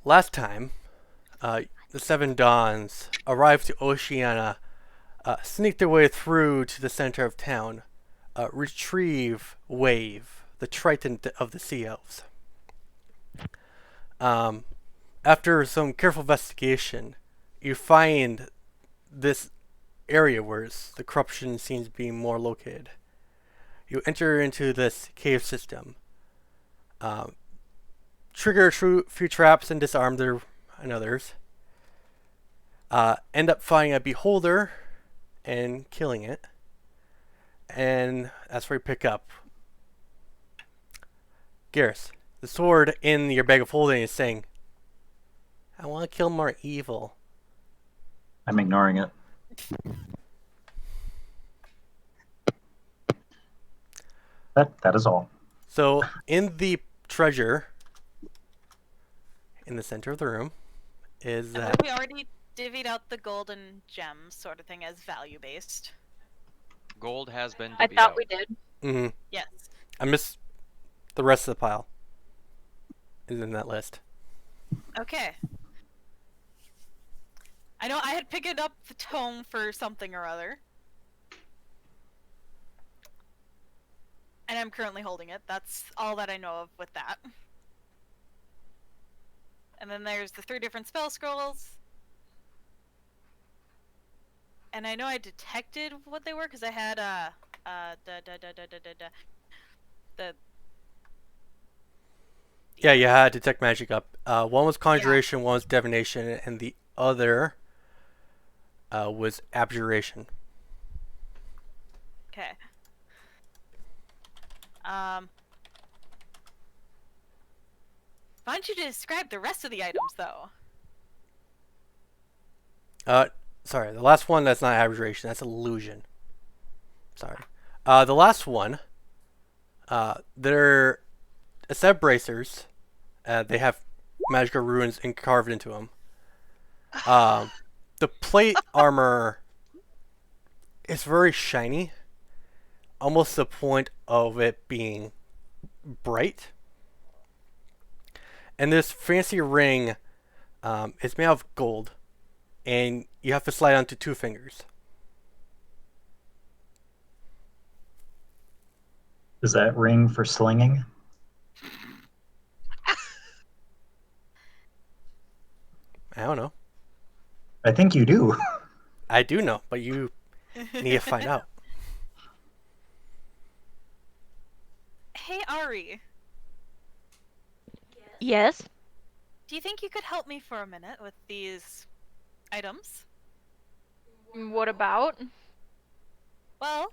Last time, the Seven Dawns arrived to Oceania, sneak their way through to the center of town, retrieve Wave, the Triton of the Sea Elves. Um, After some careful investigation, you find this area where the corruption seems to be more located. You enter into this cave system, um, trigger a few traps and disarm their and others. End up finding a beholder and killing it, and that's where you pick up Garrus. The sword in your bag of holding is saying, "I want to kill more evil." I'm ignoring it. That is all. So in the treasure in the center of the room is And that. we already divvied out the golden gems sort of thing as value based. Gold has been I divvied thought out. we did. Mm-hmm. Yes. I missed the rest of the pile. Is in that list. Okay. I know I had picked up the tome for something or other. And I'm currently holding it. That's all that I know of with that. And then there's the 3 different spell scrolls. And I know I detected what they were because I had the Yeah, you had detect magic up. One was conjuration, one was divination, and the other was abjuration. Okay. Why don't you describe the rest of the items, though? Sorry, the last one that's not abjuration, that's illusion. Sorry. The last one, they're a set of bracers. They have magical runes carved into them. The plate armor is very shiny, almost to the point of it being bright. And this fancy ring is made of gold, and you have to slide onto 2 fingers. Is that ring for slinging? I don't know. I think you do. I do know, but you need to find out. Hey, Ari. Yes. Do you think you could help me for a minute with these items? What about? Well,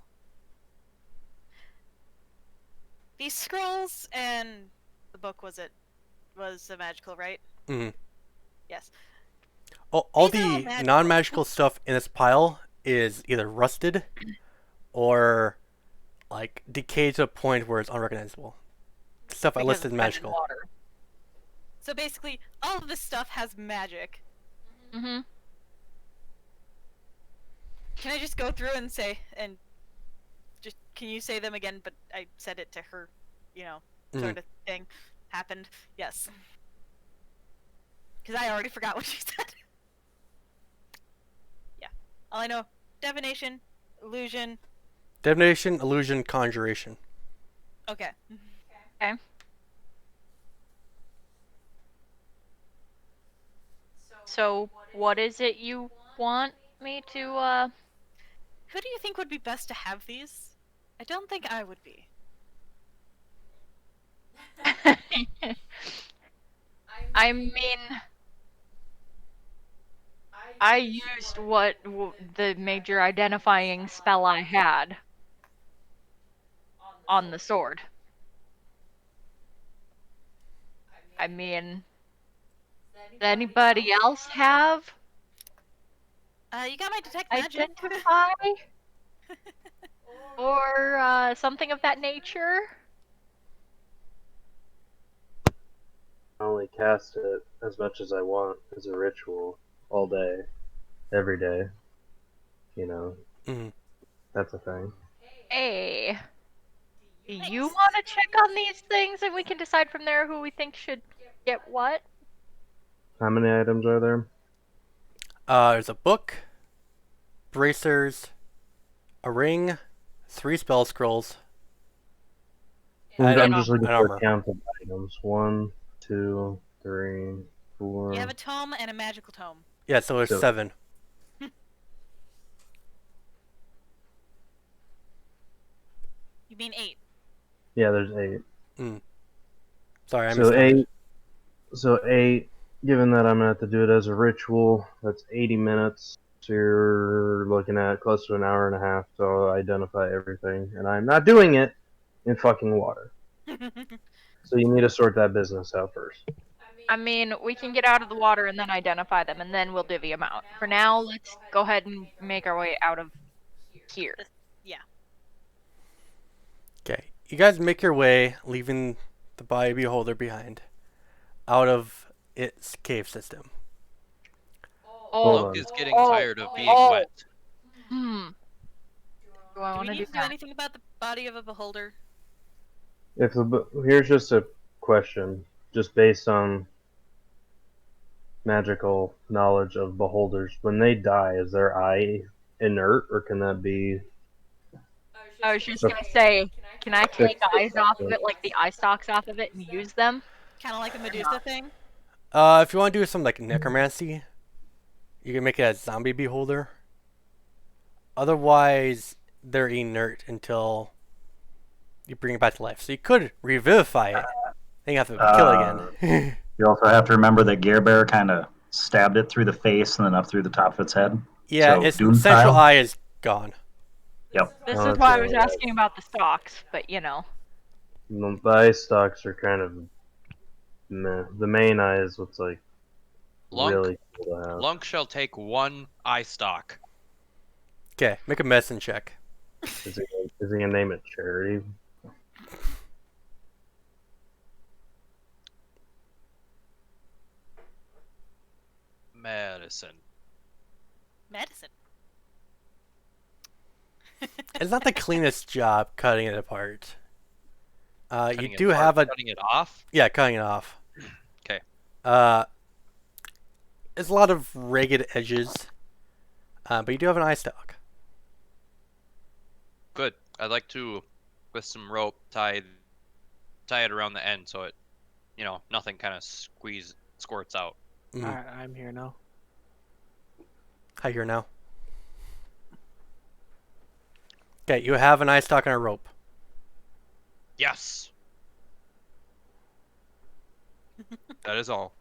these scrolls and the book was a magical, right? Mm-hmm. Yes. All These are all the magical. non-magical stuff in this pile is either rusted or like decayed to a point where it's unrecognizable. Stuff I Because listed it's magical. water. So basically, all of this stuff has magic. Mm-hmm. Can I just go through and say, and just, can you say them again, but I said it to her, sort of thing happened? Yes. Because I already forgot what she said. Yeah. All I know, divination, illusion. Divination, illusion, conjuration. Okay. Okay. So, what is it you want me to, Who do you think would be best to have these? I don't think I would be. I mean, I used the major identifying spell I had on the sword. I mean, does anybody else have You got my detect magic. identify or something of that nature? I only cast it as much as I want as a ritual all day, every day. You know, Mm-hmm. that's a thing. Hey, do you Thanks. want to check on these things and we can decide from there who we think should get what? How many items are there? There's a book, bracers, a ring, 3 spell scrolls, I'm and just looking an for armor. a count of items. 1, 2, 3, 4. You have a tome and a magical tome. Yeah, so there's So- 7. You mean 8? Yeah, there's 8. Sorry, I So miscounted. 8. So 8. Given that I'm gonna have to do it as a ritual, that's 80 minutes. So you're looking at close to an hour and a half to identify everything, and I'm not doing it in fucking water. So you need to sort that business out first. I mean, we can get out of the water and then identify them, and then we'll divvy them out. For now, let's go ahead and make our way out of here. Yeah. Okay, you guys make your way, leaving the body beholder behind, out of its cave system. Hold Lunk on. is getting tired of being wet. Do I Do we want to need do to do that? anything about the body of a beholder? Here's just a question, just based on magical knowledge of beholders. When they die, is their eye inert, or can that be? I was just gonna say, can I take eyes off of it, like the eye stalks off of it, and use them? Kind of like a Medusa thing? If you want to do something like necromancy, you can make it a zombie beholder. Otherwise, they're inert until you bring it back to life. So you could revivify it. Then you have to kill it again. You also have to remember that Gare Bear kind of stabbed it through the face and then up through the top of its head. Yeah, So, its Doom central style? eye is gone. Yep. This Oh, is why I that's was asking about the stalks, but you know. The eye stalks are kind of meh. The main eye is what's like Lunk, really cool to have. Lunk shall take 1 eye stock. Okay, make a medicine check. Is he gonna name it Charity? Medicine. Medicine. It's not the cleanest job cutting it apart. You Cutting it do apart, have a cutting it off. yeah, cutting it off. 'Kay. It's a lot of ragged edges, but you do have an eye stalk. Good. I'd like to, with some rope, tie it around the end so it, nothing kind of squirts out. Mhm. Alright, I'm here now. Hi, here now. Okay, you have an eye stalk and a rope. Yes. That is all.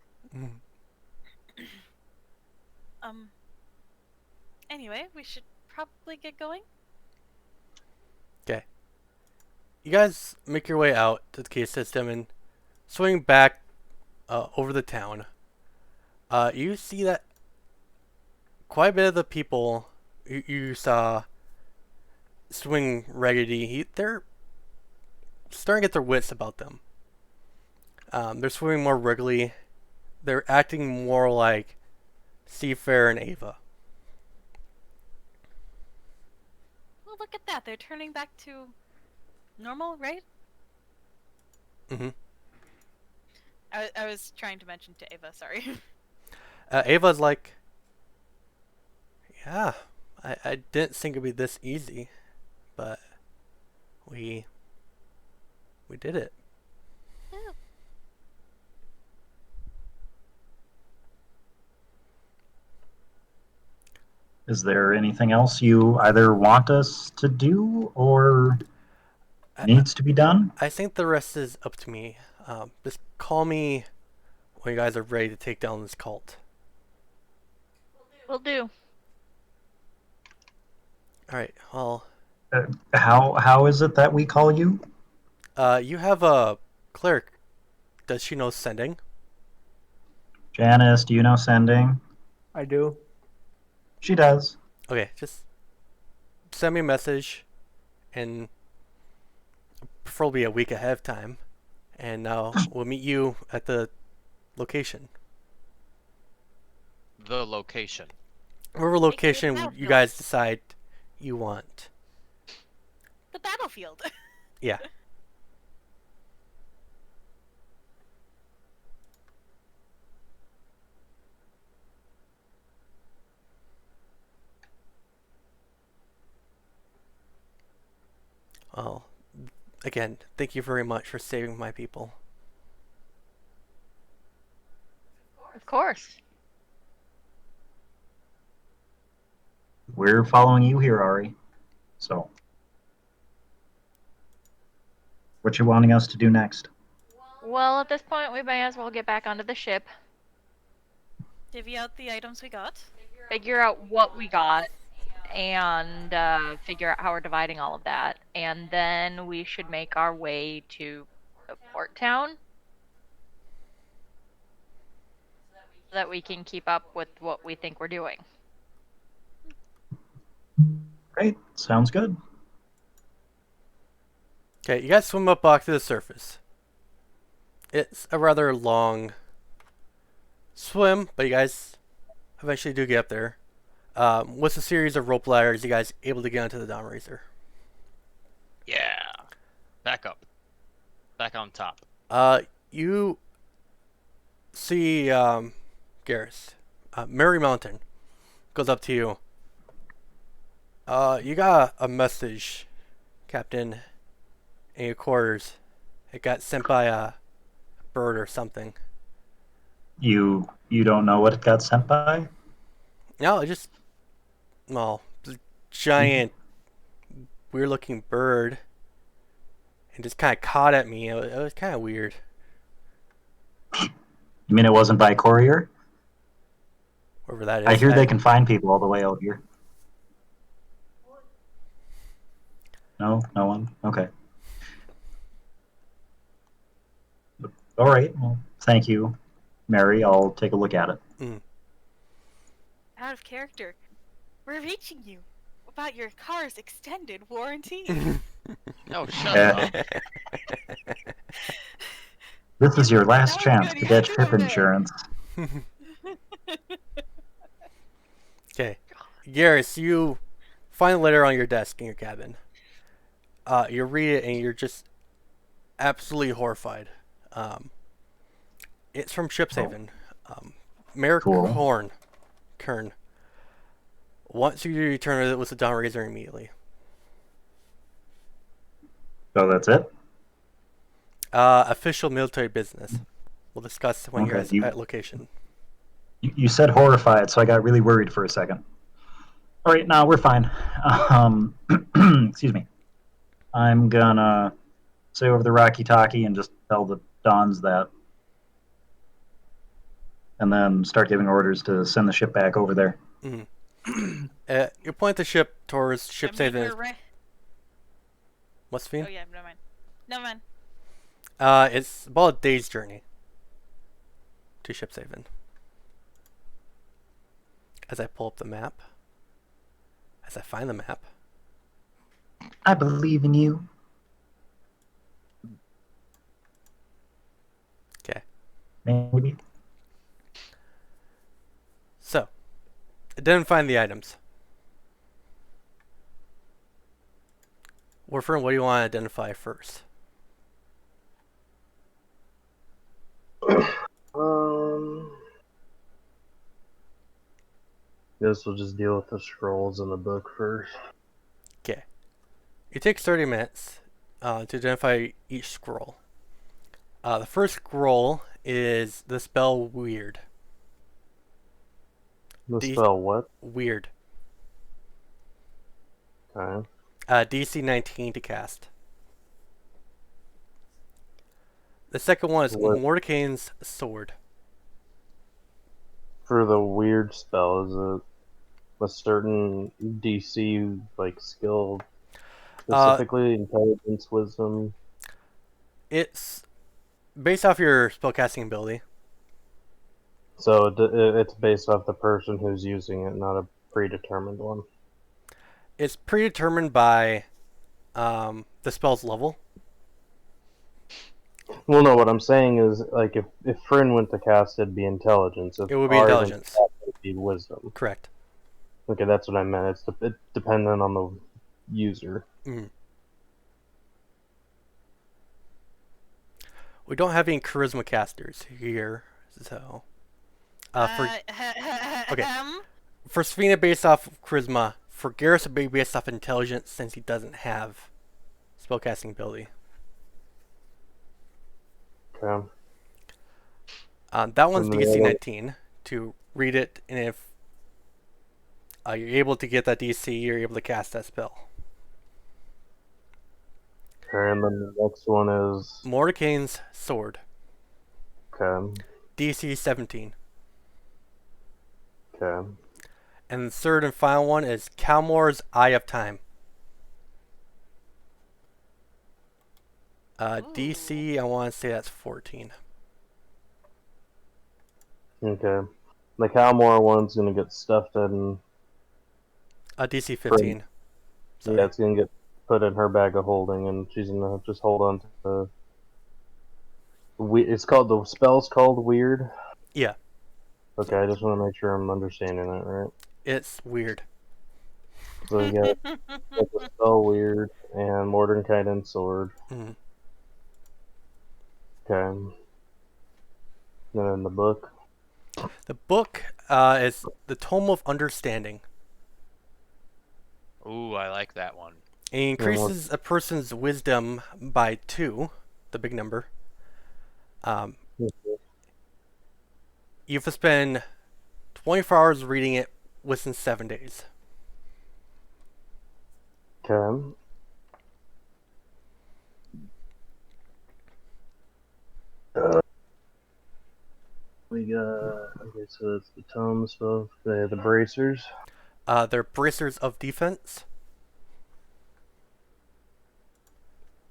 Anyway, we should probably get going. Okay. You guys make your way out to the cave system and swing back over the town. You see that quite a bit of the people you saw swing raggedy, they're starting to get their wits about them. They're swimming more regularly. They're acting more like Seafair and Ava. Well, look at that. They're turning back to normal, right? Mhm. I was trying to mention to Ava, sorry. Ava's like, yeah, I didn't think it'd be this easy, but we did it. Yeah. Is there anything else you either want us to do or needs to be done? I think the rest is up to me. Just call me when you guys are ready to take down this cult. Will do. Alright, well, How is it that we call you? you have a cleric. Does she know sending? Janice, do you know sending? I do. She does. Okay, just send me a message, and preferably a week ahead of time, and we'll meet you at the location. The location. Whatever location you battlefield. guys decide you want. The battlefield. Yeah. Well, again, thank you very much for saving my people. Of course. We're following you here, Ari. So, what you wanting us to do next? Well, at this point, we may as well get back onto the ship, Divvy out the items we got. figure out what we got, and figure out how we're dividing all of that. And then we should make our way to the port town so that we can keep up with what we think we're doing. Great, sounds good. Okay, you guys swim up back to the surface. It's a rather long swim, but you guys eventually do get up there. With a series of rope ladders, you guys able to get onto the down raiser. Yeah. Back up. Back on top. You see Garrus. Mary Mountain goes up to you. You got a message, Captain, in your quarters. It got sent by a bird or something. You don't know what it got sent by? No, it just the giant, weird-looking bird, and just kind of caught at me. It was kind of weird. You mean it wasn't by courier? Whatever that is. I hear they can find people all the way out here. No, no one. Okay. All right. Well, thank you, Mary. I'll take a look at it. Out of character. We're reaching you about your car's extended warranty. Oh, shut Yeah. up. This is your last Sounds chance good, to you get do trip it. insurance. Okay, Garrus, you find a letter on your desk in your cabin. You read it and you're just absolutely horrified. It's from Shipshaven. Mayor Cool. Kern wants you to return it with the down raiser immediately. So that's it? Official military business. We'll discuss when you're Okay, at location. You said horrified, so I got really worried for a second. All right, now we're fine. Excuse me. I'm gonna say over the Rocky Talkie and just tell the Dons that. And then start giving orders to send the ship back over there. You point the ship towards I mean, Shipshaven. we're right. What's the Oh yeah, never mind. Never mind. It's about a day's journey to Shipshaven. As I pull up the map, as I find the map, I believe in you. okay. Maybe. So, I didn't find the items. Warfern, what do you want to identify first? Guess we'll just deal with the scrolls in the book first. Okay. It takes 30 minutes to identify each scroll. The first scroll is the spell Weird. The These- spell what? Weird. Okay. DC 19 to cast. The second one is What? Mordecai's Sword. For the weird spell, is it a certain DC like skill? Specifically, intelligence, wisdom. It's based off your spellcasting ability. So it's based off the person who's using it, not a predetermined one. It's predetermined by the spell's level. Well, no, what I'm saying is, like, if Fryn went to cast, it'd be intelligence. If It would be Ari went to intelligence. cast, it'd be wisdom. Correct. Okay, that's what I meant. It's dependent on the user. We don't have any charisma casters here, so okay. For Sphina based off charisma, for Garrus it'd be based off intelligence since he doesn't have spellcasting ability. Okay. That one's And the DC other- 19 to read it, and if you're able to get that DC, you're able to cast that spell. And then the next one is Mordecai's Sword, okay. DC 17. Okay. And the third and final one is Calmore's Eye of Time. DC, I want to say that's 14. Okay. The Calmore one's gonna get stuffed in. DC 15. Sorry. Yeah, it's gonna get put in her bag of holding, and she's gonna just hold on to the. It's called the spell's called Weird. Yeah. Okay, I just want to make sure I'm understanding that right. It's weird. So we got the spell Weird and Mordenkainen's Sword. Mhm. Okay. And then the book. The book is the Tome of Understanding. Ooh, I like that one. It increases a person's wisdom by 2, the big number. You have to spend 24 hours reading it within 7 days. Okay. We got, okay, so that's the tome stuff. They have the bracers. They're bracers of defense.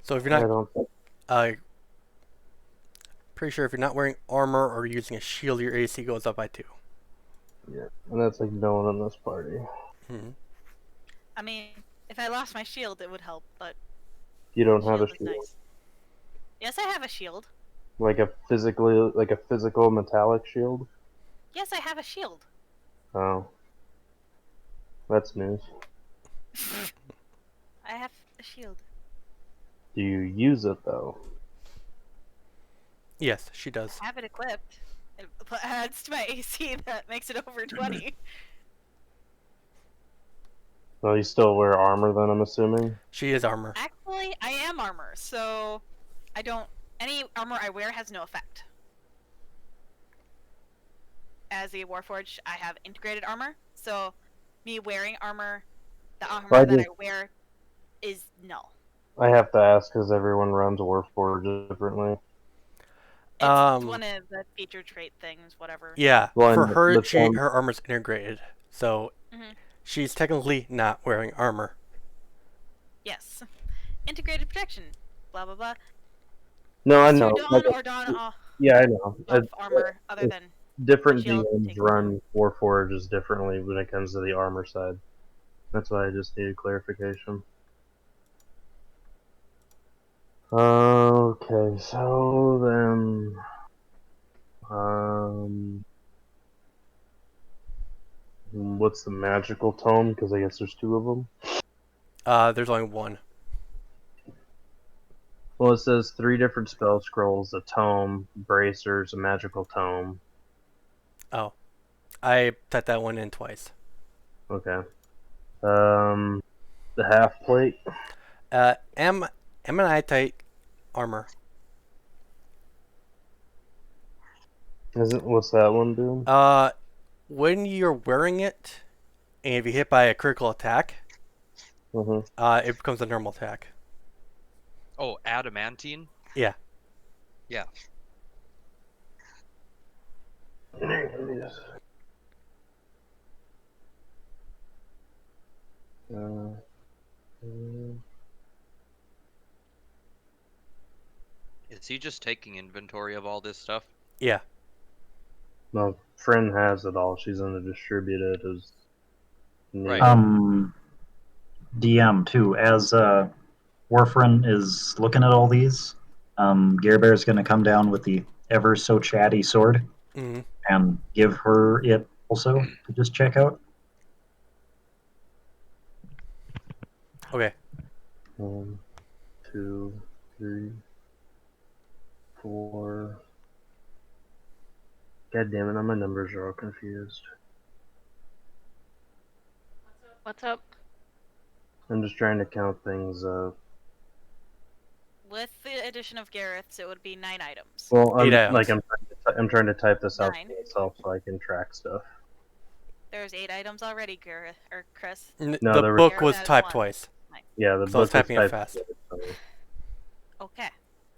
So if you're I not, don't think, pretty sure if you're not wearing armor or using a shield, your AC goes up by 2. yeah. And that's like no one in this party. Mhm. I mean, if I lost my shield, it would help, but You don't have a shield is shield. nice. Yes, I have a shield. Like a physical metallic shield? Yes, I have a shield. Oh. That's news. I have a shield. Do you use it though? Yes, she does. I have it equipped. It adds to my AC that makes it over 20. Well, you still wear armor then, I'm assuming? She is armor. Actually, I am armor, so I don't. Any armor I wear has no effect. As a Warforged, I have integrated armor, so me wearing armor, the armor Well, I that just- I wear is null. I have to ask because everyone runs Warforged differently. It's Um, one of the feature trait things, whatever. Yeah, Well, for and her, the tome- her armor's integrated, so Mhm. she's technically not wearing armor. Yes. Integrated protection. Blah blah blah. No, I So know. don or don off Yeah, I know. armor other than Different shield DMs takes- run Warforges differently when it comes to the armor side. That's why I just needed clarification. Okay, so then, what's the magical tome? Because I guess there's 2 of them. There's only one. Well, it says 3 different spell scrolls, a tome, bracers, a magical tome. Oh, I typed that one in twice. Okay. The half plate. Ammonite armor. What's that one doing? When you're wearing it, and if you hit by a critical attack, Mm-hmm. it becomes a normal attack. Oh, adamantine? Yeah. Yeah. Is he just taking inventory of all this stuff? Yeah. My friend has it all. She's gonna distribute it as needed. Right. DM too. As Warfrin is looking at all these, Gare Bear is going to come down with the ever so chatty sword Mhm. and give her it also to just check out. Okay. 1, 2, 3, 4. God damn it! Now my numbers are all confused. What's up? I'm just trying to count things up. With the addition of Gareth's, it would be 9 items. Well, 8 I'm trying to type this out 9. for myself so I can track stuff. There's 8 items already, Gareth or Chris. No, The there was- book Gareth was has typed 1. twice. Yeah, the So I was book was typing it typed fast. twice, Okay.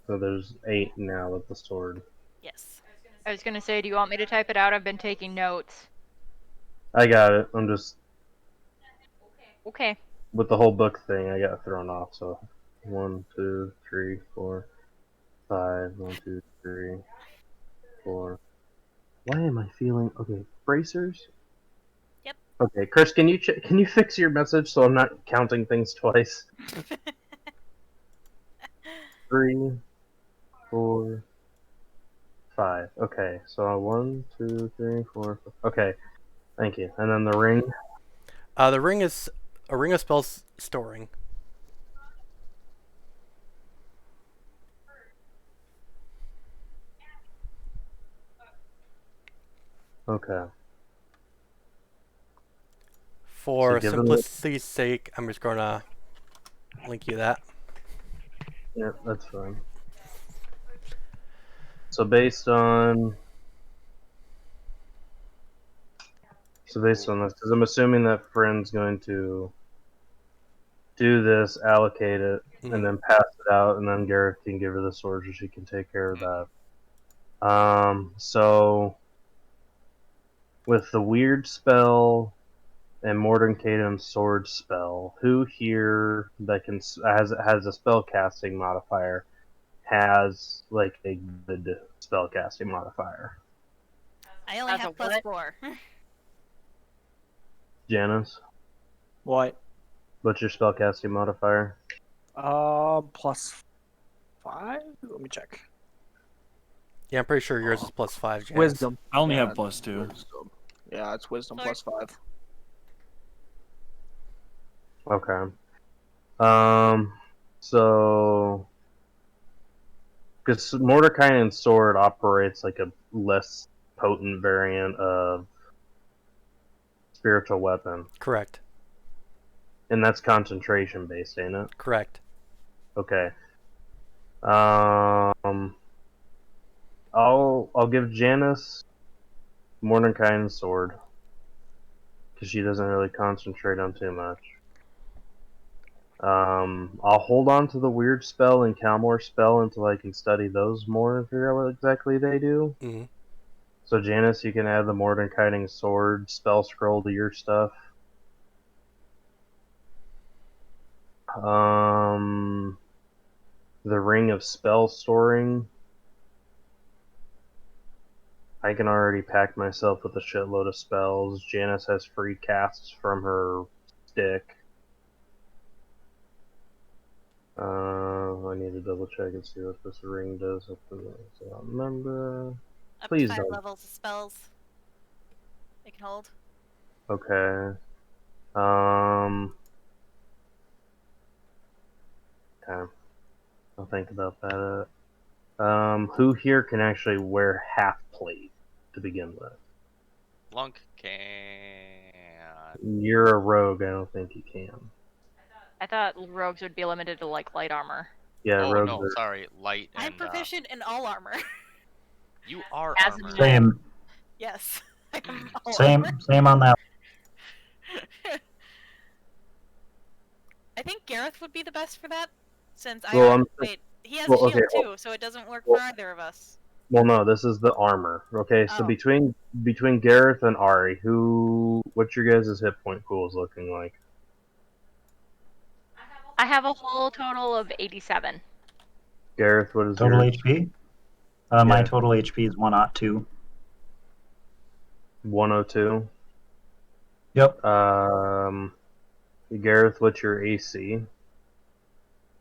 so there's 8 now with the sword. Yes. I was gonna say, do you want me to type it out? I've been taking notes. I got it. I'm just Okay. with the whole book thing. I got thrown off. So 1, 2, 3, 4, 5. 1, 2, 3, 4. Why am I feeling okay? Bracers. Yep. Okay, Chris, can you fix your message so I'm not counting things twice? 3, 4, 5. Okay, so 1, 2, 3, 4. Okay, thank you. And then the ring. The ring is a ring of spells storing. Okay. For given simplicity's sake, I'm just gonna link you that. Yeah, that's fine. So based on this, because I'm assuming that friend's going to do this, allocate it, Mhm. and then pass it out, and then Gareth can give her the sword so she can take care of that. So with the weird spell and Mordenkainen's sword spell, who here that has a spell casting modifier has like a good spell casting modifier? I only As a have plus what? 4. Janice, What? what's your spell casting modifier? Plus 5? Let me check. Yeah, I'm pretty sure yours is +5, Janice. Wisdom. I only Yeah, have +2. Wisdom. Yeah, it's wisdom Sorry. plus 5. Okay. So because Mordekainen's sword operates like a less potent variant of spiritual weapon, Correct. and that's concentration based, ain't it? Correct. Okay. I'll give Janice Mordekainen's sword because she doesn't really concentrate on too much. I'll hold on to the weird spell and Calmore's spell until I can study those more and figure out what exactly they do. Mhm. So Janice, you can add the Mordenkainen sword spell scroll to your stuff. The ring of spell storing. I can already pack myself with a shitload of spells. Janice has free casts from her stick. I need to double check and see what this ring does. I don't remember. Up Please to 5 don't. levels of spells it can hold. Okay. Okay. I'll think about that. Who here can actually wear half plate to begin with? Lunk can. You're a rogue. I don't think you can. I thought rogues would be limited to like light armor. Yeah, Oh rogues no, are. sorry, light I'm and proficient in all armor. you are As armor. am I. Same, Yes. I am all same, armor. same on that. I think Gareth would be the best for that, since I Well, wait. He has well, a shield okay, too, so it doesn't work well- for either of us. Well, no, this is the armor. Okay, so Oh. between Gareth and Ari, what's your guys' hit point pools looking like? I have a whole total of 87. Gareth, what is Total yours? HP? My Yeah. total HP is 102. 102. Yep, Gareth, what's your AC?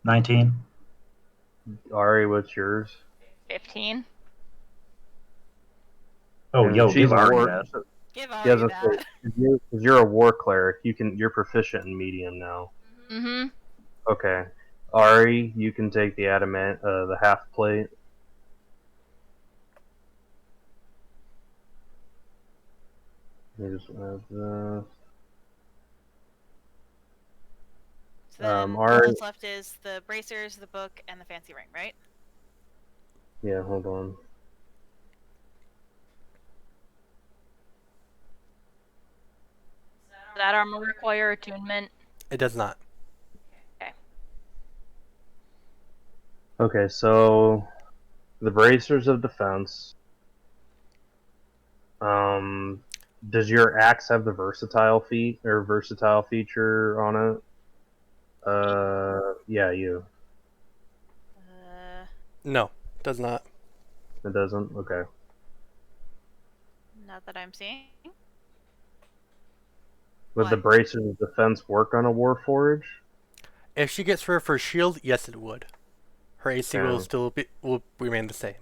19. Ari, what's yours? 15. Oh, And yo, she's give a Ari war- that. Give He Ari hasn't that. Because you're a war cleric, you're proficient in medium now. Mm-hmm. Okay, Ari, you can take the adamant, the half plate. Let me just add this. So then all Ari. that's left is the bracers, the book, and the fancy ring, right? Yeah, hold on. Does that armor require attunement? It does not. Okay, so the bracers of defense. Does your axe have the versatile feature on it? Yeah, you. No, it does not. It doesn't. Okay. Not that I'm seeing. Would the What? bracers of defense work on a warforge? If she gets her first shield, yes, it would. Her AC Okay. will remain the same.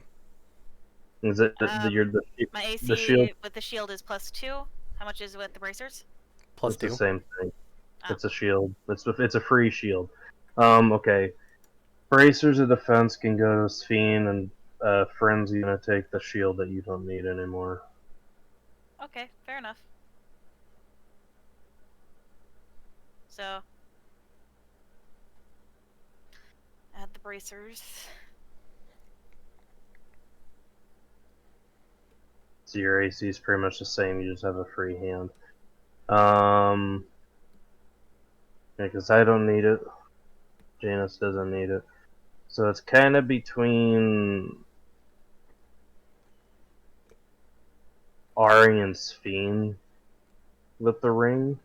Is it My the AC shield? with the shield is +2. How much is it with the bracers? Plus It's the 2. same thing. Oh. It's a shield. It's a free shield. Okay. Bracers of defense can go to Sphene, and Frenzy gonna take the shield that you don't need anymore. Okay, fair enough. So add the bracers. So your AC is pretty much the same. You just have a free hand. Because I don't need it. Janice doesn't need it. So it's kind of between Ari and Sphene with the ring.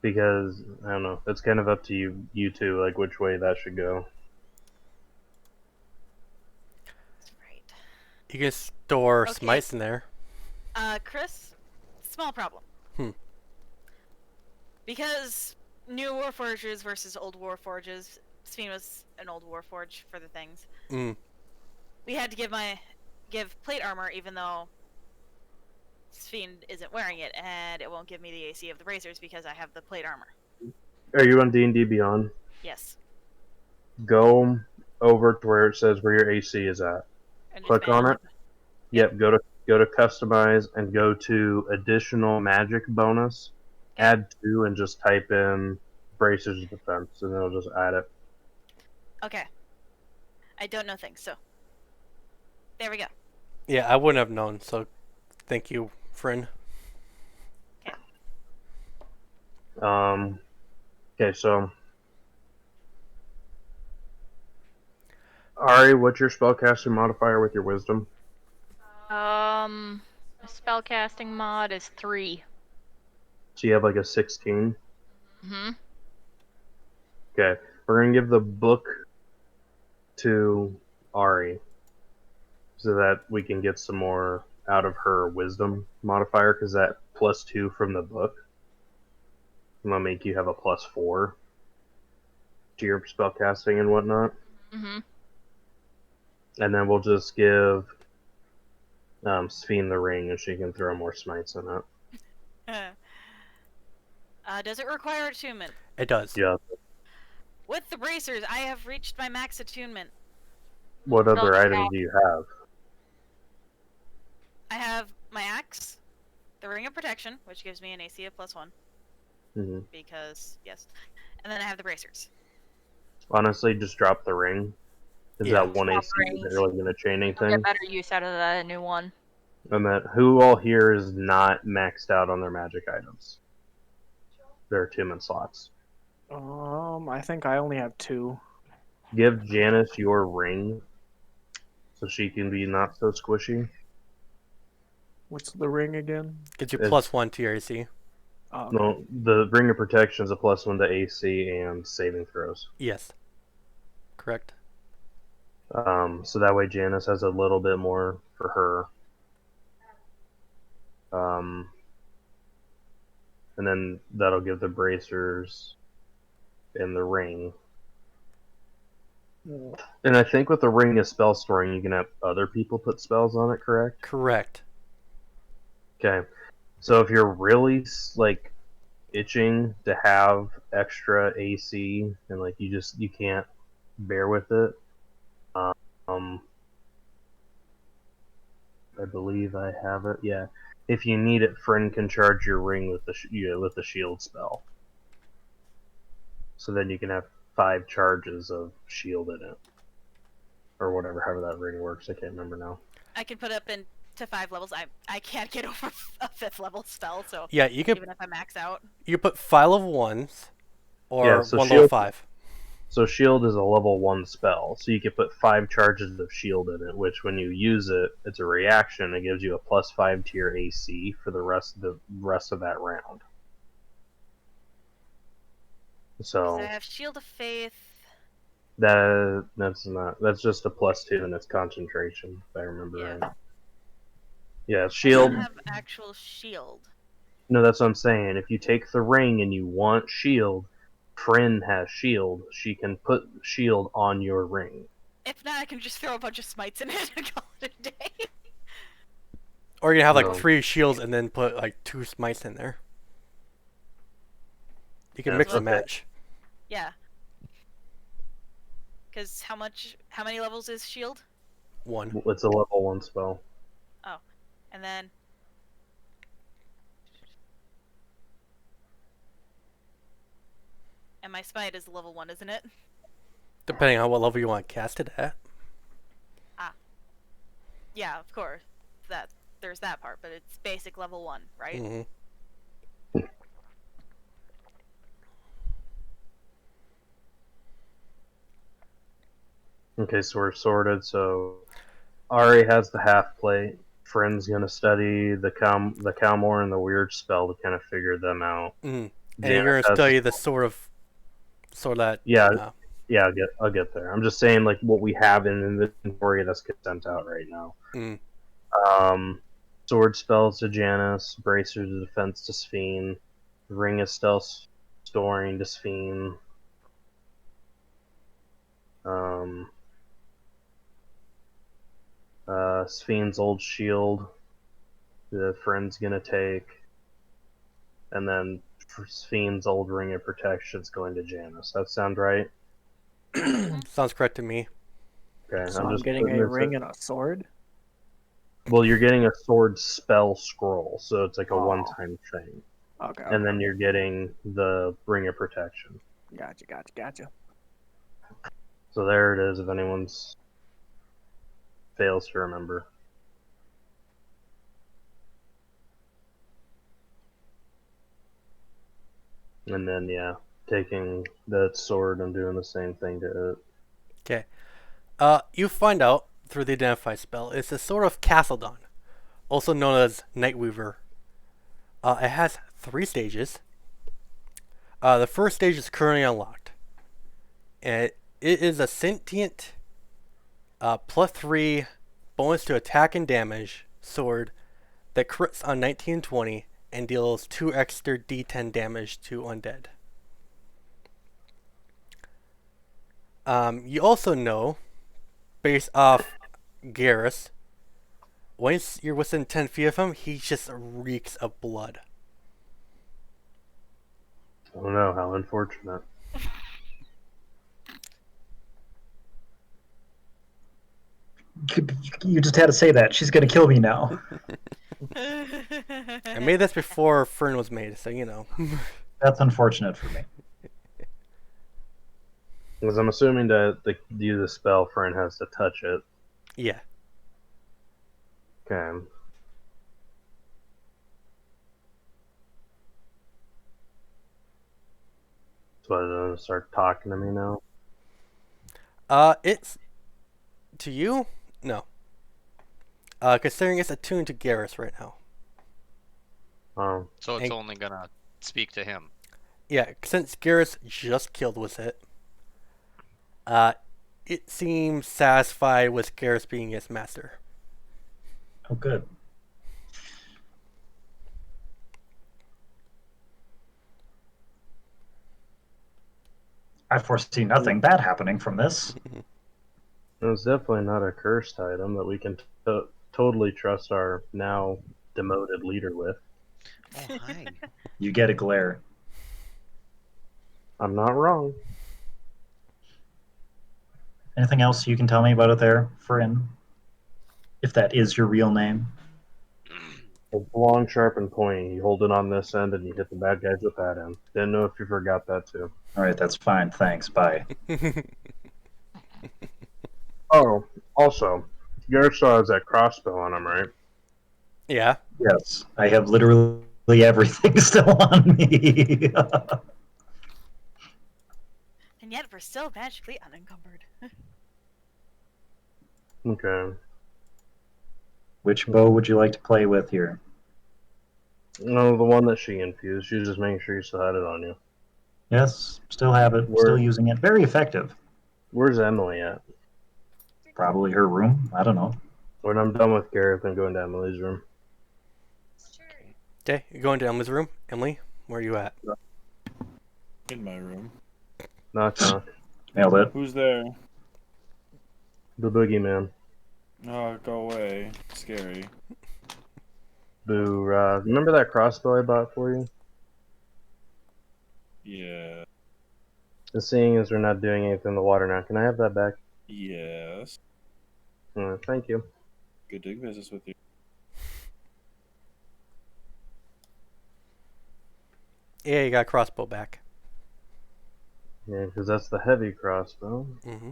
Because, I don't know, it's kind of up to you two, like which way that should go. Right. You can store Okay. smites in there. Chris, small problem. Hmm. Because new Warforges versus old Warforges, Sphene was an old Warforge for the things. Mm. We had to give plate armor, even though Sphene isn't wearing it, and it won't give me the AC of the bracers because I have the plate armor. Are you on D&D Beyond? Yes. Go over to where it says where your AC is at. And just Click on it. Yep, go to customize and go to additional magic bonus. Okay. Add 2 and just type in bracers of defense and it'll just add it. Okay. I don't know things, so there we go. Yeah, I wouldn't have known, so thank you, friend. Okay, so Ari, what's your spellcasting modifier with your wisdom? Spellcasting mod is 3. So you have like a 16. Mm-hmm. Okay, we're gonna give the book to Ari so that we can get some more out of her wisdom modifier, because that +2 from the book will make you have a +4 to your spellcasting and whatnot. Mm-hmm. And then we'll just give Sphene the ring and she can throw more smites in it. Does it require attunement? It does. Yeah. With the bracers, I have reached my max attunement. What other just items do you have? I have my axe, the ring of protection, which gives me an AC of +1, Mm-hmm. because yes, and then I have the bracers. Honestly, just drop the ring. Because Yeah. that one Drop AC rings. isn't really going to change I'll anything. get better use out of the new one. And that who all here is not maxed out on their magic items? There are 2 slots. I think I only have 2. Give Janice your ring so she can be not so squishy. What's the ring again? Gives you It's- +1 to your AC. Oh, okay. No, the ring of protection is a +1 to AC and saving throws. Yes. Correct. So that way Janice has a little bit more for her. And then that'll give the bracers and the ring. And I think with the ring of spell storing, you can have other people put spells on it, correct? Correct. Okay. So if you're really like itching to have extra AC and like you can't bear with it, I I believe I have it. Yeah. If you need it, friend can charge your ring with the shield spell. So then you can have 5 charges of shield in it, or whatever, however that ring works. I can't remember now. I can put up into 5 levels. I can't get over a 5th level spell, so Yeah, you could even if I max out. you put 5 level 1s or Yeah, so 1 level shield- 5. So shield is a level 1 spell, so you can put 5 charges of shield in it, which when you use it, it's a reaction. It gives you a +5 to your AC for the rest of that round. So I So have Shield of Faith. that's just a +2 and it's concentration, if I remember Yeah. right. Yeah, I shield. don't have actual shield. No, that's what I'm saying. If you take the ring and you want shield, friend has shield. She can put shield on your ring. If not, I can just throw a bunch of smites in it and call it a day. Or you can have like No. 3 shields and then put like 2 smites in there. You can Yeah, mix and okay. match. Yeah. Because how many levels is shield? 1. It's a level 1 spell. And then and my smite is level 1, isn't it? Depending on what level you want to cast it at. Yeah, of course. There's that part, but it's basic level 1, right? Hmm. Okay, so we're sorted. So Ari has the half plate. Friend's gonna study the Calmore and the weird spell to kind of figure them out. Mm. And Janice you're has gonna study the sword that. Yeah, yeah, I'll get there. I'm just saying like what we have in the inventory that's sent out right now. Mm. Sword spells to Janice, bracers to defense to Sphene, ring of stealth storing to Sphene. Sphene's old shield, the friend's gonna take, and then Sphene's old ring of protection's going to Janice. That sound right? Sounds correct to me. Okay, So I'm getting putting a this ring in- and a sword. Well, you're getting a sword spell scroll, so it's like a Oh. one-time thing, Okay. and then you're getting the ring of protection. Gotcha. So there it is. If anyone's fails to remember. And then, yeah, taking that sword and doing the same thing to it. Okay. You find out through the identify spell it's a sword of Castledon, also known as Nightweaver. It has 3 stages. The first stage is currently unlocked. And it is a sentient +3 bonus to attack and damage sword that crits on 1920 and deals 2 extra d10 damage to undead. You also know, based off Garrus, once you're within 10 feet of him, he just reeks of blood. Oh no, how unfortunate. You just had to say that. She's gonna kill me now. I made this before Fern was made, so you know. That's unfortunate for me. Because I'm assuming that to do the spell, friend has to touch it. Yeah. Okay. So I'm gonna start talking to me now. It's to you? No. Considering it's attuned to Garrus right now. Oh, So it's And- only gonna speak to him. Yeah, since Garrus just killed with it, it seems satisfied with Garrus being its master. Oh, good. I foresee nothing bad happening from this. it was definitely not a cursed item that we can totally trust our now demoted leader with. Oh, hi. You get a glare. I'm not wrong. Anything else you can tell me about it there, Frin? If that is your real name. It's long, sharp, and pointy. You hold it on this end and you hit the bad guys with that end. Didn't know if you forgot that too. All right, that's fine. Thanks. Bye. Oh, also, Garrett still has that crossbow on him, right? Yeah. Yes, I have literally everything still on me. And yet we're still magically unencumbered. Okay. Which bow would you like to play with here? No, the one that she infused. She's just making sure you still had it on you. Yes, still have it. Where- Still using it. Very effective. Where's Emily at? Probably her room. I don't know. When I'm done with Gareth, I'm going to Emily's room. Okay, you're going to Emily's room. Emily, where are you at? In my room. Knock, knock. Nailed it. Who's there? The boogeyman. Oh, go away. Scary. Boo, remember that crossbow I bought for you? Yeah. And seeing as we're not doing anything in the water now, can I have that back? Yes. Thank you. Good doing business with you. Yeah, you got a crossbow back. Yeah, because that's the heavy crossbow. Mm-hmm.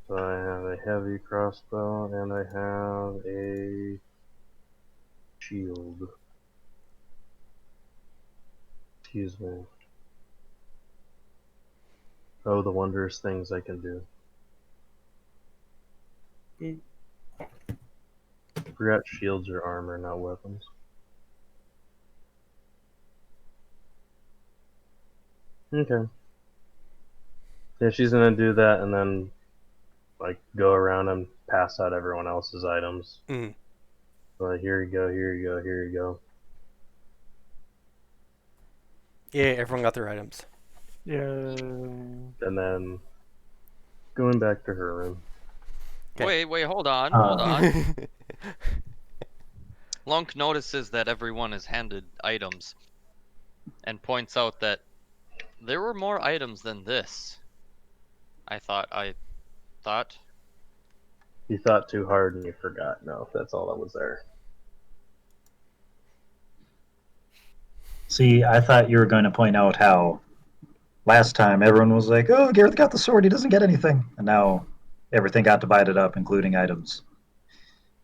So I have a heavy crossbow and I have a shield. Excuse me. Oh, the wondrous things I can do. Forgot shields are armor, not weapons. Okay. Yeah, she's gonna do that and then, like, go around and pass out everyone else's items. Mm. Like, here you go, here you go, here you go. Yeah, everyone got their items. Yeah. And then going back to her room. Okay. Wait, hold on, hold on. Mm-hmm. Lunk notices that everyone is handed items and points out that there were more items than this. I thought. You thought too hard and you forgot. No, that's all that was there. See, I thought you were going to point out how last time everyone was like, "Oh, Gareth got the sword. He doesn't get anything," and now everything got divided up, including items,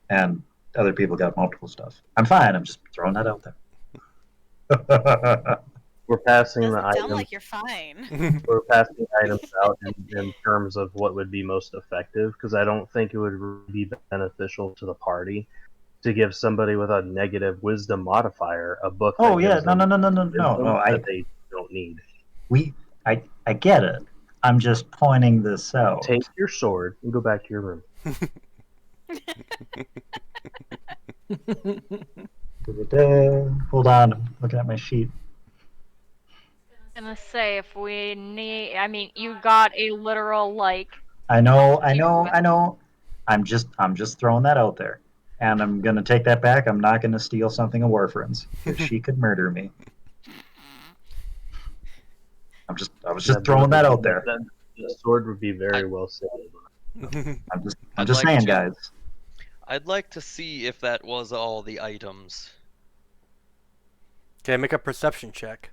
and other people got multiple stuff. I'm fine. I'm just throwing that out there. We're passing Doesn't the sound items. like you're fine. We're passing items out in terms of what would be most effective, because I don't think it would be beneficial to the party to give somebody with a negative wisdom modifier a book. Oh that yeah, gives no, them no, no, no, no, wisdom no. that they don't need. I get it. I'm just pointing this out. Take your sword and go back to your room. Hold on, I'm looking at my sheet. Gonna say if we need, I mean, you got a literal like. I know. I'm just throwing that out there, and I'm gonna take that back. I'm not gonna steal something of Warfarin's because she could murder me. I was just throwing that out there. The sword would be very well said. I'm just I'd like saying, to- guys. I'd like to see if that was all the items. Okay, make a perception check.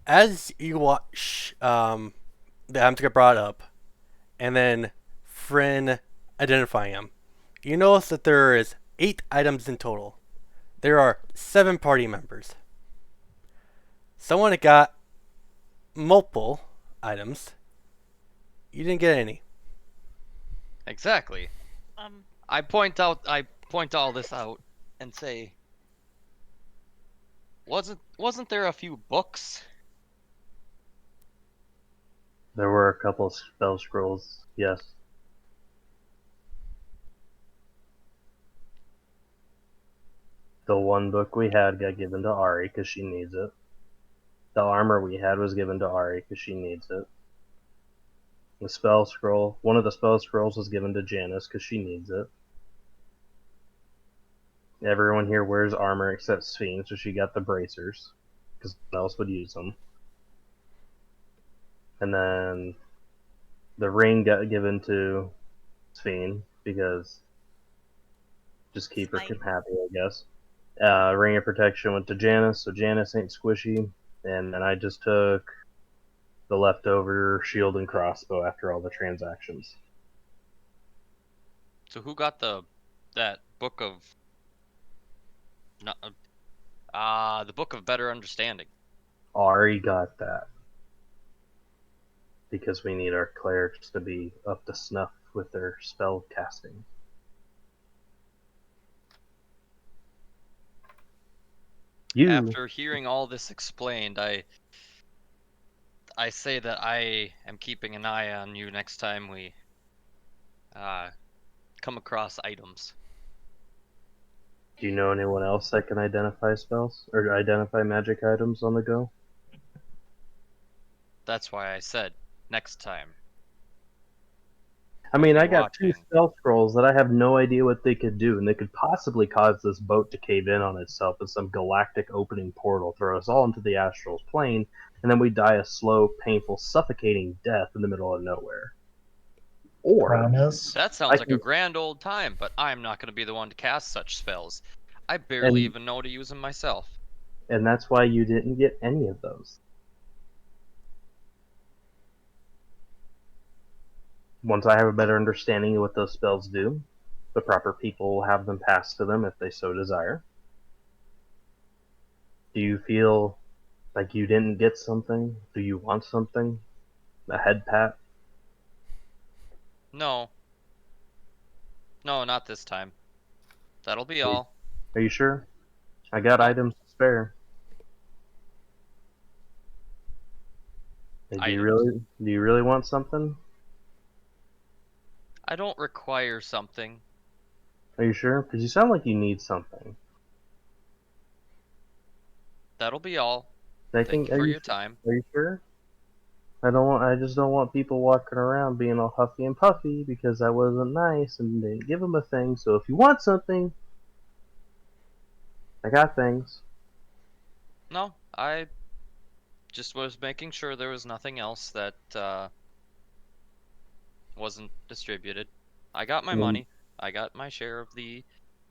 As you watch the items get brought up, and then Fryn identifying them, you notice that there is 8 items in total. There are 7 party members. Someone got multiple items. You didn't get any. Exactly. I point all this out and say, wasn't there a few books? There were a couple spell scrolls, yes. The one book we had got given to Ari because she needs it. The armor we had was given to Ari because she needs it. The spell scroll, one of the spell scrolls was given to Janice because she needs it. Everyone here wears armor except Sphene, so she got the bracers. because no one else would use them. And then the ring got given to Sphene because just keep her Smite. happy, I guess. Ring of Protection went to Janice, so Janice ain't squishy. And then I just took the leftover shield and crossbow after all the transactions. So who got that book of the book of better understanding? Ari got that. Because we need our clerics to be up to snuff with their spell casting. You After hearing all this explained, I say that I am keeping an eye on you next time we come across items. do you know anyone else that can identify spells or identify magic items on the go? That's why I said next time. I mean, Be I got 2 watching. spell scrolls that I have no idea what they could do, and they could possibly cause this boat to cave in on itself in some galactic opening portal, throw us all into the astral plane, and then we die a slow, painful, suffocating death in the middle of nowhere. Or Promise. That sounds like a can- grand old time, but I'm not going to be the one to cast such spells. I barely And- even know to use them myself. and that's why you didn't get any of those. Once I have a better understanding of what those spells do, the proper people will have them passed to them if they so desire. Do you feel like you didn't get something? Do you want something? A head pat? No. No, not this time. That'll be all. Are you sure? I got No. items to spare. Do Items. you really want something? I don't require something. Are you sure? Because you sound like you need something. That'll be all. I Thank you are for you your time. Are you sure? I just don't want people walking around being all huffy and puffy because I wasn't nice and didn't give them a thing. So if you want something, I got things. No, I just was making sure there was nothing else that wasn't distributed. I got my Mm. money. I got my share of the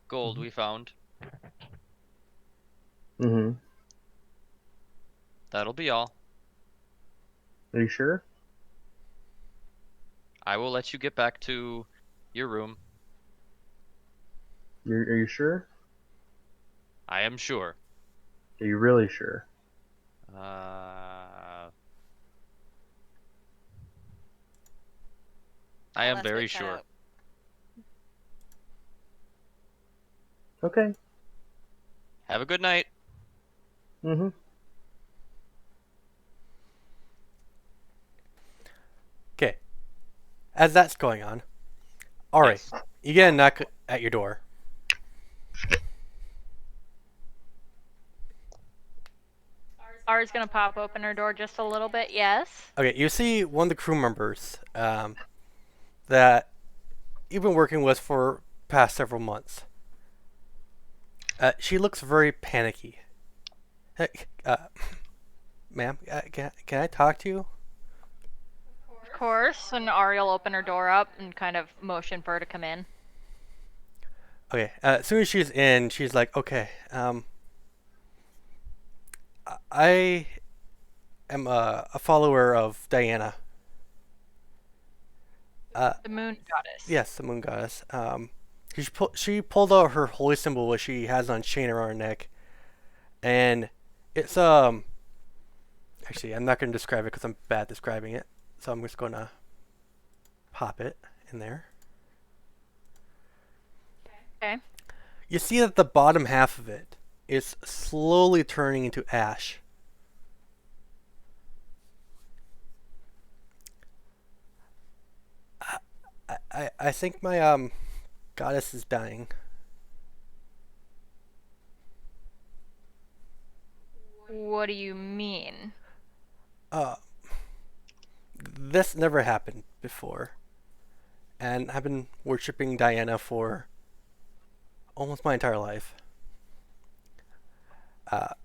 gold we found. Mm-hmm. That'll be all. Are you sure? I will let you get back to your room. Are you sure? I am sure. Are you really sure? I am Let's very wait that sure. out. Okay. Have a good night. Mm-hmm. Okay. As that's going on, Ari, Yes. you get a knock at your door. Ari's gonna pop open her door just a little bit, yes. Okay, you see one of the crew members that you've been working with for past several months. She looks very panicky. Hey, ma'am, can I talk to you? Of course, and Ari will open her door up and kind of motion for her to come in. Okay, as soon as she's in, she's like, okay, I am a follower of Diana. The moon goddess. Yes, the moon goddess. She pulled out her holy symbol, which she has on chain around her neck, and it's Actually, I'm not going to describe it because I'm bad at describing it, so I'm just going to pop it in there. Okay. You see that the bottom half of it is slowly turning into ash. I think my goddess is dying. What do you mean? This never happened before, and I've been worshiping Diana for almost my entire life.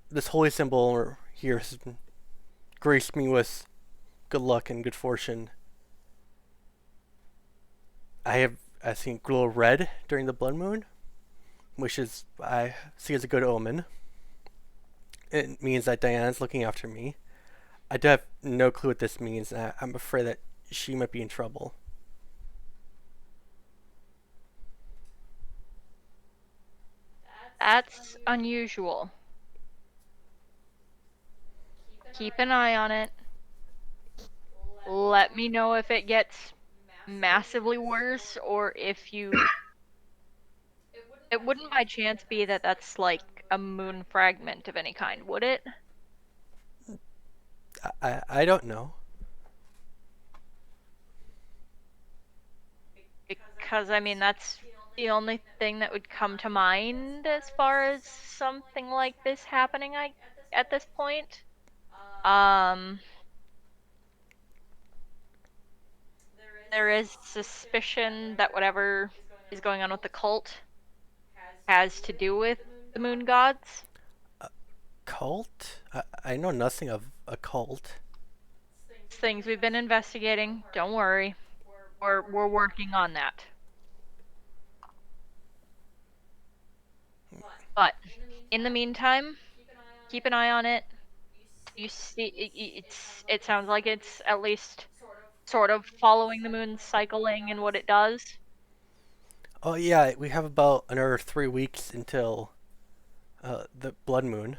This holy symbol here has graced me with good luck and good fortune. I seen glow red during the blood moon, which is I see as a good omen. It means that Diana's looking after me. I do have no clue what this means. And I'm afraid that she might be in trouble. That's unusual. Keep an eye on it. Let me know if it gets massively worse or if you. It wouldn't by chance be that that's like a moon fragment of any kind, would it? I don't know. Because, I mean, that's the only thing that would come to mind as far as something like this happening at this point. There is suspicion that whatever is going on with the cult has to do with the moon gods. Cult? I know nothing of a cult. Things we've been investigating. Don't worry. We're working on that. But in the meantime, keep an eye on it. You see, it sounds like it's at least sort of following the moon's cycling and what it does. Oh yeah, we have about another 3 weeks until the blood moon.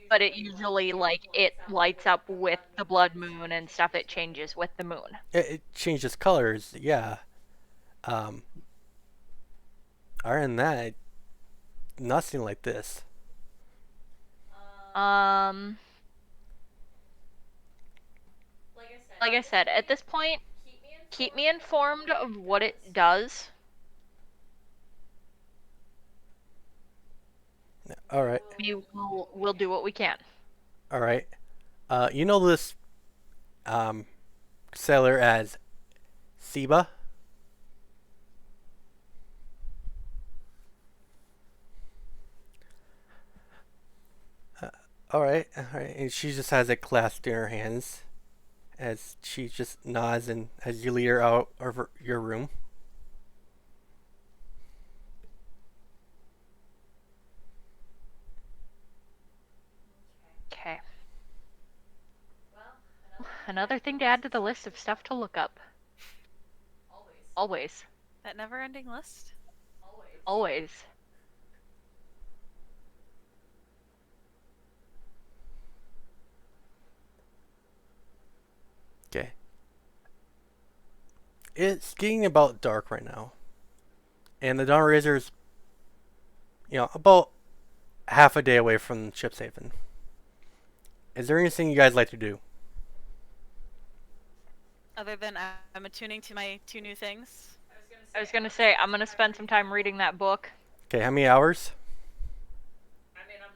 But it usually, like, it lights up with the blood moon and stuff. It changes with the moon. It changes colors, yeah. Other than that, nothing like this. Like I said, at this point, keep me informed of what it does. All right, We'll do what we can. all right. You know this sailor as Seba? All right, all right. And she just has it clasped in her hands as she just nods and as you lead her out of your room. Okay. Another thing to add to the list of stuff to look up. Always. That never-ending list. Always. Okay. It's getting about dark right now. And the Dawn Razor's, about half a day away from Ship's Haven. Is there anything you guys like to do? Other than I'm attuning to my 2 new things. I was gonna say, I'm gonna spend some time reading that book. Okay, how many hours?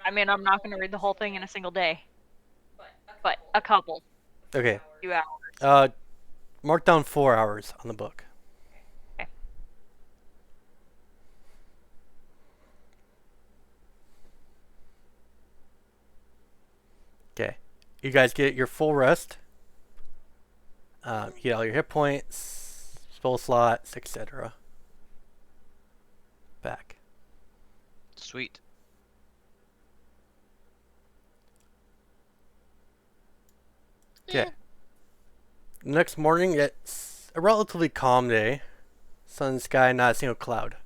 I mean, I'm not gonna read the whole thing in a single day. But a couple. Okay. Few hours. Mark down 4 hours on the book. Okay. Okay. You guys get your full rest. You get all your hit points, spell slots, etc. Back. Sweet. Okay. Next morning, it's a relatively calm day. Sun, sky, not a single cloud.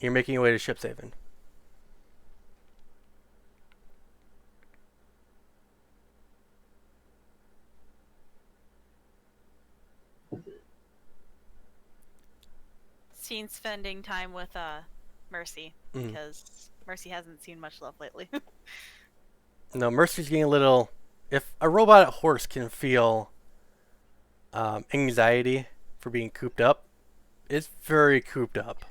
You're making your way to Ship's Haven. Seen spending time with Mercy Mhm. because Mercy hasn't seen much love lately. No, Mercy's getting a little. If a robotic horse can feel anxiety for being cooped up, it's very cooped up.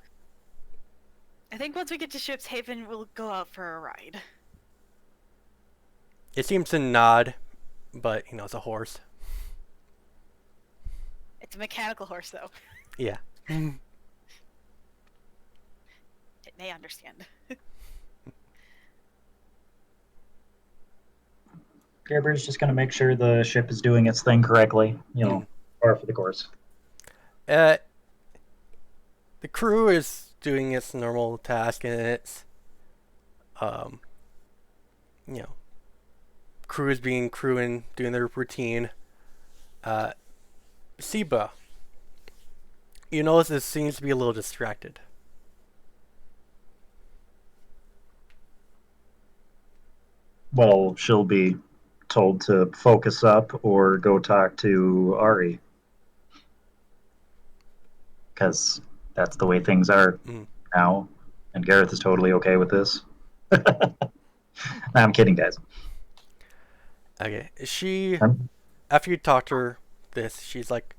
I think once we get to Ship's Haven, we'll go out for a ride. It seems to nod, but it's a horse. It's a mechanical horse, though. Yeah. may understand. Gabriel's just going to make sure the ship is doing its thing correctly, par for the course. The crew is doing its normal task, and it's, crew is being crew and doing their routine. Siba, you notice it seems to be a little distracted. Well, she'll be told to focus up or go talk to Ari. Because that's the way things are now. And Gareth is totally okay with this. Nah, I'm kidding, guys. Okay, after you talk to her this, she's like,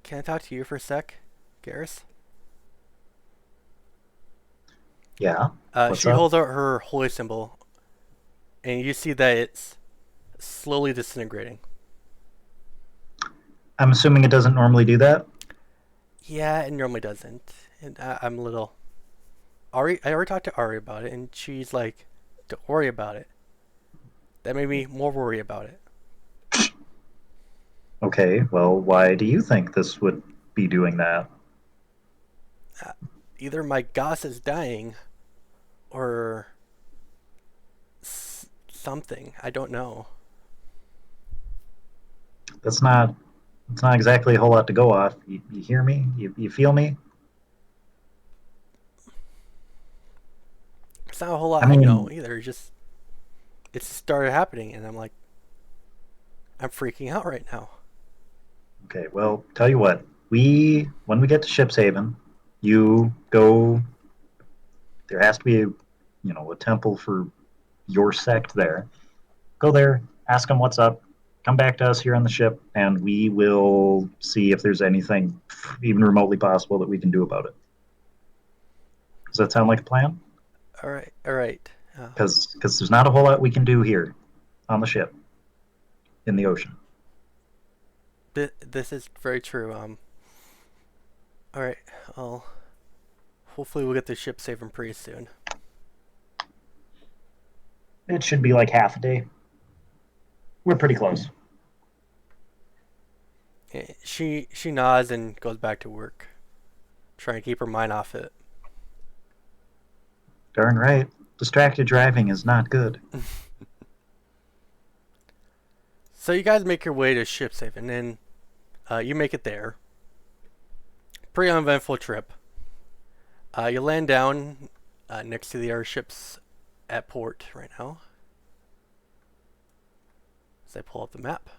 can I talk to you for a sec, Gareth? Yeah. What's She up? holds out her holy symbol, and you see that it's slowly disintegrating. I'm assuming it doesn't normally do that? Yeah, it normally doesn't. And I'm a little... I already talked to Ari about it, and she's like, don't worry about it. That made me more worry about it. Okay, well, why do you think this would be doing that? Either my goss is dying, or something. I don't know. It's not exactly a whole lot to go off. You hear me? You feel me? It's not a whole lot I I mean- know either. It started happening, and I'm like, I'm freaking out right now. Okay, well, tell you what. When we get to Ship's Haven, you go. There has to be a temple for your sect there. Go there, ask them what's up, come back to us here on the ship, and we will see if there's anything even remotely possible that we can do about it. Does that sound like a plan? All right. Because there's not a whole lot we can do here on the ship in the ocean. This is very true. All right. Hopefully we'll get the ship saving pretty soon. It should be like half a day. We're pretty close. She nods and goes back to work, trying to keep her mind off it. Darn right. Distracted driving is not good. So you guys make your way to ship's haven, and you make it there. Pretty uneventful trip. You land down next to the airships at port right now. As I pull up the map.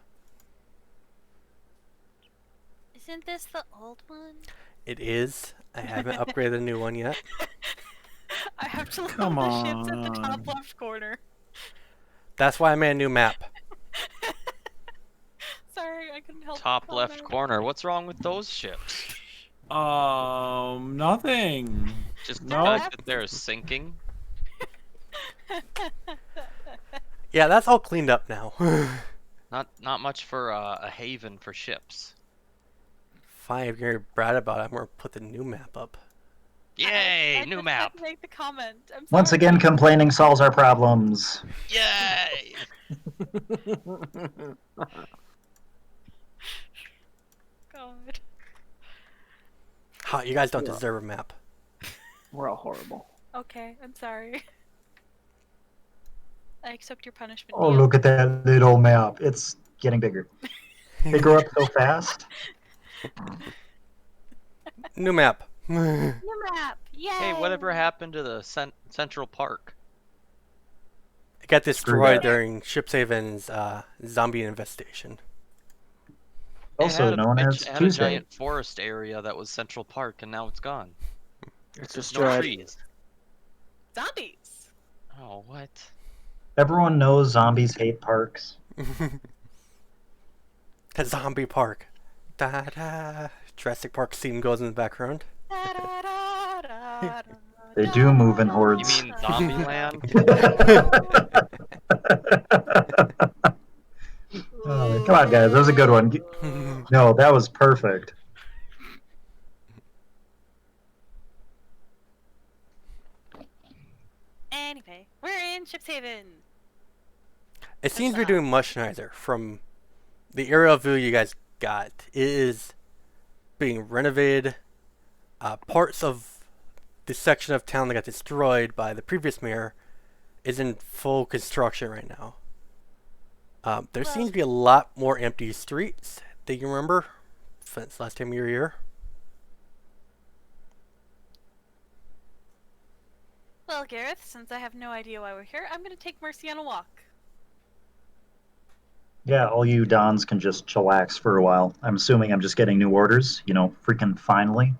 Isn't this the old one? It is. I haven't upgraded the new one yet. I have to look Come the ships at the on. top left corner. That's why I made a new map. Sorry, I couldn't help. Top but left comment. corner. What's wrong with those ships? Nothing. Just the No. fact that they're sinking. Yeah, that's all cleaned up now. Not much for a haven for ships. Fine, if you're brat about it, I'm gonna put the new map up. Yay! I New just map. had to make the comment. I'm Once sorry. again, complaining solves our problems. Yay! God. Ha, you guys don't Yeah. deserve a map. We're all horrible. Okay, I'm sorry. I accept your punishment. Oh, Neil. look at that little map. It's getting bigger. They grow up so fast. New map. New map! Yay! Hey, whatever happened to the Central Park? It got destroyed that. during Ship's Haven's zombie infestation. Also known as it had a Tuesday. giant forest area that was Central Park, and now it's gone. It's There's just no dried. trees. Zombies! Oh, what? Everyone knows zombies hate parks. The zombie park. Da da. Jurassic Park scene goes in the background. They do move in You hordes. mean Zombieland? Oh, come on, guys. That was a good one. No, that was perfect. Okay. We're in Shipshaven. It seems we're doing much nicer from the aerial view you guys got. It is being renovated. Parts of the section of town that got destroyed by the previous mayor is in full construction right now. There seems to be a lot more empty streets that you remember since last time you were here. Well, Gareth, since I have no idea why we're here, I'm gonna take Mercy on a walk. Yeah, all you Dons can just chillax for a while. I'm assuming I'm just getting new orders, freaking finally.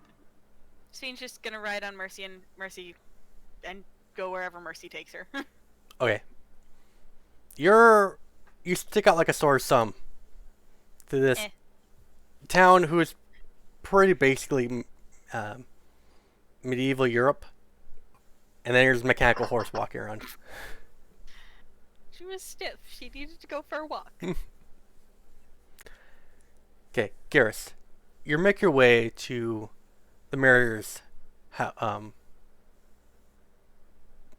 Fiend's just gonna ride on Mercy and go wherever Mercy takes her. Okay. You stick out like a sore thumb to this town who is pretty basically medieval Europe. And then there's a mechanical horse walking around. She was stiff. She needed to go for a walk. Okay, Garrus, you make your way to the mayor's,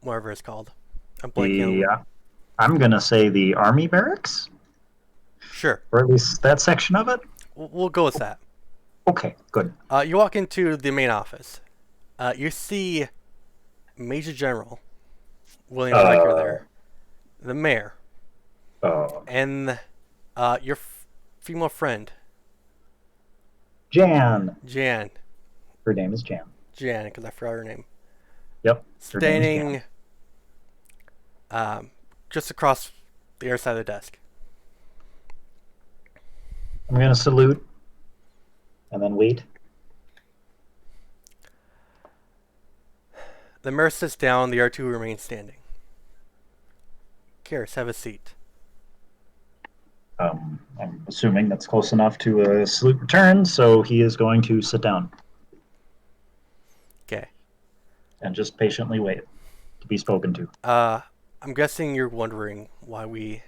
whatever it's called. I'm blanking. Yeah, I'm gonna say the army barracks, Sure, or at least that section of it. we'll go with that. Okay, good. You walk into the main office. You see Major General William Riker there, the mayor, and your female friend Jan. Jan. Her name is Jan. Jan, because I forgot her name. Yep. Her name is Standing just across the other side of the desk. I'm gonna salute, and then wait. The mayor sits down, the other two remain standing. Garrus, have a seat. I'm assuming that's close enough to a salute return, so he is going to sit down. Okay. And just patiently wait to be spoken to. I'm guessing you're wondering why we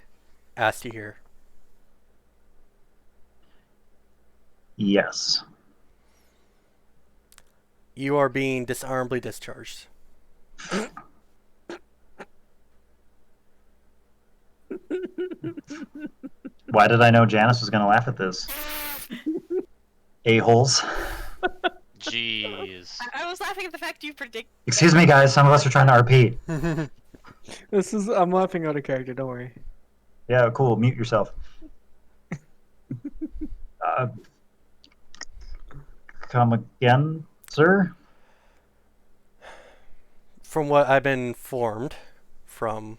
asked you here. Yes. You are being dishonorably discharged. Why did I know Janice was going to laugh at this? A-holes. Jeez. I was laughing at the fact you predict. Excuse me, guys. Some of us are trying to RP. I'm laughing out of character, don't worry. Yeah, cool. Mute yourself. Come again, sir? From what I've been informed from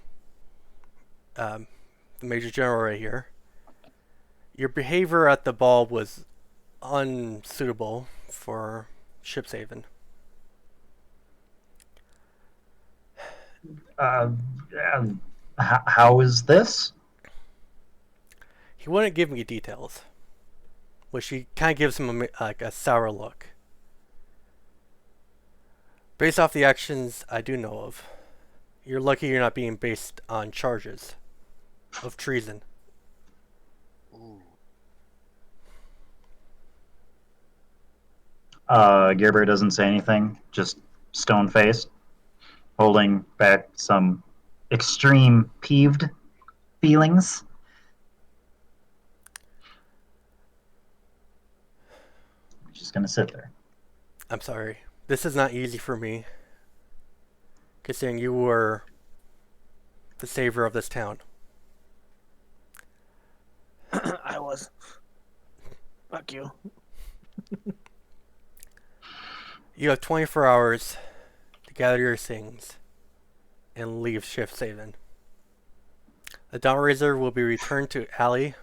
the Major General right here, your behavior at the ball was unsuitable for Shipshaven. How is this? He wouldn't give me details, which he kind of gives him a sour look. Based off the actions I do know of, you're lucky you're not being based on charges of treason. Gerber doesn't say anything, just stone-faced, holding back some extreme peeved feelings. He's just gonna sit there. I'm sorry. This is not easy for me, considering you were the savior of this town. I was. Fuck you. You have 24 hours to gather your things and leave Shipshaven. The Dawnraiser will be returned to Alley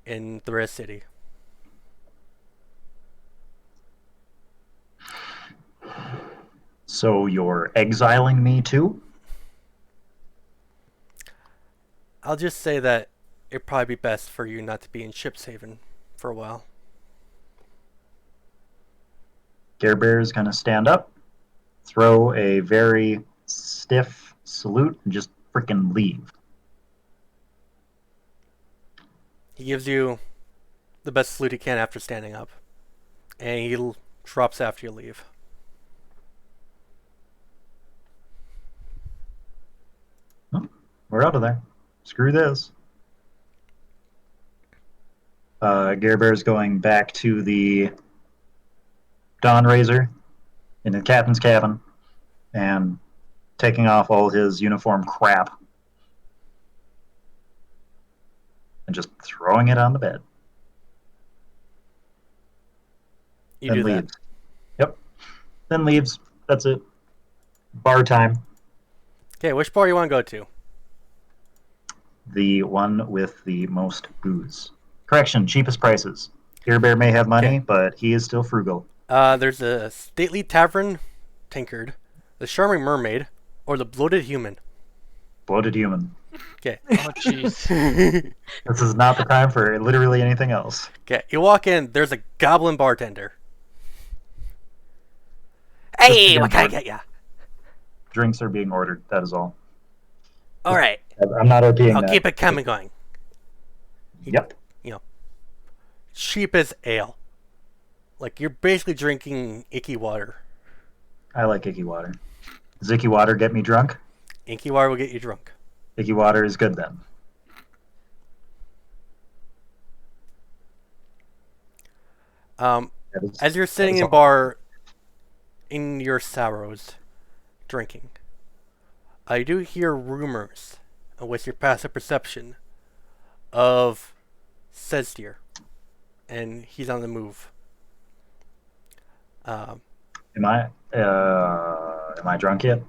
in the Red City. So you're exiling me too? I'll just say that it'd probably be best for you not to be in Shipshaven for a while. Gerber is gonna stand up, throw a very stiff salute, and just freaking leave. He gives you the best salute he can after standing up, and he drops after you leave. We're out of there. Screw this. Gare Bear's going back to the Dawn Razor in the captain's cabin and taking off all his uniform crap and just throwing it on the bed. You Then do that. leaves. Yep. Then leaves. That's it. Bar time. Okay, which bar you want to go to? The one with the most booze. Correction, cheapest prices. Gare Bear may have money, Okay. but he is still frugal. There's the Stately Tavern Tankard, the Charming Mermaid, or the Bloated Human. Bloated human. Okay. Oh jeez. This is not the time for literally anything else. Okay, you walk in, there's a goblin bartender. Hey, what can I get ya? Drinks are being ordered, that is all. Alright, I'm not OPing I'll that. keep it coming going. Yep. Cheap as ale. Like, you're basically drinking icky water. I like icky water. Does icky water get me drunk? Inky water will get you drunk. Icky water is good then. That is- As you're sitting that is in all. bar in your sorrows, drinking, I do hear rumors, with your passive perception, of Sezdir, and he's on the move. Am I drunk yet?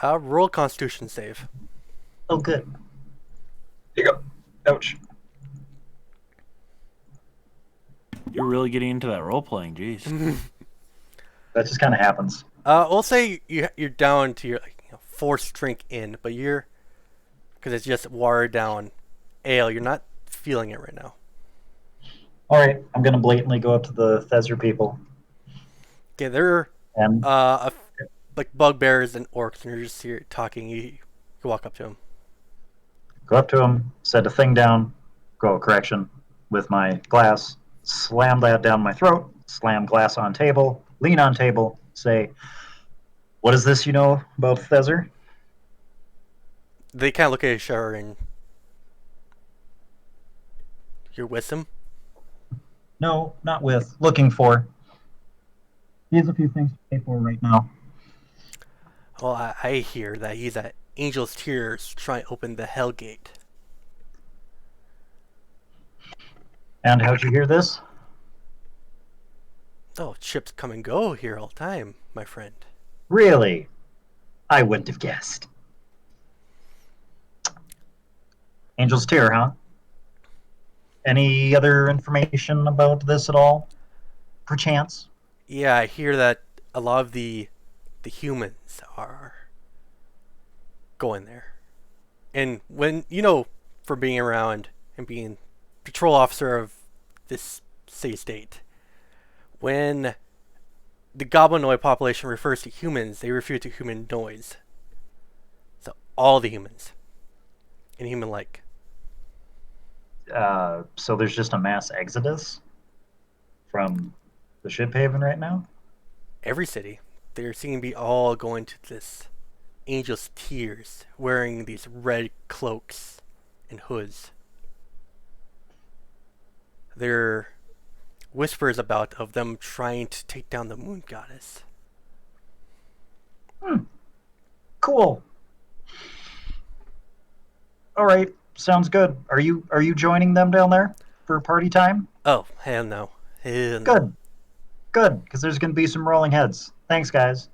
Roll Constitution save. Oh, good. Here you go. Ouch. You're really getting into that role playing, jeez. That just kind of happens. We'll say you're down to your fourth drink in, but because it's just watered down ale, you're not feeling it right now. All right, I'm gonna blatantly go up to the Thezzer people Okay, they're and like bugbears and orcs, and you're just here talking. You walk up to them. go up to them, set a thing down, go correction with my glass, slam that down my throat, slam glass on table, lean on table, say, "What is this you know about Thezzer?" They kind of look at each other, and you're with him. No, not with. Looking for. He has a few things to pay for right now. Well, I hear that he's at Angel's Tears trying to open the Hell Gate. And how'd you hear this? Oh, ships come and go here all the time, my friend. Really? I wouldn't have guessed. Angel's Tear, huh? Any other information about this at all? Perchance? Yeah, I hear that a lot of the humans are going there. And when, for being around and being patrol officer of this city-state, when the goblinoid population refers to humans, they refer to humanoids. So all the humans. And human-like. So there's just a mass exodus from the ship haven right now? Every city, they seem to be all going to this Angel's Tears, wearing these red cloaks and hoods. There are whispers about of them trying to take down the moon goddess. Cool. All right, sounds good. Are you joining them down there for party time? Oh, hell no. Hell no. Good. Good, because there's going to be some rolling heads. Thanks, guys.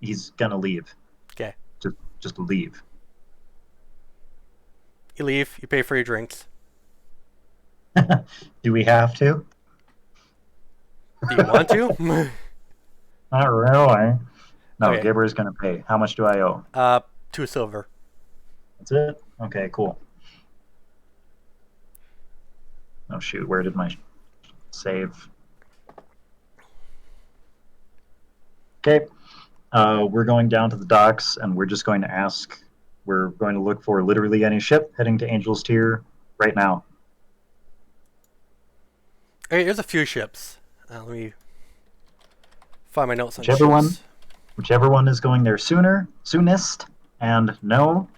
He's going to leave. Okay. Just leave. You leave, you pay for your drinks. Do we have to? Do you want to? Not really. No, Okay. Gibber's going to pay. How much do I owe? 2 silver. That's it? Okay, cool. Oh, shoot. Where did my save? Okay. We're going down to the docks, and we're just going to ask. We're going to look for literally any ship heading to Angel's Tier right now. Hey, there's a few ships. Let me find my notes on Whichever ships. one. Whichever one is going there soonest, And no,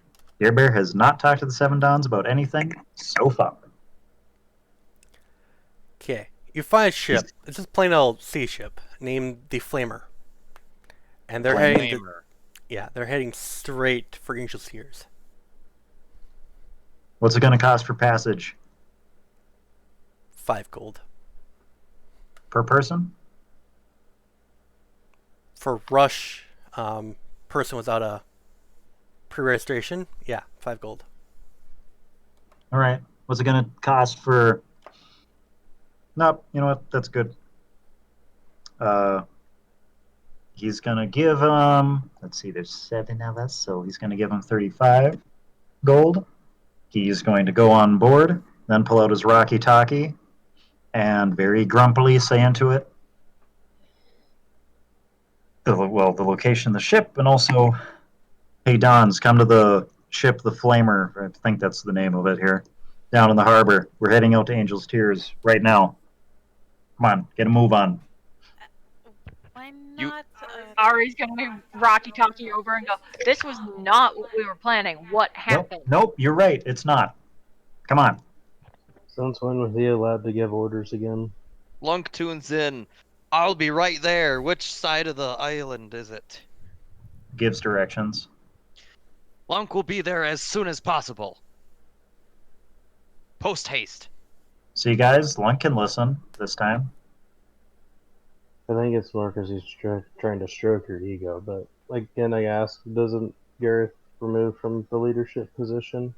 Deer Bear has not talked to the Seven Dons about anything so far. Okay. You find a ship. It's just plain old sea ship named the Flamer. And they're heading to, Flamer. yeah, they're heading straight for Angel's Tears. What's it going to cost for passage 5 gold. per person? For rush, person without a pre-registration, yeah, 5 gold. All right. What's it going to cost for? Nope. You know what? That's good. He's going to give let's see, there's 7 of us, so he's going to give him 35 gold. He's going to go on board, then pull out his Rocky Talkie, and very grumpily say into it, the location of the ship, and also, hey, Dons, come to the ship, the Flamer. I think that's the name of it here, down in the harbor. We're heading out to Angel's Tears right now. Come on, get a move on. Why You- not? Ari's gonna Rocky Talkie over and go, "This was not what we were planning. What happened?" Nope, you're right. It's not. Come on. Since when was he allowed to give orders again? Lunk tunes in. I'll be right there. Which side of the island is it? Gives directions. Lunk will be there as soon as possible. Post haste. See, guys, Lunk can listen this time. I think it's more because he's trying to stroke your ego. But again, I ask, doesn't Gareth remove from the leadership position?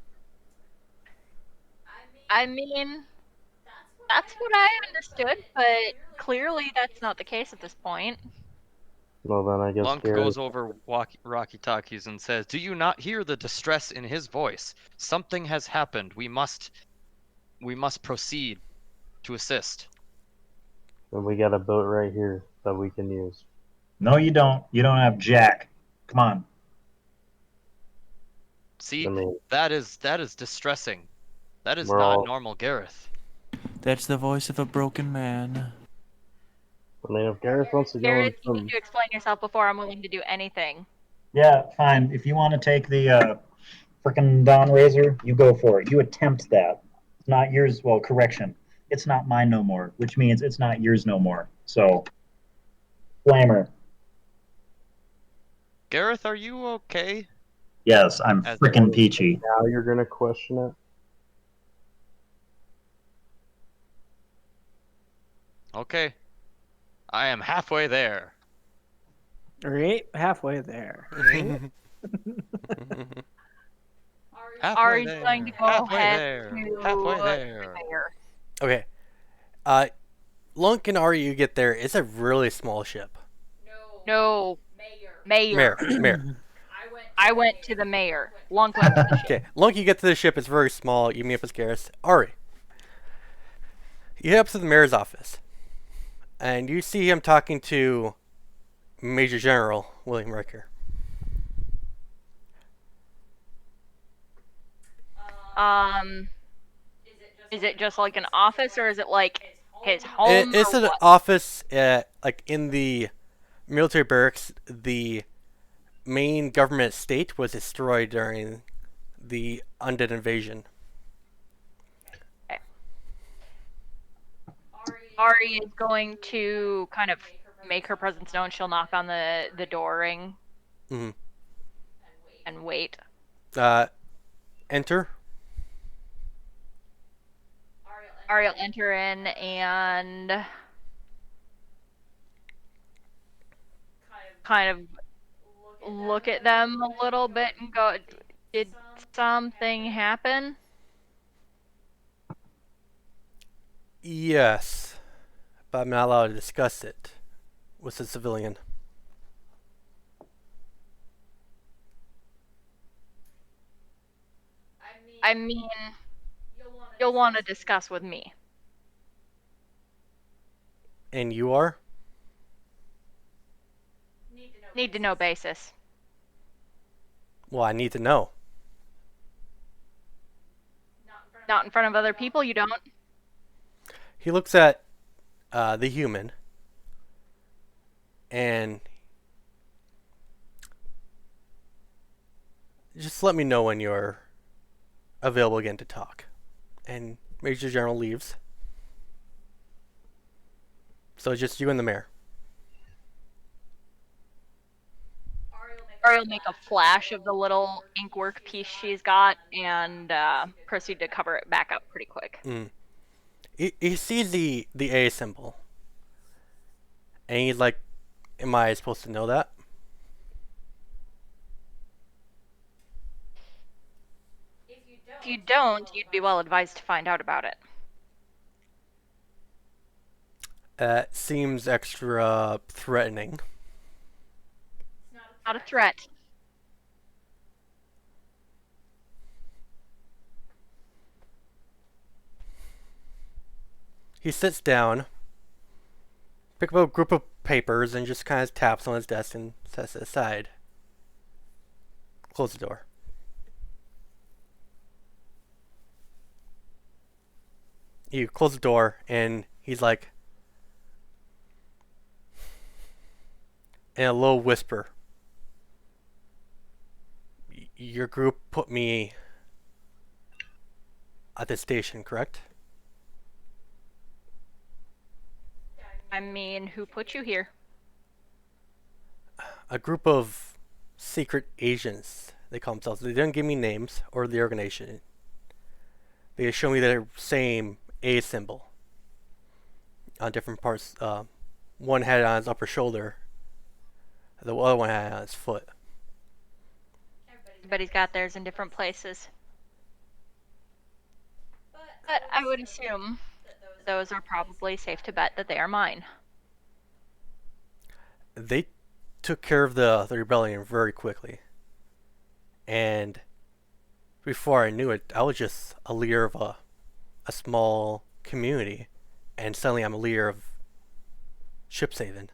I mean, that's what I understood, but clearly that's not the case at this point. Well, then I guess Lunk Gareth. goes over Rocky Talkies and says, "Do you not hear the distress in his voice? Something has happened. We must proceed to assist." And we got a boat right here that we can use. No, you don't. You don't have Jack. Come on. See, I mean, that is distressing. That is We're not all- normal Gareth. That's the voice of a broken man. I mean, if Gareth wants to go in Gareth, you some, need to explain yourself before I'm willing to do anything. Yeah, fine. If you want to take the frickin' Dawn Razor, you go for it. You attempt that. It's not yours. Well, correction. It's not mine no more, which means it's not yours no more. So, Flamer. Gareth, are you okay? Yes, I'm As- frickin' peachy. now you're gonna question it. Okay. I am halfway there. Right? Halfway there. Halfway Ari's there. going to go halfway ahead there. to Halfway the there. mayor. Okay. Lunk and Ari, you get there. It's a really small ship. No, mayor. Mayor. I went to the mayor. Lunk went to the ship. Okay, Lunk, you get to the ship. It's very small. You meet up with Garrus. Ari. You head up to the mayor's office. And you see him talking to Major General William Riker. Is it just like an office, or is it like his home? It's or an what? office, like in the military barracks. The main government state was destroyed during the undead invasion. Ari is going to kind of make her presence known. She'll knock on the door ring Mhm. and wait. Enter. Ari will enter in and kind of look at them a little bit and go, "Did something happen?" Yes, but I'm not allowed to discuss it with a civilian. I mean, you'll want to discuss with me. And you are? Need to know basis. Well, I need to know. Not in front of other people, you don't. He looks at the human, and just let me know when you're available again to talk. And Major General leaves. So it's just you and the mayor. Ari will make a flash of the little inkwork piece she's got and proceed to cover it back up pretty quick. He sees the A symbol. And he's like, am I supposed to know that? If you don't, you'd be well advised to find out about it. Seems extra threatening. Not a threat. He sits down, picks up a group of papers, and just kind of taps on his desk and sets it aside. Close the door. You close the door, and he's like, in a low whisper, your group put me at this station, correct? I mean, who put you here? A group of secret agents, they call themselves. They didn't give me names or the organization. They show me the same A symbol on different parts. One had it on his upper shoulder. The other one had it on his foot. Everybody's got theirs in different places. But I would assume those are probably safe to bet that they are mine. They took care of the rebellion very quickly. And before I knew it, I was just a leader of a small community. And suddenly I'm a leader of Shipshaven.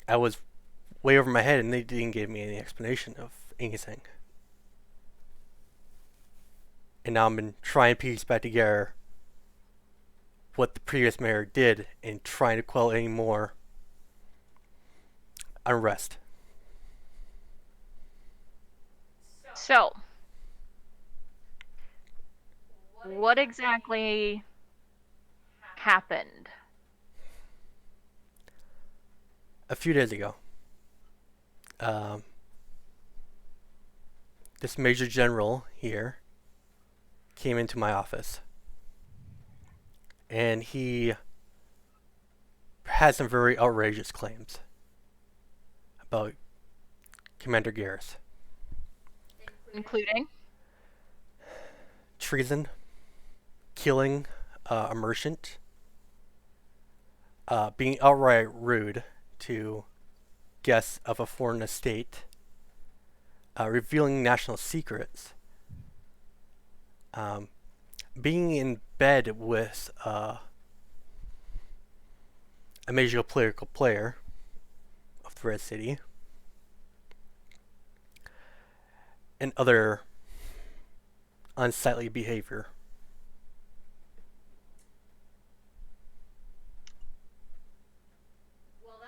I was way over my head and they didn't give me any explanation of anything. And now I'm been trying to piece back together what the previous mayor did and trying to quell any more unrest. So, what exactly happened? A few days ago, this Major General here came into my office and he had some very outrageous claims about Commander Garrus. Including? Treason, killing a merchant, being outright rude to guests of a foreign estate, revealing national secrets, being in bed with a major political player of the Red City, and other unsightly behavior.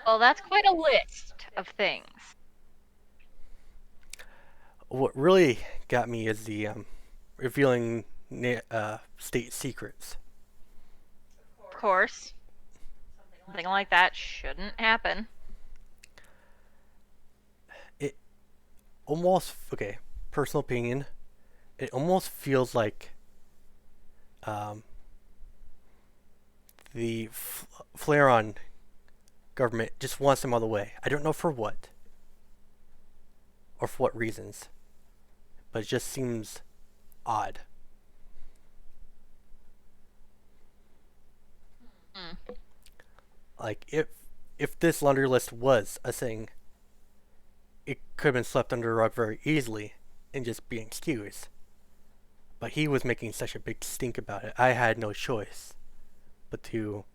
Well, that's quite a list of things. What really got me is the revealing state secrets. Of course. Something like that shouldn't happen. It almost, okay, personal opinion, it almost feels like the Flare-on government just wants them out of the way. I don't know for what. Or for what reasons. But it just seems odd. Like, if this laundry list was a thing, it could have been swept under the rug very easily and just be excused. But he was making such a big stink about it. I had no choice but to...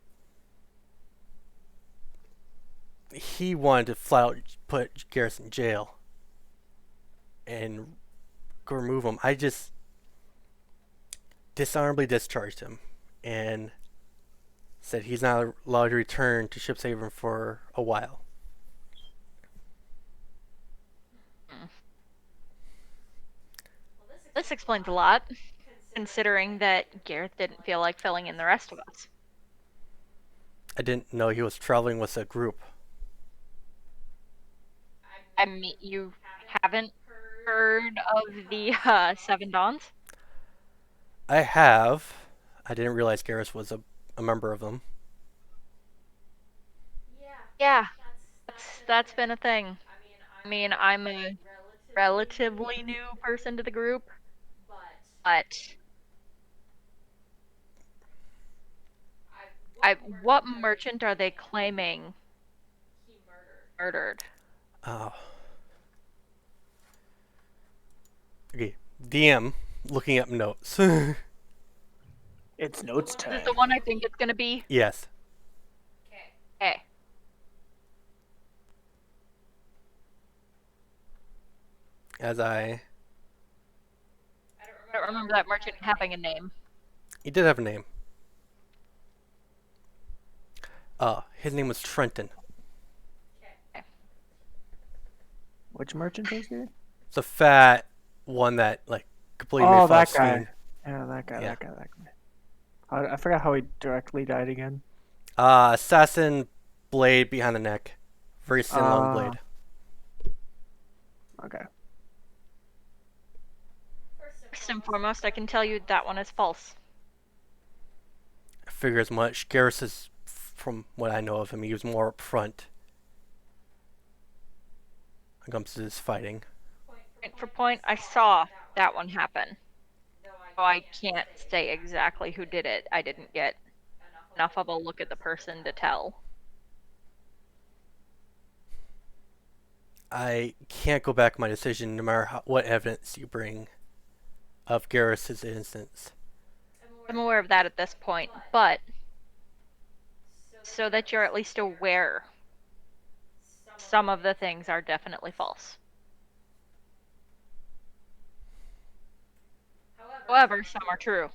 He wanted to flat out put Garrus in jail and go remove him. I just dishonorably discharged him and said he's not allowed to return to Shipshaven for a while. This explains a lot, considering that Gareth didn't feel like filling in the rest of us. I didn't know he was traveling with a group. I mean, you haven't heard of the Seven Dawns? I have. I didn't realize Garrus was a member of them. Yeah, that's been a thing. I mean, I'm a relatively new person to the group, but what merchant are they claiming murdered? Oh. Okay. DM looking up notes. It's notes Is time. this the one I think it's gonna be? Yes. Okay. As I. I don't remember that merchant having a name. He did have a name. His name was Trenton. Which merchant is it? It's a fat one that like completely made Oh, fun of that guy. Steam. Yeah, that guy. Yeah. That guy. That guy. I forgot how he directly died again. Assassin blade behind the neck. Very thin long blade. Okay. First and foremost, I can tell you that one is false. I figure as much. Garrus is, from what I know of him, he was more upfront when it comes to his fighting. Point for point, I saw that one happen. So I can't say exactly who did it. I didn't get enough of a look at the person to tell. I can't go back on my decision no matter what evidence you bring of Garrus's innocence. I'm aware of that at this point, but so that you're at least aware, some of the things are definitely false. However, some are true.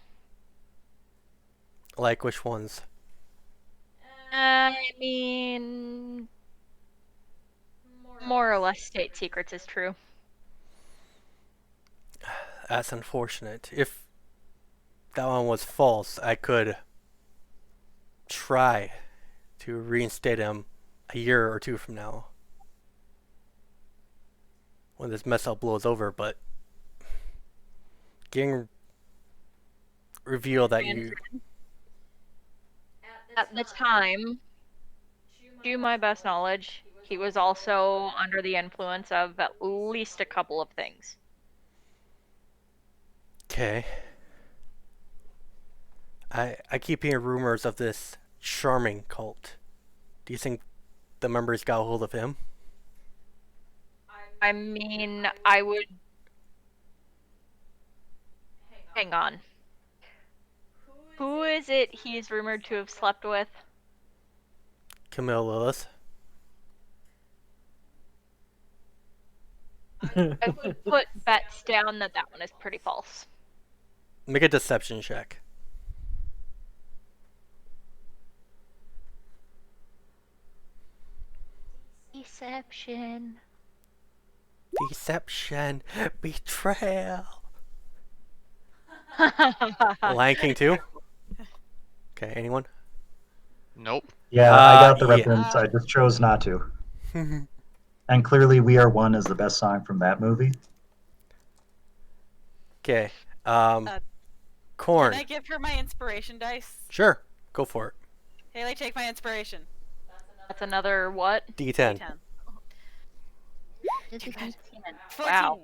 Like which ones? I mean, more or less state secrets is true. That's unfortunate. If that one was false, I could try to reinstate him a year or two from now when this mess up blows over, but getting revealed that you... At the time, to my best knowledge, he was also under the influence of at least a couple of things. Okay. I keep hearing rumors of this charming cult. Do you think the members got a hold of him? I mean, I would... Hang on. Who is it he's rumored to have slept with? Camille Lillis? I would put bets down that that one is pretty false. Make a deception check. Deception. Deception. Betrayal. Lion King 2? Okay, anyone? Nope. Yeah, I got the yeah. reference. I just chose not to. And clearly, "We Are One" is the best song from that movie. Okay. Can Corn. I give her my inspiration dice? Sure. Go for it. Haley, take my inspiration. That's another what? D10. 10. Too bad. 14. Wow.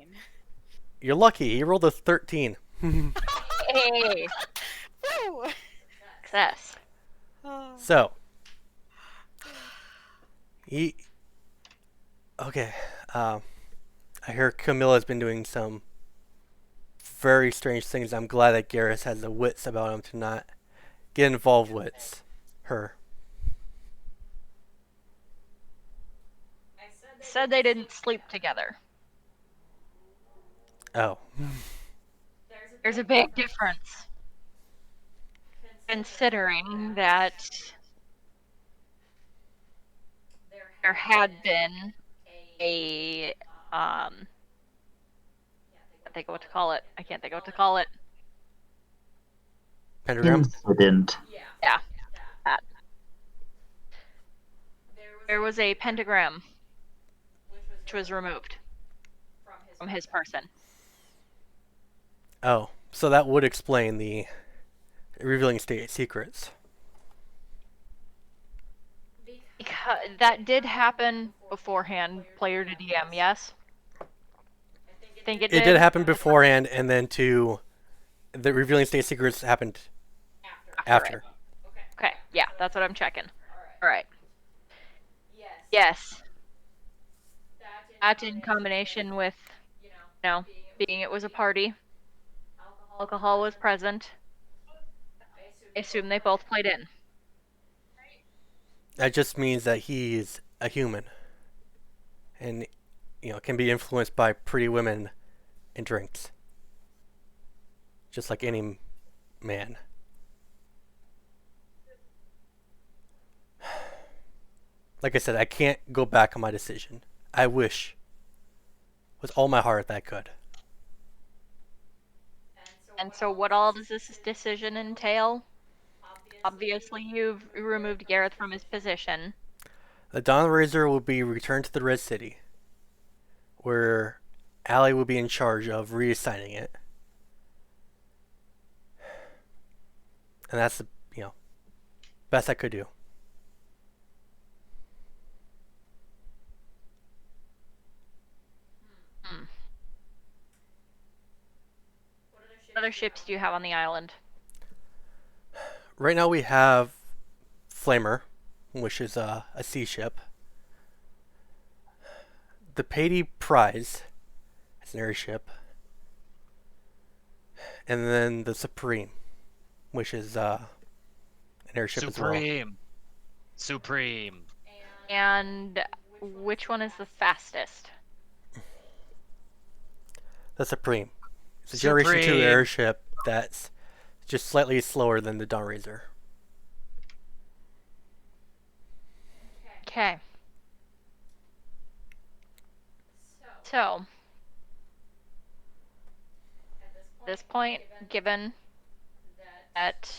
You're lucky. He rolled a 13. Hey, Woo! success. So. He... Okay. I hear Camilla's been doing some very strange things. I'm glad that Garrus has the wits about him to not get involved with her. Said they didn't sleep together. Oh. There's a big difference. Considering that there had been a I think of what to call it. I can't think of what to call it. Pentagram? Incident. Yeah, that. There was a pentagram which was removed from his person. Oh, so that would explain the revealing state secrets. Because that did happen beforehand, player to DM, yes? I think it It did. did happen beforehand, and then the revealing state secrets happened after. Okay, yeah, that's what I'm checking. Alright. Yes. That in combination with, being it was a party, alcohol was present. I assume they both played in. That just means that he's a human, and can be influenced by pretty women and drinks, just like any man. Like I said, I can't go back on my decision. I wish, with all my heart, that I could. And so what all does this decision entail? Obviously, you've removed Gareth from his position. The Dawn Razor will be returned to the Red City, where Allie will be in charge of reassigning it. And that's the best I could do. What other ships do you have on the island? Right now we have Flamer, which is a sea ship. The Patey Prize is an airship. And then the Supreme, which is an airship as well. Supreme. And which one is the fastest? The Supreme. It's a Generation 2 Supreme. airship that's just slightly slower than the Dawn Razor. Okay. So, at this point, given that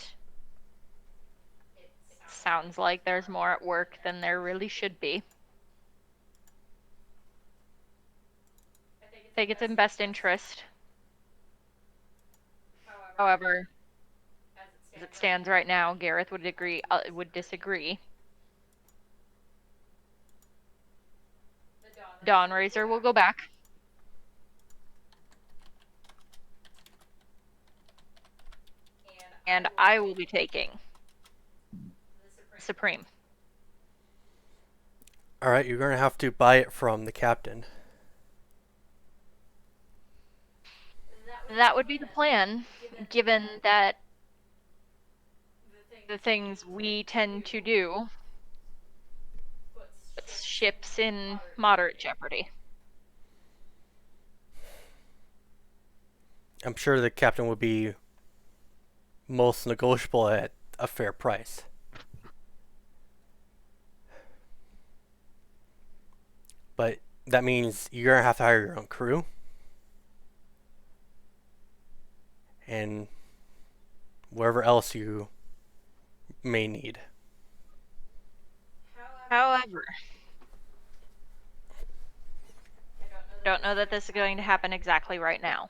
it sounds like there's more at work than there really should be, I think it's in best interest. However, as it stands right now, Gareth would disagree. Dawn Razor will go back. And I will be taking Supreme. Alright, you're going to have to buy it from the captain. That would be the plan, given that the things we tend to do puts ships in moderate jeopardy. I'm sure the captain would be most negotiable at a fair price. But that means you're going to have to hire your own crew. And wherever else you may need. However, I don't know that this is going to happen exactly right now.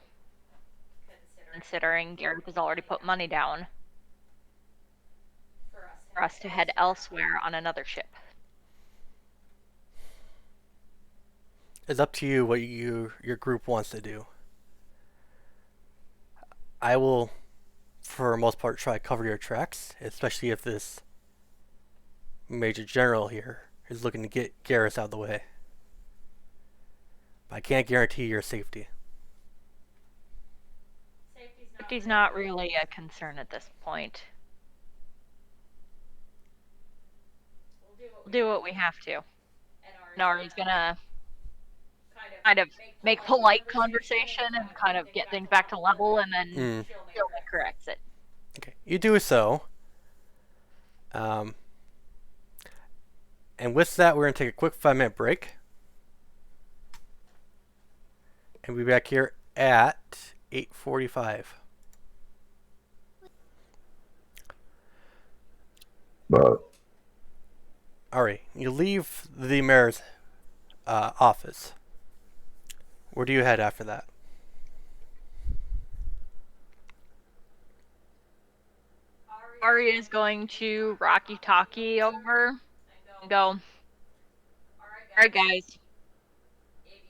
Considering Gareth has already put money down for us to head elsewhere on another ship. It's up to you what your group wants to do. I will, for the most part, try to cover your tracks, especially if this Major General here is looking to get Garrus out of the way. But I can't guarantee your safety. Safety's not really a concern at this point. We'll do what we have to. Nari's gonna kind of make polite conversation and kind of get things back to level, and then she'll corrects it. Okay, you do so. And with that, we're going to take a quick 5-minute break. And we'll be back here at 8:45. But Alright, you leave the mayor's office. Where do you head after that? Arya is going to Rocky Talkie over and go, alright, guys.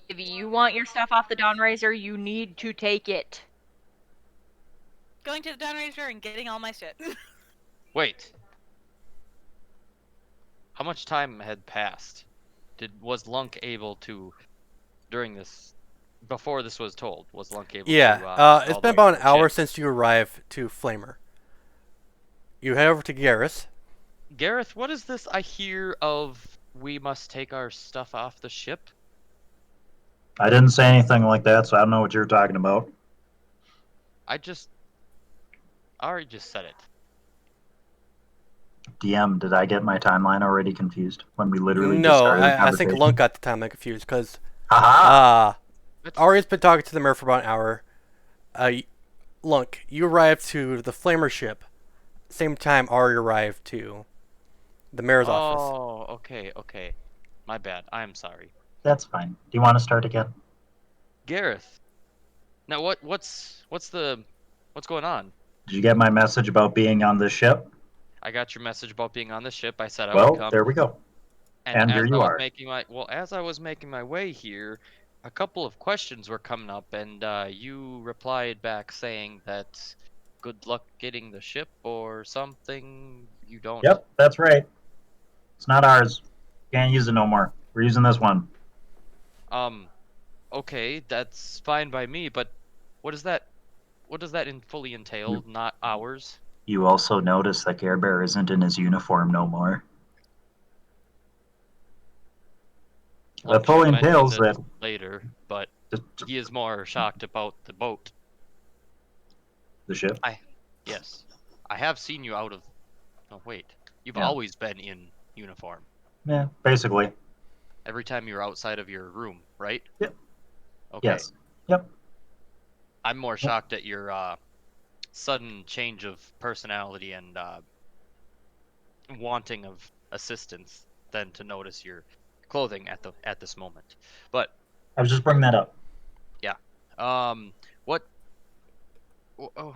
If you want your stuff off the Dawnraiser, you need to take it. Going to the Dawnraiser and getting all my shit. Wait. How much time had passed? Was Lunk able to, during this, before this was told, was Lunk able to? It's all the been way about to an the hour ship? since you arrived to Flamer. You head over to Garrus. Gareth, what is this I hear of? We must take our stuff off the ship. I didn't say anything like that, so I don't know what you're talking about. I already just said it. DM, did I get my timeline already confused when we literally just No, started the I think conversation? Lunk got the timeline confused because Haha! Arya's been talking to the mayor for about an hour. Lunk, you arrived to the Flamer ship. Same time Arya arrived to the mayor's office. Oh, okay. My bad. I'm sorry. That's fine. Do you want to start again? Gareth. Now what's going on? Did you get my message about being on this ship? I got your message about being on the ship. I said I would Well, come. there we go. And as here you are. as I was making my way here, a couple of questions were coming up, and you replied back saying that good luck getting the ship or something. You don't. Yep, that's right. It's not ours. Can't use it no more. We're using this one. Okay, that's fine by me, but what does that fully entail? Not ours. You also notice that Care Bear isn't in his uniform no more. Lunk That fully should mention entails this that. later, but Just he is more shocked about the boat. the ship. Yes, I have seen you out of. Oh wait, you've Yeah. always been in uniform. Yeah, basically. Every time you're outside of your room, right? Yep. Okay. Yes. Yep. I'm more shocked at your sudden change of personality and wanting of assistance than to notice your clothing at this moment. But I was just bringing that up.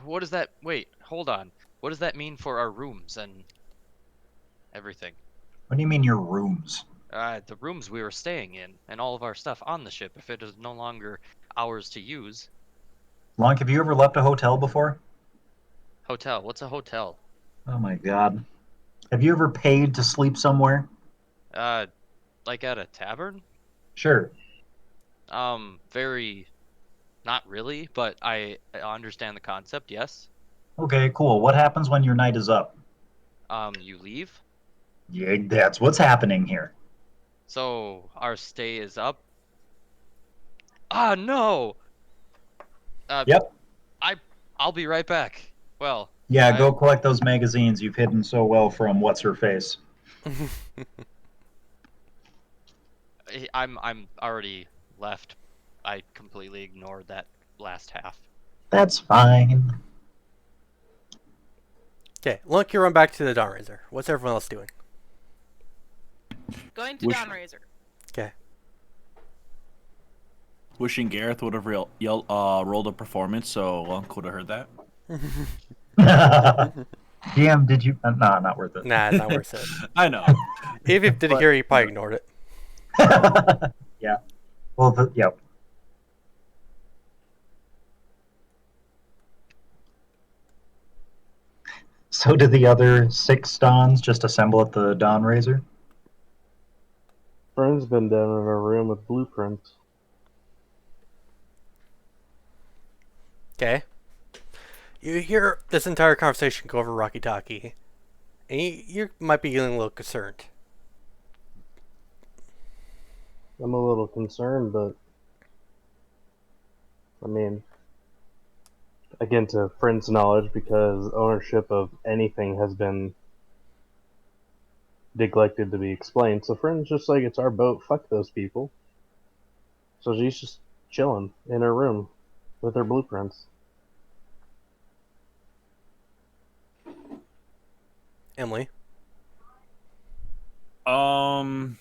what does that? Wait, hold on. What does that mean for our rooms and everything? What do you mean your rooms? The rooms we were staying in and all of our stuff on the ship. If it is no longer ours to use. Lonk, have you ever left a hotel before? Hotel. What's a hotel? Oh my god. Have you ever paid to sleep somewhere? Like at a tavern? Sure. Very, not really, but I understand the concept. Yes. Okay, cool. What happens when your night is up? You leave. Yeah, that's what's happening here. So our stay is up. Ah, no. Yep. I'll be right back. Well. Yeah, go collect those magazines you've hidden so well from what's her face. I'm already left. I completely ignored that last half. That's fine. Okay, Lunk, you run back to the Dawnraiser. What's everyone else doing? Going to Wish- Dawnraiser. Okay. Wishing Gareth would have rolled a performance, so Lunk would have heard that. DM, did you? No, not worth it. Nah, it's not worth it. I know. If you didn't hear it, you probably ignored it. Yeah. Well, yep. So did the other 6 Dawns just assemble at the Dawnraiser? Friend's been down in a room with blueprints. Okay. You hear this entire conversation go over Rocky Talkie, and you might be getting a little concerned. I'm a little concerned, but I mean, again, to Friend's knowledge, because ownership of anything has been neglected to be explained. So Friend's just like, it's our boat, fuck those people. So she's just chilling in her room with their blueprints. Emily. Um.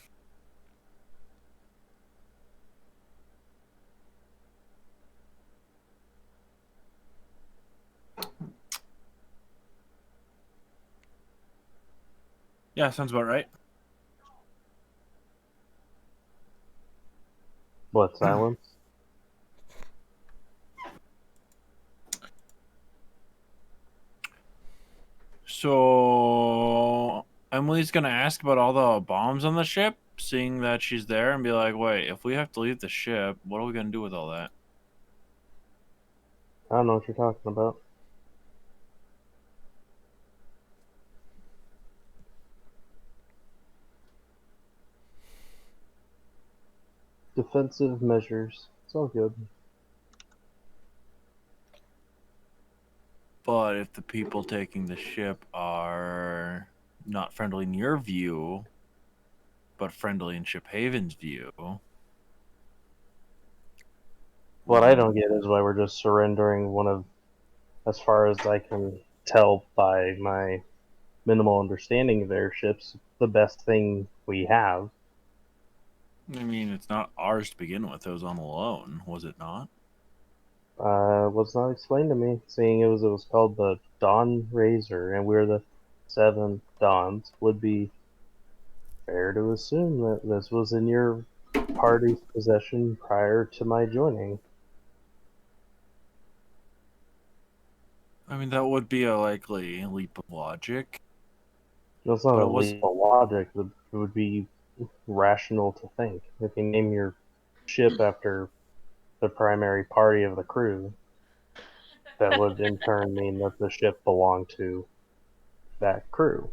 Yeah, sounds about right. What, silence? So Emily's gonna ask about all the bombs on the ship, seeing that she's there, and be like, "Wait, if we have to leave the ship, what are we gonna do with all that?" I don't know what you're talking about. Defensive measures. It's all good. But if the people taking the ship are not friendly in your view, but friendly in Ship Haven's view, What I don't get is why we're just surrendering one of, as far as I can tell by my minimal understanding of airships, the best thing we have. I mean, it's not ours to begin with. It was on loan, was it not? Was not explained to me, seeing it was called the Dawn Razor, and we're the 7 Dawns. Would be fair to assume that this was in your party's possession prior to my joining. I mean, that would be a likely leap of logic. That's not But a it was leap of logic. It would be rational to think. If you name your ship after the primary party of the crew, that would in turn mean that the ship belonged to that crew.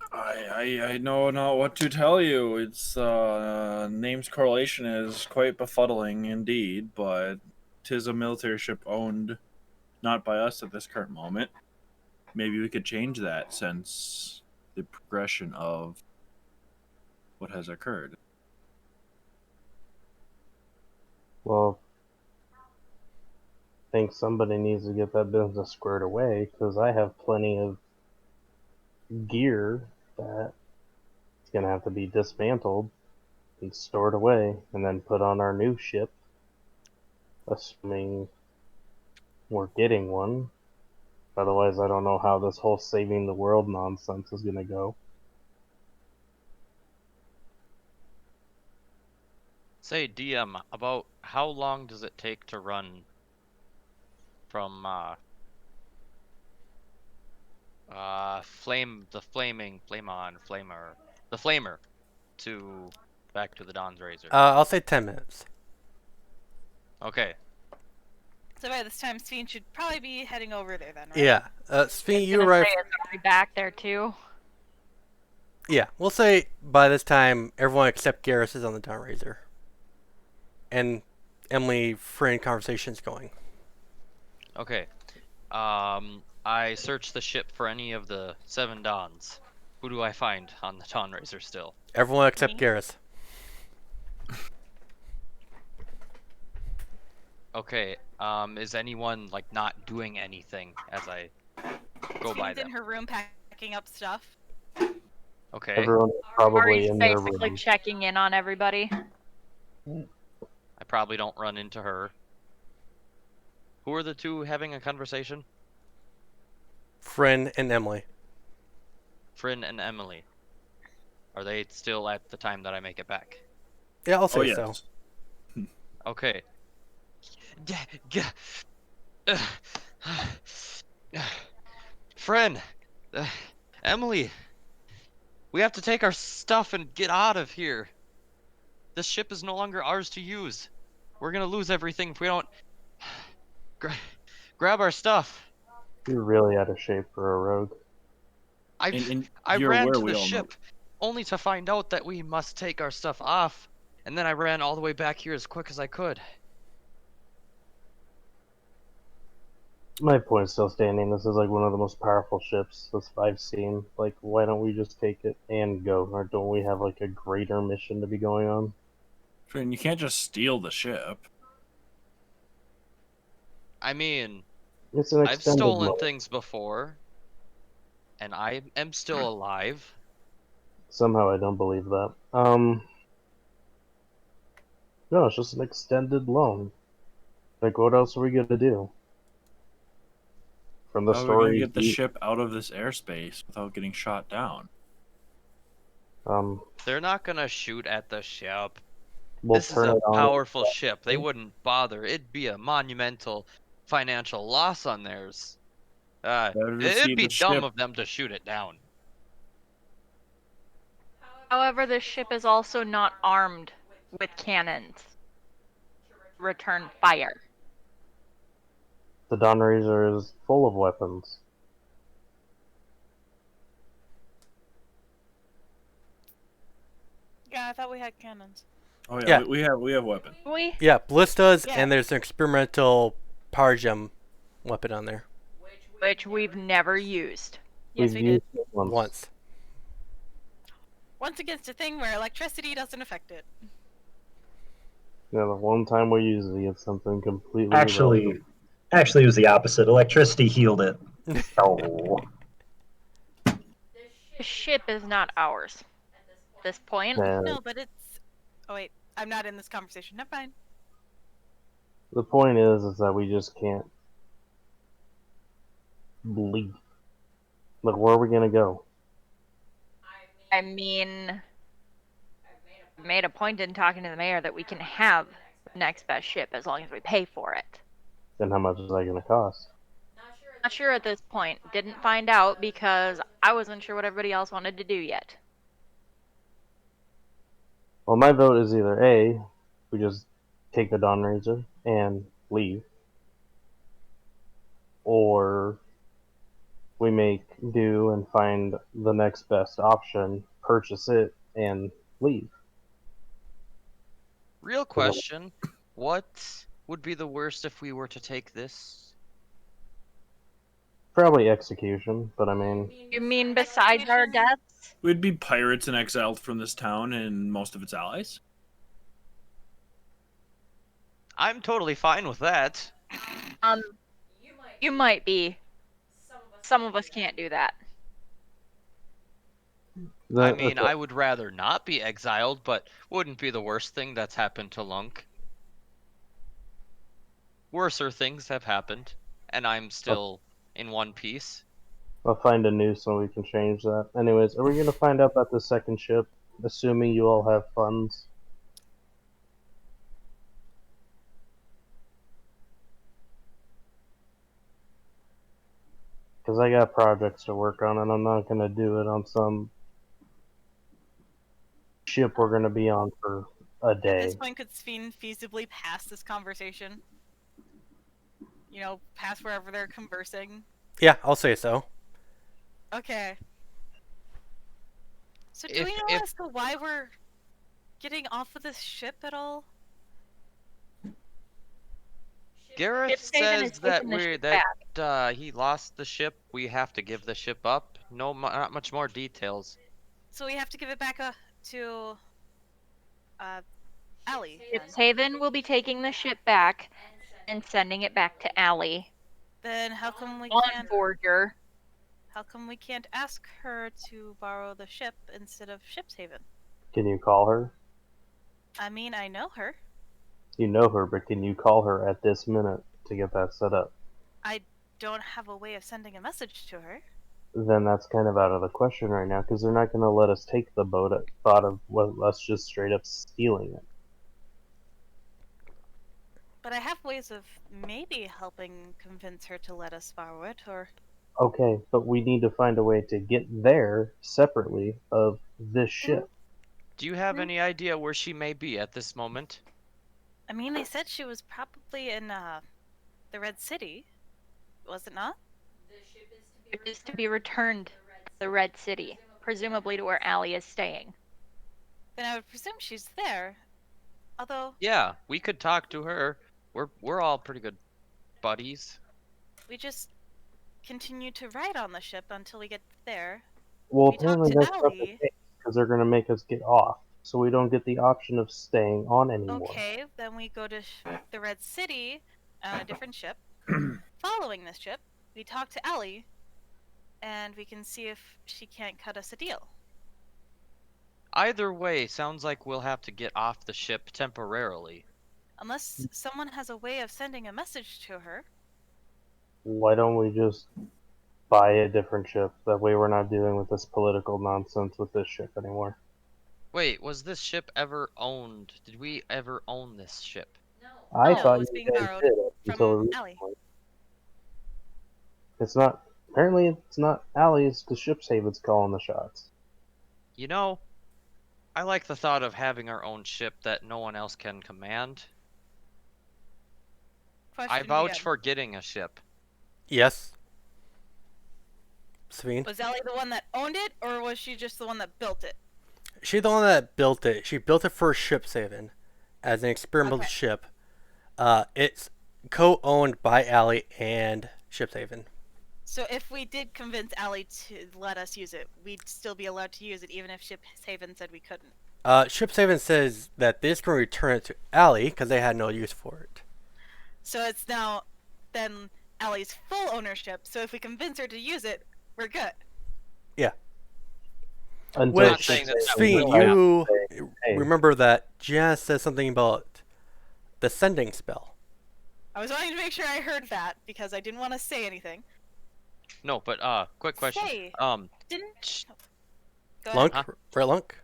I know not what to tell you. It's name's correlation is quite befuddling indeed, but tis a military ship owned not by us at this current moment. Maybe we could change that since the progression of what has occurred. Well, I think somebody needs to get that business squared away, because I have plenty of gear that is going to have to be dismantled and stored away and then put on our new ship, assuming we're getting one. Otherwise, I don't know how this whole saving the world nonsense is going to go. Say, DM, about how long does it take to run from the flamer to back to the Dawn's Razor? I'll say 10 minutes. Okay. So by this time, Steen should probably be heading over there then, right? Yeah. I Spin, was you gonna arrive. say it's already back there too. Yeah, we'll say by this time, everyone except Garrus is on the Dawn Razor. And Emily, friend conversation's going. Okay. I search the ship for any of the 7 Dawns. Who do I find on the Dawn Razor still? Everyone except Me? Garrus. Okay. Is anyone like not doing anything as I go by Steen's in them? her room packing up stuff. Okay. Everyone's probably Ari's in their basically room. checking in on everybody. I probably don't run into her. Who are the two having a conversation? Friend and Emily. Fryn and Emily. Are they still at the time that I make it back? Yeah, I'll say Oh yes. so. Okay. Fryn, Emily, we have to take our stuff and get out of here. This ship is no longer ours to use. We're gonna lose everything if we don't grab our stuff. You're really out of shape for a rogue. And I you're ran aware to we the all know. ship only to find out that we must take our stuff off, and then I ran all the way back here as quick as I could. My point's still standing. This is like one of the most powerful ships that I've seen. Like, why don't we just take it and go? Or don't we have like a greater mission to be going on? I mean, you can't just steal the ship. I mean, It's an I've extended stolen loan. things before, and I am still alive. Somehow I don't believe that. No, it's just an extended loan. Like, what else are we gonna do? From the How are we gonna stories, get the ship out of this airspace without getting shot down? They're not gonna shoot at the ship. We'll This is turn a it on. powerful ship. They wouldn't bother. It'd be a monumental financial loss on theirs. Better to It'd see be the dumb ship. of them to shoot it down. However, this ship is also not armed with cannons to return fire. The Dawn Razor is full of weapons. Yeah, I thought we had cannons. Oh yeah, Yeah. we have weapons. We Yeah, ballistas, Yeah. and there's an experimental power gem weapon on there. which we've never used. Yes, we did. used it once. Once. Once against a thing where electricity doesn't affect it. Yeah, the one time we used it against something completely Actually, irrelevant. it was the opposite. Electricity healed it. Oh. The ship is not ours at this point. And No, but it's. Oh wait, I'm not in this conversation. Never mind. the point is that we just can't leave. Like, where are we gonna go? I mean, I've made a point in talking to the mayor that we can have the next best ship as long as we pay for it. And how much is that gonna cost? Not sure at this point. Didn't find out because I wasn't sure what everybody else wanted to do yet. Well, my vote is either A, we just take the Dawn Razor and leave, or we make do and find the next best option, purchase it, and leave. Real question. What would be the worst if we were to take this? Probably execution, but I mean, You mean besides our deaths? We'd be pirates and exiled from this town and most of its allies. I'm totally fine with that. You might be. Some of us can't do that. I mean, I would rather not be exiled, but wouldn't be the worst thing that's happened to Lunk. Worser things have happened, and I'm still in one piece. I'll find a new so we can change that. Anyways, are we gonna find out about the second ship, assuming you all have funds? Because I got projects to work on, and I'm not gonna do it on some ship we're gonna be on for a At day. this point, could Sphene feasibly pass this conversation? You know, pass wherever they're conversing. Yeah, I'll say so. Okay. So do If- we know if- as to why we're getting off of this ship at all? Gareth Ship Haven is says that taking the we're ship that he lost the ship. We have to give the ship up. No, not much more details. So we have to give it back to Allie. Ship's Haven will be taking the ship back and sending it back to Allie. Then how come we On can't? Forger. How come we can't ask her to borrow the ship instead of Ship's Haven? Can you call her? I mean, I know her. You know her, but can you call her at this minute to get that set up? I don't have a way of sending a message to her. Then that's kind of out of the question right now, because they're not going to let us take the boat at thought of us just straight up stealing it. But I have ways of maybe helping convince her to let us borrow it, or Okay, but we need to find a way to get there separately of this ship. Do you have any idea where she may be at this moment? I mean, they said she was probably in the Red City, was it not? It is to be returned to the Red City, presumably to where Allie is staying. Then I would presume she's there. Although, Yeah, we could talk to her. We're all pretty good buddies. we just continue to ride on the ship until we get there. Well, We talked apparently to that's not the Allie. case because they're going to make us get off, so we don't get the option of staying on anymore. Okay, then we go to the Red City on a different ship. Following this ship, we talk to Allie, and we can see if she can't cut us a deal. Either way, sounds like we'll have to get off the ship temporarily. Unless someone has a way of sending a message to her. Why don't we just buy a different ship? That way we're not dealing with this political nonsense with this ship anymore. Wait, was this ship ever owned? Did we ever own this ship? I No, thought it was you being guys borrowed did up until from Allie. recently. It's not. Apparently, it's not Allie's because Shipshaven's calling the shots. You know, I like the thought of having our own ship that no one else can command. I Question vouch again. for getting a ship. Yes. Sabine? Was Allie the one that owned it, or was she just the one that built it? She's the one that built it. She built it for Shipshaven as an experimental Okay. ship. It's co-owned by Allie and Shipshaven. So if we did convince Allie to let us use it, we'd still be allowed to use it, even if Shipshaven said we couldn't. Shipshaven says that they're just going to return it to Allie because they had no use for it. So it's now then Allie's full ownership. So if we convince her to use it, we're good. Until Well, not saying that that Sabine, will you Hey. remember that Janice said something about the sending spell. I was wanting to make sure I heard that because I didn't want to say anything. No, but quick question. Say, didn't. Go ahead. Lunk? Huh? Right, Lunk?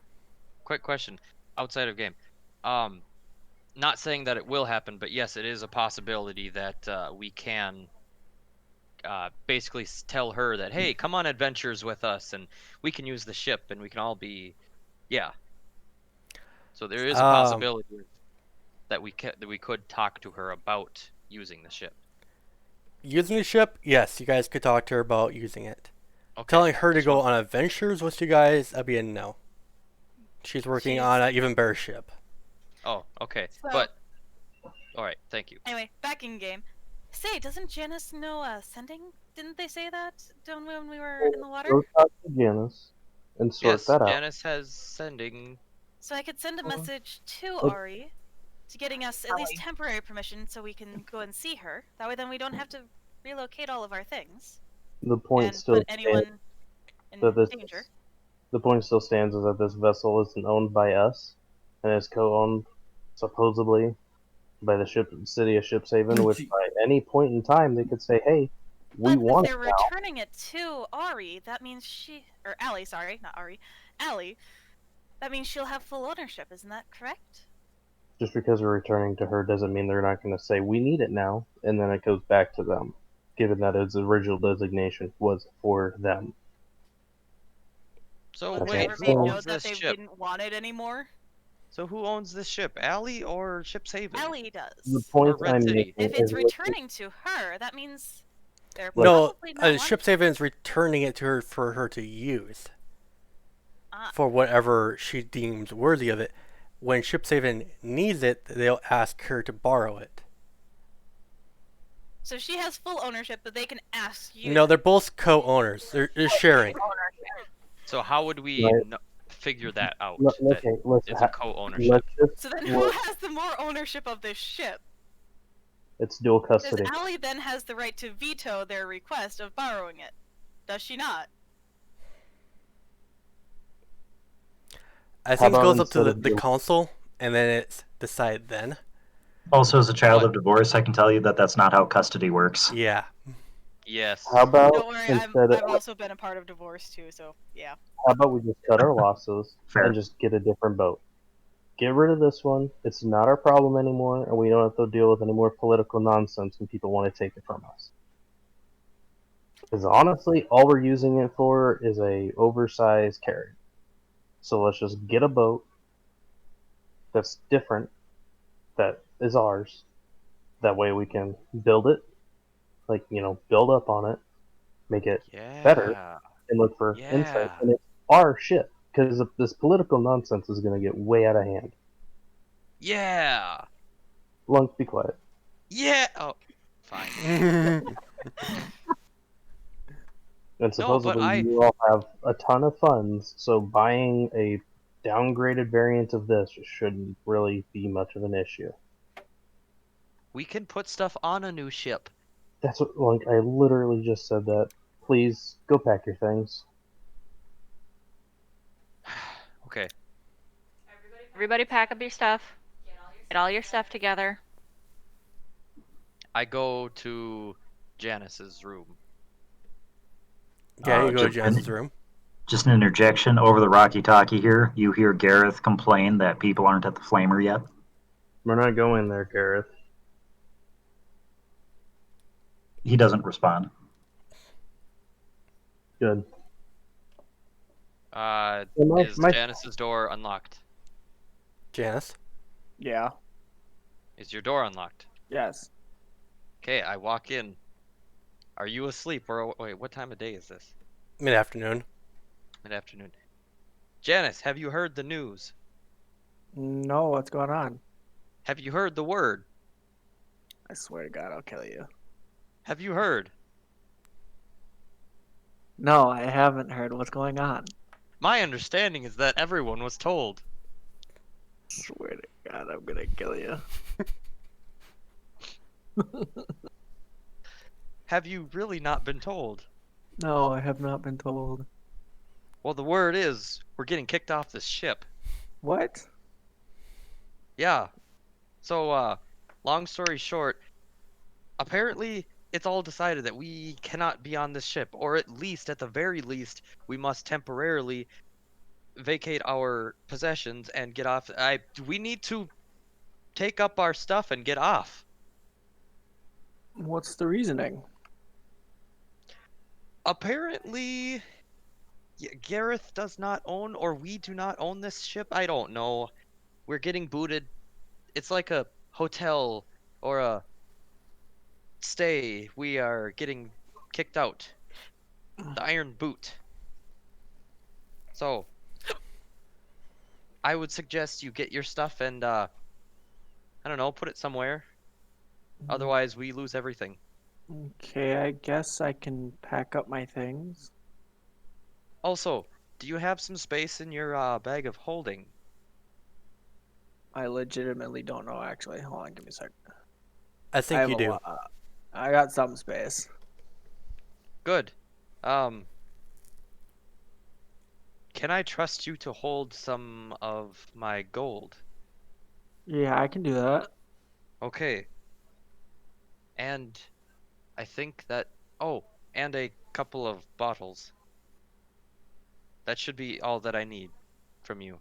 Quick question. Outside of game, not saying that it will happen, but yes, it is a possibility that we can basically tell her that, hey, come on adventures with us, and we can use the ship, and we can all be, yeah. So there is a possibility that we could talk to her about using the ship. Using the ship? Yes, you guys could talk to her about using it. Okay. Telling her to just go want- on adventures with you guys, that'd be a no. She's working on an even better ship. Oh, okay. So- But all right, thank you. Anyway, back in game. Say, doesn't Janice know sending? Didn't they say that when we were in the water? Go talk to Janice and sort Yes, that out. Janice has sending. So I could send a message to Oh. Ari to getting us at least temporary permission so we can go and see her. That way then we don't have to relocate all of our things The point and still put anyone in that this danger. the point still stands is that this vessel isn't owned by us and is co-owned supposedly by the city of Shipshaven, which by any point in time they could say, hey, we But want if it they're now. returning it to Ari, that means Allie, sorry, not Ari, Allie, that means she'll have full ownership, isn't that correct? Just because we're returning to her doesn't mean they're not going to say we need it now, and then it goes back to them, given that its original designation was for them. So Okay. wait, Or who they know owns that this they ship? didn't want it anymore? So who owns this ship, Allie or Shipshaven? Allie does. The point Red I'm City. making If is it's that returning to her, that means they're No, probably not wanting- Shipshaven's returning it to her for her to use. Ah. For whatever she deems worthy of it. When Shipshaven needs it, they'll ask her to borrow it. So she has full ownership, but they can ask you. No, they're both co-owners. They're sharing. So how would we Right. figure that out? Okay, that let's it's a co-ownership. let's just So then who has the more ownership of this ship? it's dual Because custody. Allie then has the right to veto their request of borrowing it. Does she not? I How think it about goes up to instead the, of the dual- council, and then it's decided then. Also, as a child What? of divorce, I can tell you that that's not how custody works. Yeah. Yes. How about Don't worry, I've instead of also been a part of divorce too, so yeah. how about we just cut our losses Fair. and just get a different boat? Get rid of this one. It's not our problem anymore, and we don't have to deal with any more political nonsense when people want to take it from us. Because honestly, all we're using it for is a oversized carriage. So let's just get a boat that's different, that is ours. That way we can build it, build up on it, make it Yeah. better. And look for Yeah. insight. And it's our ship. Because this political nonsense is going to get way out of hand. Yeah. Lunk, be quiet. Yeah. Oh, fine. And No, but supposedly I you all have a ton of funds, so buying a downgraded variant of this shouldn't really be much of an issue. we can put stuff on a new ship. That's what, like, I literally just said that. Please go pack your things. Okay. Everybody pack up your stuff. Get all your stuff together. I go to Janice's room. Okay, you go to Just Janice's room. just an interjection over the walkie-talkie here. You hear Gareth complain that people aren't at the flamer yet. We're not going there, Gareth. He doesn't respond. Good. Is Janice's door unlocked? Janice. Yeah. Is your door unlocked? Yes. Okay, I walk in. Are you asleep or wait, what time of day is this? Mid-afternoon. Mid-afternoon. Janice, have you heard the news? No, what's going on? Have you heard the word? I swear to God, I'll kill you. Have you heard? No, I haven't heard what's going on. My understanding is that everyone was told. Swear to God, I'm gonna kill you. Have you really not been told? No, I have not been told. Well, the word is we're getting kicked off this ship. What? Yeah. So, long story short, apparently it's all decided that we cannot be on this ship, or at least, at the very least, we must temporarily vacate our possessions and get off. We need to take up our stuff and get off. What's the reasoning? Apparently, Gareth does not own, or we do not own this ship. I don't know. We're getting booted. It's like a hotel or a stay. We are getting kicked out. The Iron Boot. So, I would suggest you get your stuff and, I don't know, put it somewhere. Otherwise, we lose everything. Okay, I guess I can pack up my things. Also, do you have some space in your bag of holding? I legitimately don't know, actually. Hold on, give me a sec. I I think have you a do. lot. I got some space. Good. Can I trust you to hold some of my gold? Yeah, I can do that. Okay. And I think that. Oh, and a couple of bottles. That should be all that I need from you.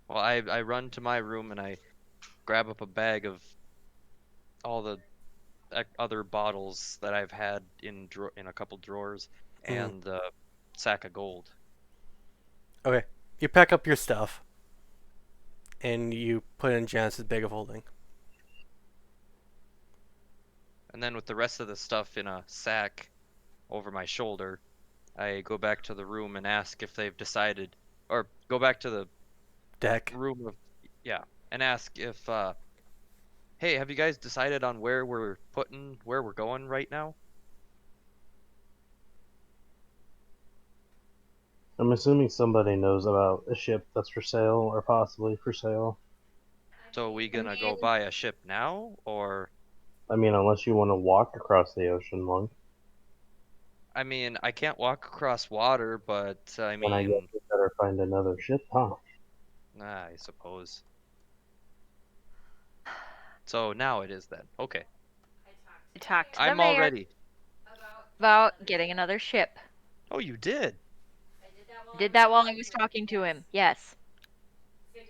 Well, I run to my room and I grab up a bag of all the other bottles that I've had in a couple drawers and the sack of gold. Okay. You pack up your stuff. And you put in Janice's bag of holding. And then with the rest of the stuff in a sack over my shoulder, I go back to the room and ask if they've decided, or go back to the Deck. room of, yeah, and ask if, hey, have you guys decided on where we're going right now? I'm assuming somebody knows about a ship that's for sale or possibly for sale. So are we gonna go buy a ship now, or? I mean, unless you want to walk across the ocean, Monk. I mean, I can't walk across water, but I Then I guess mean, we better find another ship, huh? I suppose. So now it is then. Okay. I talked to the I'm all mayor ready. about getting another ship. Oh, you did? Did that while I was talking to him. Yes.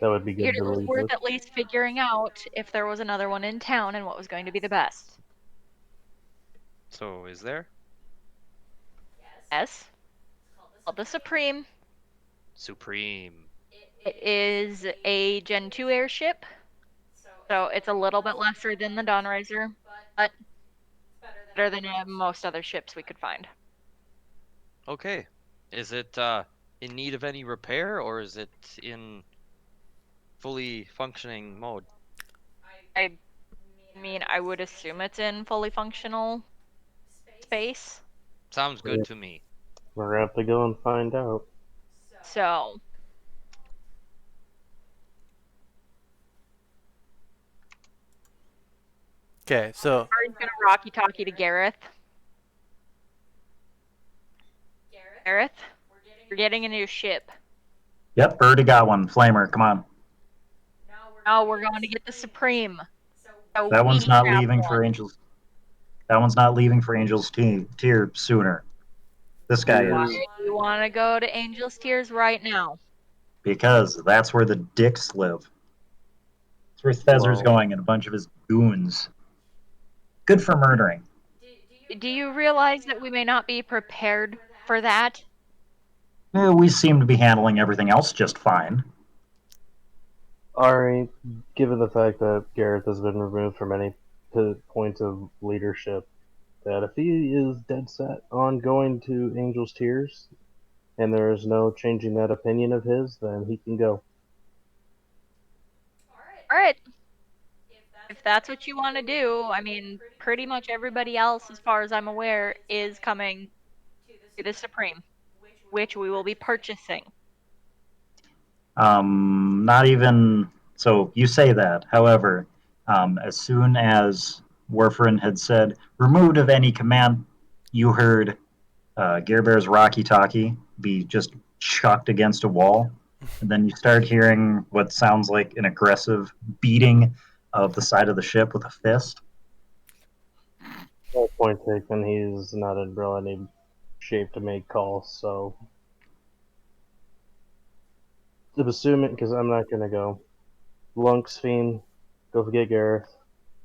That would be Figured good it to was leave worth with. at least figuring out if there was another one in town and what was going to be the best. So is there? Yes. Called the Supreme. Supreme. It is a Gen 2 airship. So it's a little bit lesser than the Dawnraiser, but better than most other ships we could find. Okay. Is it in need of any repair, or is it in fully functioning mode? I mean, I would assume it's in fully functional space. Sounds good to me. We're gonna have to go and find out. So, Okay, so Ari's gonna walkie-talkie to Gareth. Gareth, we're getting a new ship. Yep, already got one. Flamer, come on. Now we're going to get the Supreme. So That we one's not have leaving one. for Angels. That one's not leaving for Angels tier sooner. This guy Why is. Do you want to go to Angel's Tears right now? Because that's where the dicks live. That's where Thezer's Well- going and a bunch of his goons. Good for murdering. Do you realize that we may not be prepared for that? We seem to be handling everything else just fine. Ari, given the fact that Gareth has been removed from any point of leadership, that if he is dead set on going to Angel's Tears, and there is no changing that opinion of his, then he can go. All right. If that's what you want to do, I mean, pretty much everybody else, as far as I'm aware, is coming to the Supreme, which we will be purchasing. Not even. So you say that. However, as soon as Warfarin had said, removed of any command, you heard Gearbear's Rocky Talkie be just chucked against a wall. And then you start hearing what sounds like an aggressive beating of the side of the ship with a fist. At point taken, he's not in real any shape to make calls, so. I'm assuming, because I'm not gonna go. Lunk's Fiend, go forget Gareth.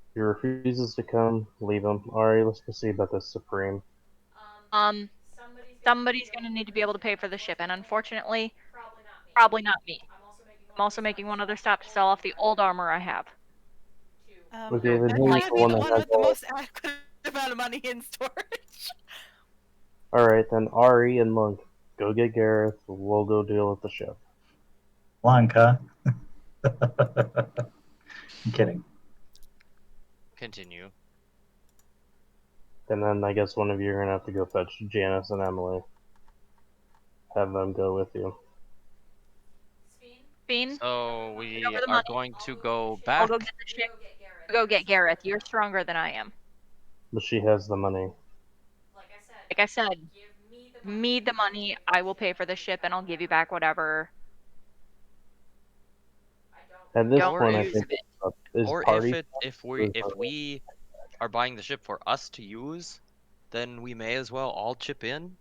If he refuses to come, leave him. Ari, let's go see about this Supreme. Somebody's going to need to be able to pay for the ship, and unfortunately, probably not me. I'm also making one other stop to sell off the old armor I have. Okay, then I'd who's probably the be one the that one has with the all? most adequate amount of money in storage. Alright, then Ari and Lunk, go get Gareth. We'll go deal with the ship. Blanca. I'm kidding. Continue. And then I guess one of you are gonna have to go fetch Janice and Emily. Have them go with you. Fiend, So we over the are money. going to go I'll back. go get the ship. Go get Gareth. You're stronger than I am. But she has the money. Like I said, give me the money. I will pay for the ship, and I'll give you back whatever. At this Don't point, I use think it. is Or party. if we are buying the ship for us to use, then we may as well all chip in.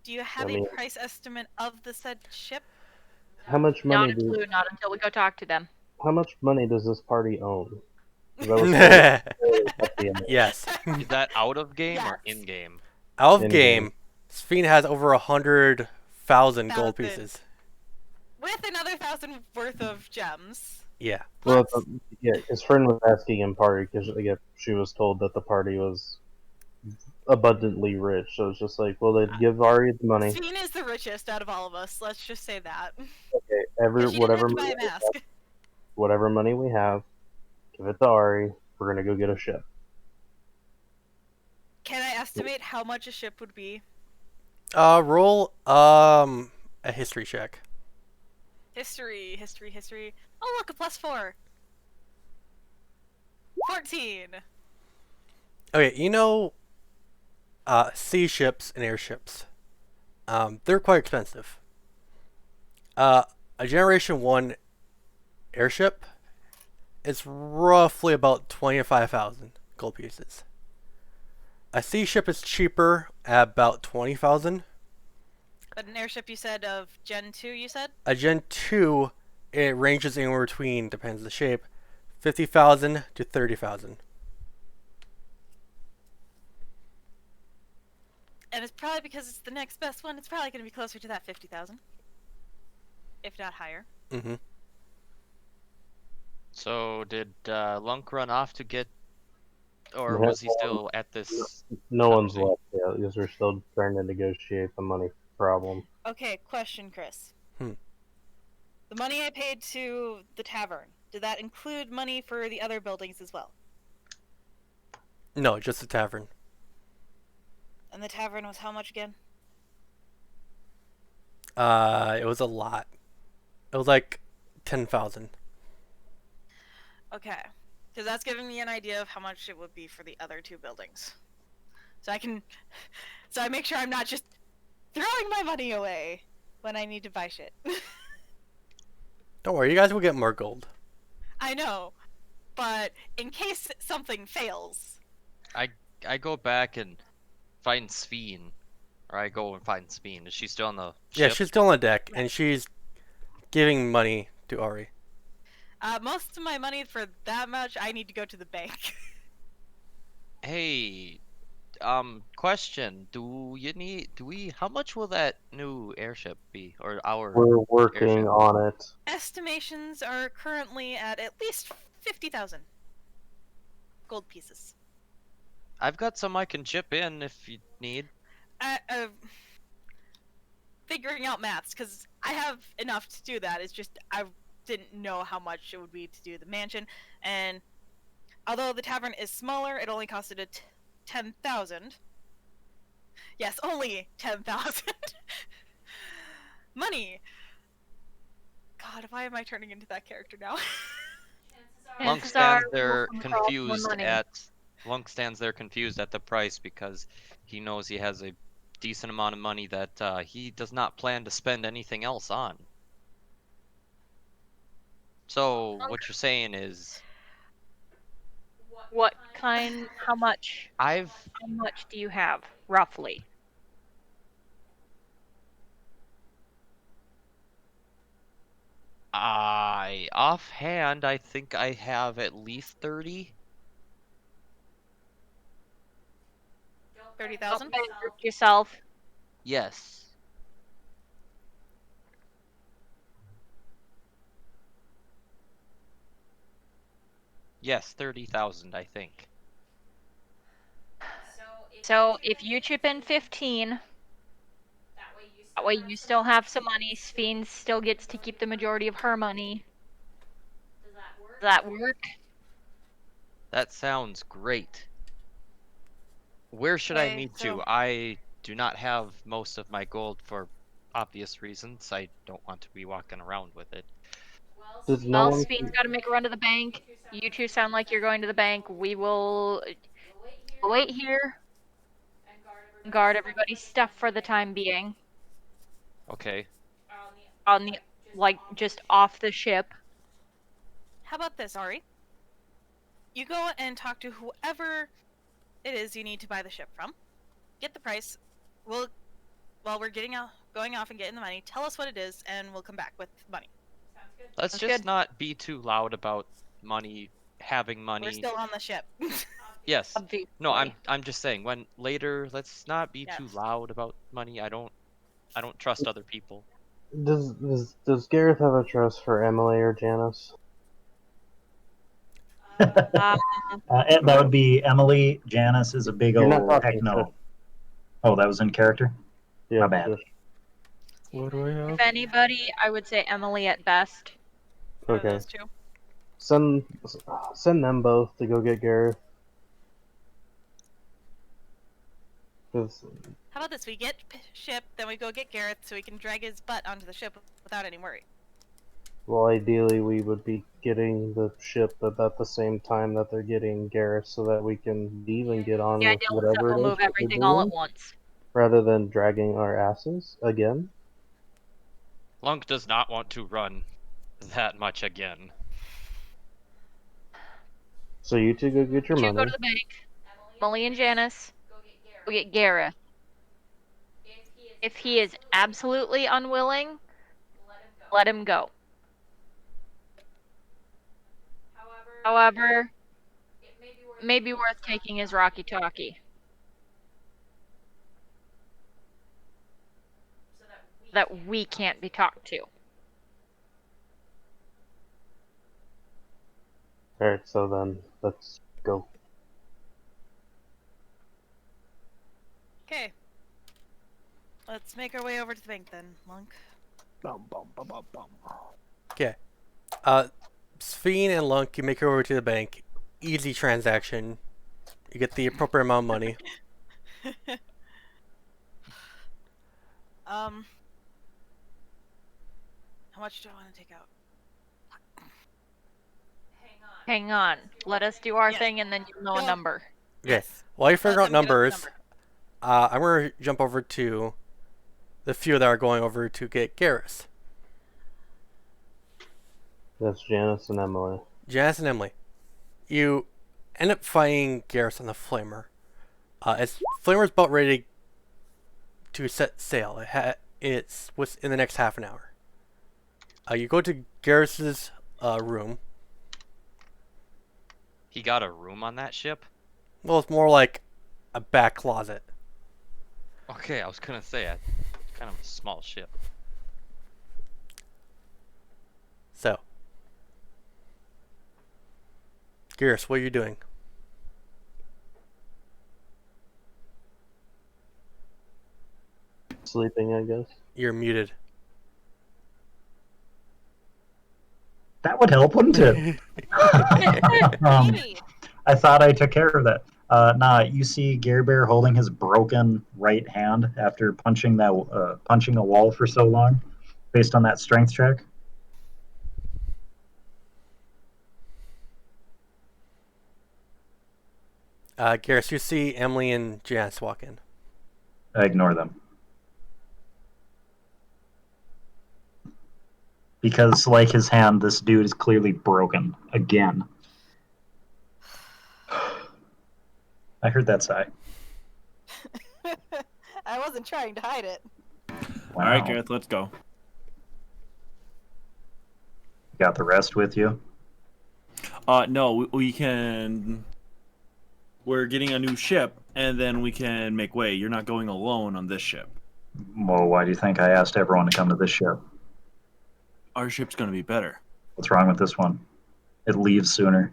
Do you have mean- a price estimate of the said ship? How much Not money? a clue. Not until we go talk to them. How much money does this party own? 'Cause I was told at the end. yes. Is that out of game or Yes. in game? Out of In-game. game, Sphene has over 100,000 gold Thousand. pieces. With another 1,000 worth of gems. Yeah. Well, Plus, yeah, his friend was asking him party because she was told that the party was abundantly rich. So it's just like, well, they'd give Ari the money. Sphene is the richest out of all of us. Let's just say that. Okay, And she didn't whatever have to buy money a we have, mask. whatever money we have, give it to Ari. We're gonna go get a ship. Can I estimate how much a ship would be? Roll a history check. History. Oh, look, a +4. 14. Okay, you know, sea ships and airships. They're quite expensive. A Generation 1 airship is roughly about 25,000 gold pieces. A sea ship is cheaper at about 20,000. But an airship you said of Gen 2, you said? A Gen 2, it ranges anywhere between, depends the shape, 50,000 to 30,000. And it's probably because it's the next best one, it's probably going to be closer to that 50,000. If not higher. Mm-hmm. So did Lunk run off to get, or Yeah. was he still at this? No one's conversation? left yet because we're still trying to negotiate the money problem. Okay, question, Chris. The money I paid to the tavern, did that include money for the other buildings as well? No, just the tavern. And the tavern was how much again? It was a lot. It was like 10,000. Okay. Because that's giving me an idea of how much it would be for the other two buildings. So I make sure I'm not just throwing my money away when I need to buy shit. Don't worry, you guys will get more gold. I know, but in case something fails. I go back and find Sveen. Or I go and find Sveen. Is she still on the Yeah, ship? she's still on the deck, and she's giving money to Ari. Most of my money for that much, I need to go to the bank. Hey, question. How much will that new airship be? Or our We're working airship? on it. Estimations are currently at least 50,000 gold pieces. I've got some I can chip in if you need. Figuring out maths, because I have enough to do that. It's just I didn't know how much it would be to do the mansion, and although the tavern is smaller, it only costed 10,000. Yes, only 10,000. Money. God, why am I turning into that character now? Lunk Chances are stands we will there come across more money. confused at the price because he knows he has a decent amount of money that he does not plan to spend anything else on. So what you're saying is What kind? How much? I've How much do you have, roughly? offhand I think I have at least 30. 30,000? Don't bankrupt yourself. Yes. Yes, 30,000 I think. So if you chip in 15, that way you still have some money. Sphene still gets to keep the majority of her money. Does that work? That sounds great. Where should I Okay, meet so- you? I do not have most of my gold for obvious reasons. I don't want to be walking around with it. Does no Well, one? Sphene's got to make a run to the bank. You two sound like you're going to the bank. We will wait here, guard everybody's stuff for the time being. Okay. On the, like, just off the ship. How about this, Ari? You go and talk to whoever it is you need to buy the ship from. Get the price. While we're going off and getting the money, tell us what it is, and we'll come back with money. Let's Sounds just good. not be too loud about money, having money. We're still on the ship. Yes. Obviously. No, I'm just saying when later let's not be too Yes. loud about money. I don't trust other people. Does Gareth have a trust for Emily or Janice? Uh, That would be Emily. Janice is a big You're not old talking heck no. Oh, that was in character? Yeah, My bad. just- What do I have? if anybody, I would say Emily at best. One of Okay. those two. Send them both to go get Gareth. 'Cause How about this? We get ship, then we go get Gareth so we can drag his butt onto the ship without any worry. well, ideally, we would be getting the ship at the same time that they're getting Gareth, so that we can leave and get on The with idea is that whatever we'll it is move that we're everything all at doing, once. rather than dragging our asses again. Lunk does not want to run that much again. So you two go get your You two go money. to the bank. Emily and Janice go get Gareth. If he is absolutely unwilling, let him go. However, it may be worth taking his Rocky Talkie. That we can't be talked to. Alright, so then let's go. Okay. Let's make our way over to the bank then, Monk. Bum, bum, bum, bum, bum. Okay. Sphene and Lunk, you make your way over to the bank. Easy transaction. You get the appropriate amount of money. How much do I want to take out? Hang on. Let us do our Yes. thing and then you'll know a Go. number. Okay. Yes. While you figure Let out them get us the numbers, number. I'm going to jump over to the few that are going over to get Garrus. That's Janice and Emily. Janice and Emily. You end up finding Garrus on the Flamer. As Flamer's about ready to set sail. It's within the next half an hour. You go to Garrus's room. He got a room on that ship? Well, it's more like a back closet. Okay, I was gonna say, kind of a small ship. So, Garrus, what are you doing? Sleeping, I guess. You're muted. That would help, wouldn't it? Maybe. I thought I took care of that. Nah, you see Gare Bear holding his broken right hand after punching a wall for so long, based on that strength check. Garrus, you see Emily and Janice walk in. I ignore them. Because, like his hand, this dude is clearly broken. Again. I heard that sigh. I wasn't trying to hide it. Wow. All right, Gareth, let's go. Got the rest with you? No, we can. We're getting a new ship, and then we can make way. You're not going alone on this ship. Well, why do you think I asked everyone to come to this ship? Our ship's going to be better. What's wrong with this one? It leaves sooner.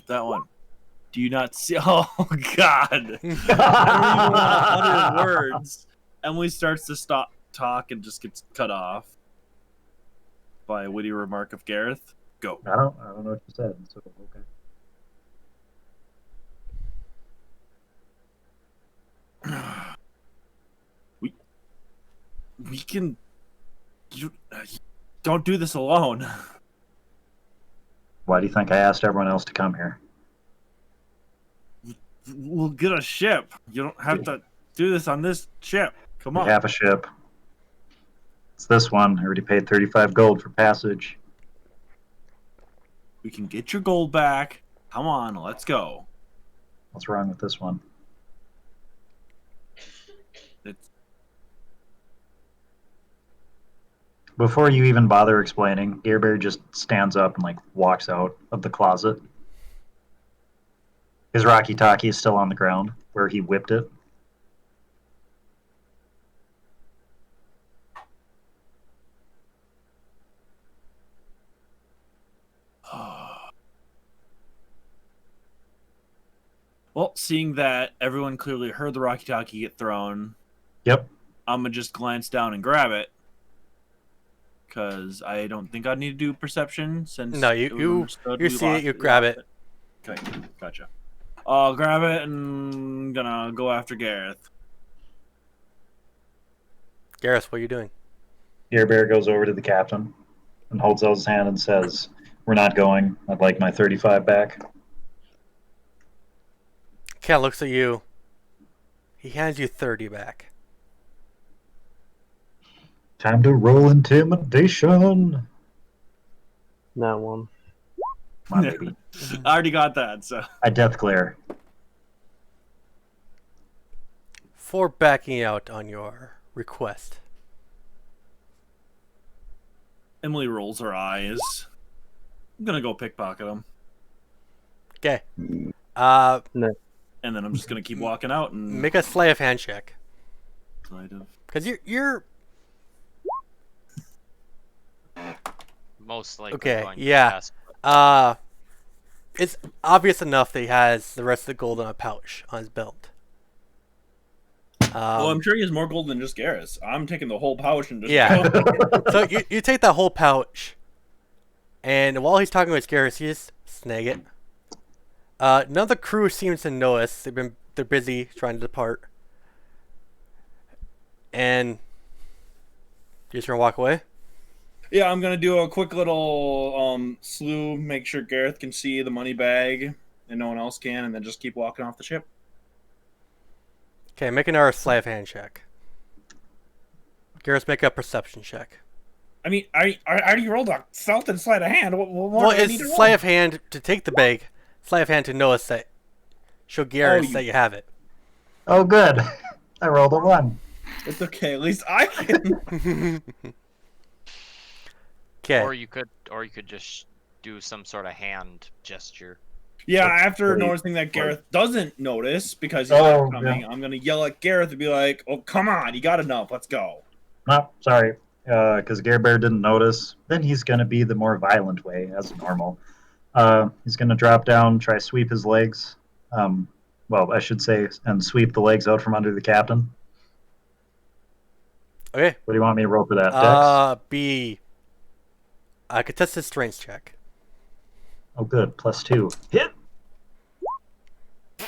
That one. Do you not see? Oh God! I don't even want to utter words. Emily starts to stop talk and just gets cut off by a witty remark of Gareth. Go. I don't know what you said. So okay. We can. You don't do this alone. Why do you think I asked everyone else to come here? We'll get a ship. You don't have to do this on this ship. Come We on. have a ship. It's this one. I already paid 35 gold for passage. We can get your gold back. Come on, let's go. What's wrong with this one? It's Before you even bother explaining, Gear Bear just stands up and walks out of the closet. His Rocky Talkie is still on the ground where he whipped it. Well, seeing that everyone clearly heard the Rocky Talkie get thrown, Yep. I'm gonna just glance down and grab it. Because I don't think I'd need to do perception since No, it was you understood you we see it, lost you we grab lost it. Okay, gotcha. I'll grab it and gonna go after Gareth. Garrus, what are you doing? Gear Bear goes over to the captain and holds out his hand and says, "We're not going. I'd like my 35 back." Cat looks at you. He hands you 30 back. Time to roll intimidation. That one. Come on, baby. I already got that, so. I death glare. For backing out on your request. Emily rolls her eyes. I'm gonna go pickpocket him. Okay. And then I'm just gonna keep walking out and Make a sleight of hand check. sleight of. Because you're Most likely Okay, going to yeah. pass. it's obvious enough that he has the rest of the gold in a pouch on his belt. Well, I'm sure he has more gold than just Garrus. I'm taking the whole pouch and just Yeah. going. So you take that whole pouch, and while he's talking with Garrus, you just snag it. None of the crew seems to notice. They're busy trying to depart, and you just gonna walk away. Yeah, I'm gonna do a quick little slew, make sure Gareth can see the money bag and no one else can, and then just keep walking off the ship. Okay, make another sleight of hand check. Garrus, make a perception check. I mean, I already rolled a stealth and sleight of hand. What more Well, do I need to it's roll? sleight of hand to take the bag. Sleight of hand to notice that. Show Garrus that you have it. Oh, good. I rolled a 1. It's okay. At least I can. Okay. Or you could just do some sort of hand gesture. Yeah, That's after great. noticing that Gareth doesn't notice because he's Oh, not coming, yeah. I'm gonna yell at Gareth and be like, "Oh, come on, you got enough. Let's go." Oh, sorry. Because Gare Bear didn't notice. Then he's going to be the more violent way, as normal. He's going to drop down, try sweep his legs. Well, I should say, and sweep the legs out from under the captain. Okay. What do you want me to roll for that? Dex? Be a contested strength check. Oh, good. +2. Hit!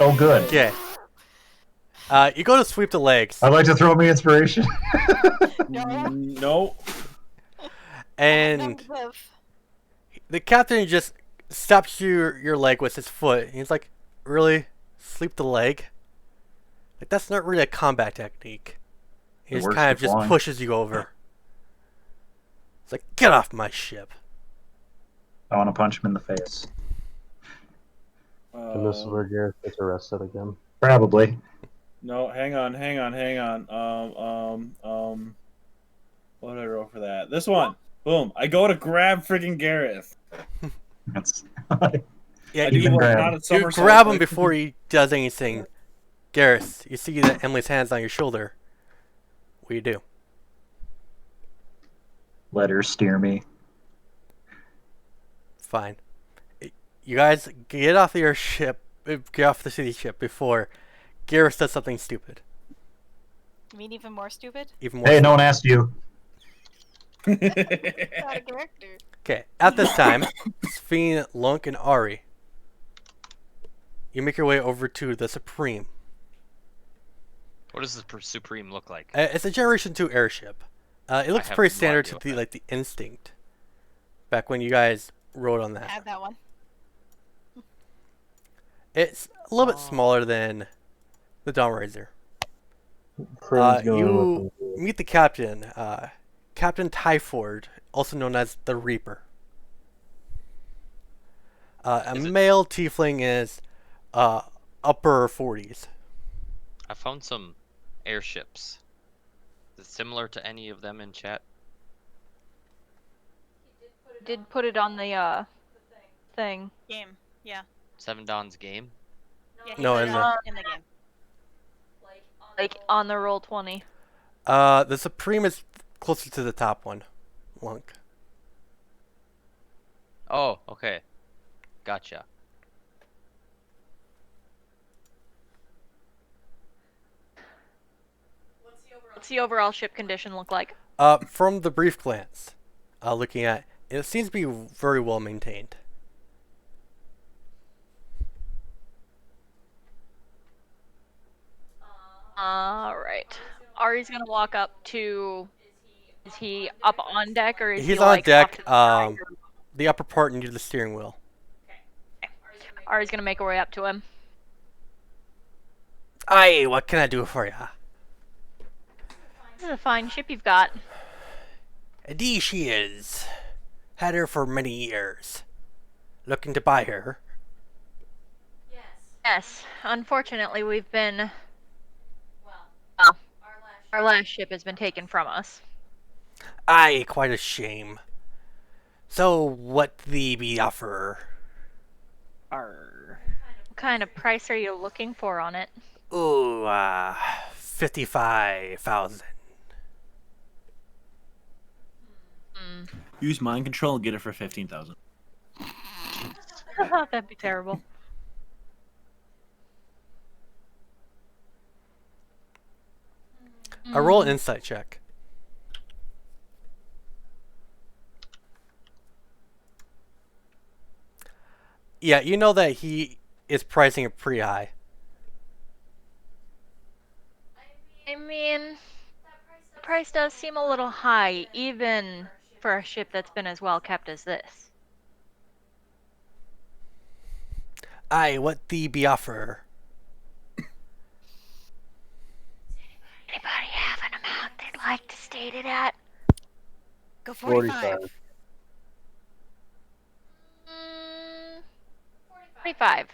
Oh, good. Okay. You go to sweep the legs, I'd like to throw me inspiration. No. and the captain just stops your leg with his foot. He's like, "Really? Sweep the leg? Like that's not really a combat technique." He It just works kind of for just flying. pushes you over. It's like, "Get off my ship!" I want to punch him in the face. And this is where Gareth gets arrested again. Probably. No, hang on. What did I roll for that? This one. Boom. I go to grab freaking Gareth. That's Yeah, I You do can what grab. not a you somersault, grab him like- before he does anything. Garrus, you see that Emily's hand's on your shoulder. What do you do? let her steer me. Fine. You guys get off your ship, get off the city ship before Garrus does something stupid. You mean even more stupid? Even more Hey, no stupid. one asked you. Out of character. Okay, at this time, Sphene, Lunk, and Ari, you make your way over to the Supreme. What does the Supreme look like? It's a Generation 2 airship. It looks have pretty no standard idea to what the Instinct. Back when you guys rode on that. Have that one. It's a little bit smaller than the Dawnraiser. Friends going You with meet the captain, Captain Tyford, also known as the Reaper. A Is it- male tiefling is upper 40s. I found some airships. Is it similar to any of them in chat? Did put it on the thing. Game. Yeah. Seven Dawn's game? Yeah. he No, put in it the- on in the game. Like on the roll 20. The Supreme is closer to the top one. Lunk. Oh, okay. Gotcha. What's the overall ship condition look like? From the brief glance, looking at it, seems to be very well maintained. Alright. Ari's gonna walk up to. Is he up on deck or is He's he on like deck, off to the side, or- The upper part near the steering wheel. Ari's gonna make her way up to him. Aye, what can I do for ya? This is a fine ship you've got. Indeed she is. Had her for many years. Looking to buy her. Yes. Unfortunately, we've been. Well, our last ship has been taken from us. Aye, quite a shame. So, what thee be offer? Arr. What kind of price are you looking for on it? Ooh, 55,000. Hmm. Use mind control and get it for 15,000. That'd be terrible. I roll an insight check. Yeah, you know that he is pricing it pretty high. I mean, the price does seem a little high, even for a ship that's been as well kept as this. Aye, what thee be offer? Anybody have an amount they'd like to state it at? Go 45. 45.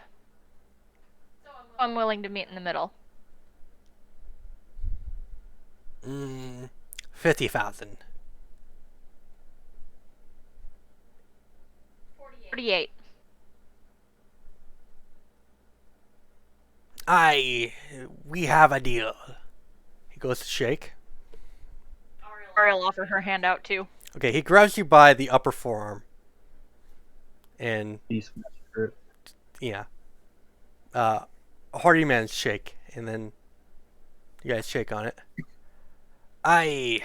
I'm willing to meet in the middle. 50,000. 48. Aye, we have a deal. He goes to shake. Ariel offer her hand out too. Okay, he grabs you by the upper forearm. And, Beastmaster. yeah. A hearty man's shake. And then you guys shake on it. Aye,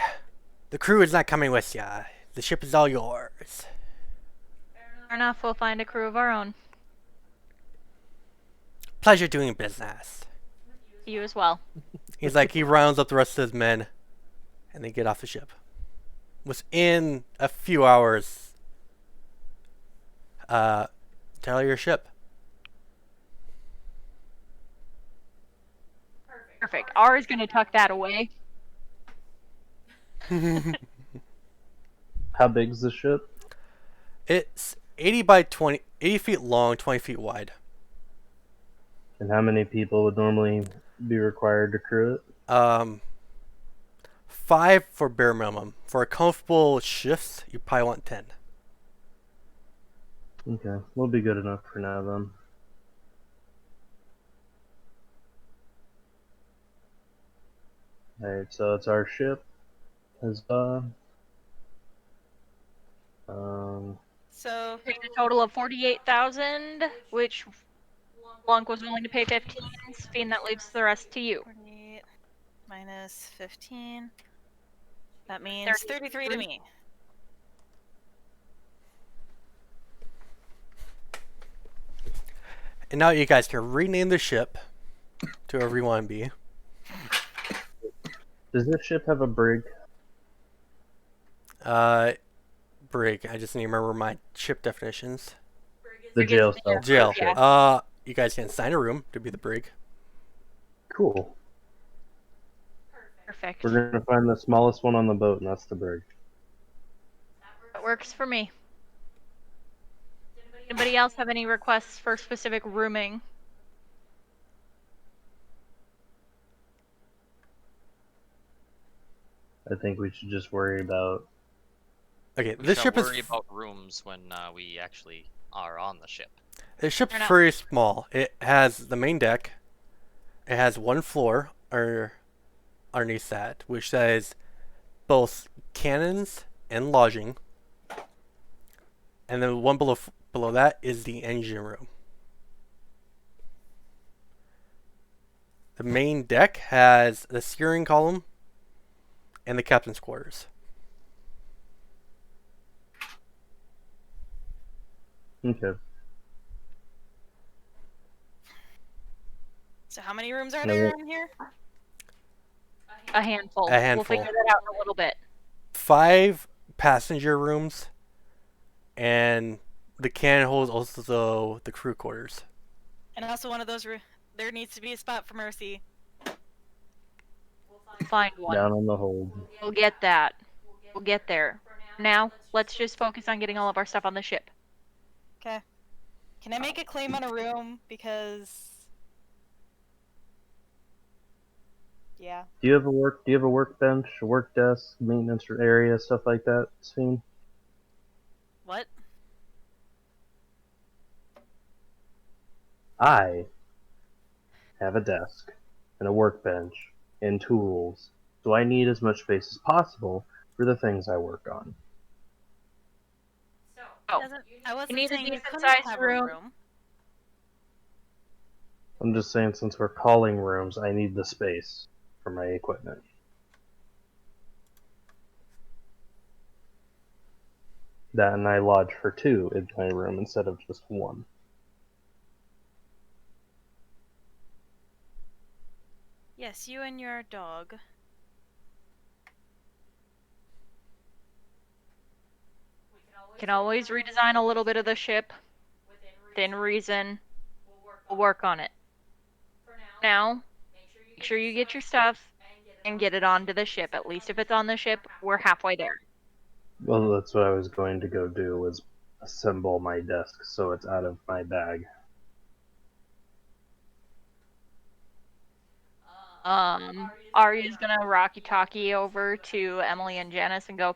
the crew is not coming with ya. The ship is all yours. Fair enough, we'll find a crew of our own. Pleasure doing business. You as well. He's like, he rounds up the rest of his men. And they get off the ship. Within a few hours, tell your ship. Perfect. Ari's gonna tuck that away. How big's the ship? It's 80 by 20, 80 feet long, 20 feet wide. And how many people would normally be required to crew it? 5 for bare minimum. For a comfortable shifts, you probably want 10. Okay, we'll be good enough for now then. Alright, so it's our ship. So Paid a total of 48,000, which Blanc was willing to pay 15. Fiend, that leaves the rest to you. 48 minus 15. That means 33 to me. And now you guys can rename the ship to wherever you want to be. Does this ship have a brig? Brig. I just need to remember my ship definitions. The jail cell. Jail. Yeah. You guys can assign a room to be the brig. Cool. Perfect. We're gonna find the smallest one on the boat, and that's the brig. That works for me. Anybody else have any requests for specific rooming? I think we should just worry about. Okay, We this shall ship is worry about rooms when we actually are on the ship. this ship's Fair enough. very small. It has the main deck. It has one floor underneath that, which says both cannons and lodging. And then one below that is the engine room. The main deck has the steering column and the captain's quarters. Okay. So how many rooms are No, there wait. in here? A handful. A handful. We'll figure that out in a little bit. 5 passenger rooms, and the cannon holds also the crew quarters. And also one of those. There needs to be a spot for Mercy. Find one. Down on the hold. We'll get that. We'll get there. Now, let's just focus on getting all of our stuff on the ship. Okay. Can I make a claim on a room? Because. Yeah. Do you have a workbench, a work desk, maintenance area, stuff like that, Sven? What? I have a desk and a workbench and tools, so I need as much space as possible for the things I work on. Oh, I wasn't need a saying you decent couldn't sized have room. a room. I'm just saying, since we're calling rooms, I need the space for my equipment. That and I lodge for 2 in my room instead of just 1. Yes, you and your dog. Can always redesign a little bit of the ship. Within reason. We'll work on it. Now, make sure you get your stuff and get it onto the ship. At least if it's on the ship, we're halfway there. Well, that's what I was going to go do, was assemble my desk so it's out of my bag. Arya's gonna walkie-talkie over to Emily and Janice and go,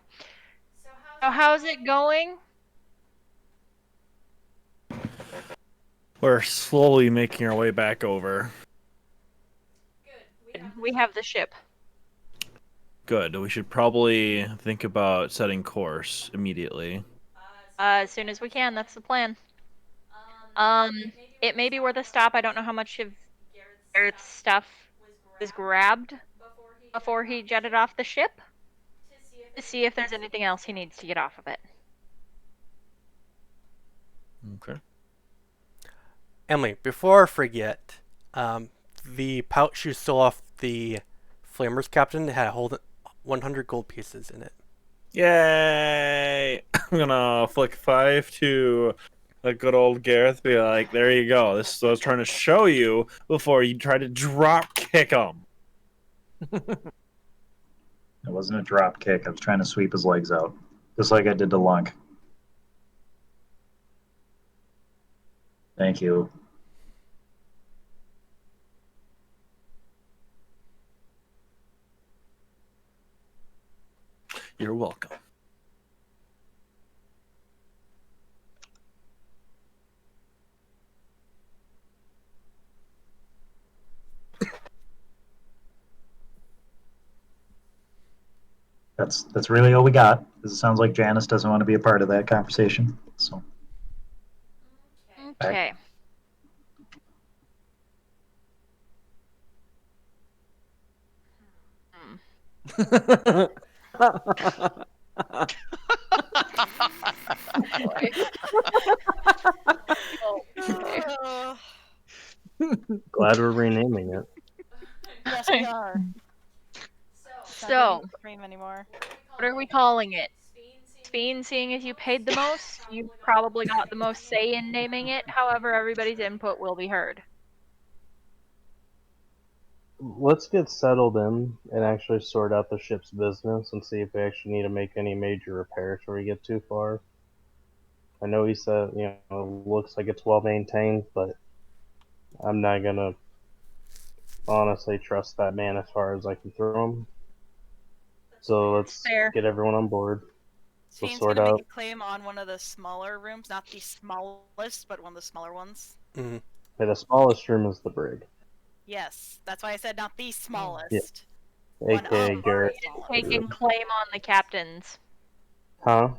so how's it going? We're slowly making our way back over. We have the ship. Good. We should probably think about setting course immediately. As soon as we can, that's the plan. It may be worth a stop. I don't know how much of Garrett's stuff was grabbed before he jetted off the ship to see if there's anything else he needs to get off of it. Okay. Emily, before I forget, the pouch you stole off the Flamers captain had a whole 100 gold pieces in it. Yay! I'm gonna flick 5 to a good old Gareth. Be like, there you go. This is what I was trying to show you before you try to drop kick him. It wasn't a drop kick. I was trying to sweep his legs out, just like I did to Lunk. Thank you. You're welcome. That's really all we got. Because it sounds like Janice doesn't want to be a part of that conversation. So Okay. Glad we're renaming it. Yes, we are. So, Scream anymore. what are we calling it? Fiend, seeing as you paid the most, you probably got the most say in naming it. However, everybody's input will be heard. Let's get settled in and actually sort out the ship's business and see if we actually need to make any major repairs before we get too far. I know he said, looks like it's well maintained, but I'm not gonna honestly trust that man as far as I can throw him. So let's Fair. get everyone on board. We'll Fiend's sort gonna out. make a claim on one of the smaller rooms, not the smallest, but one of the smaller ones. Mm-hmm. Okay, the smallest room is the brig, Yes, that's why I said not the smallest. aka of Garrett. the smallest. Taking claim on the captains. Huh?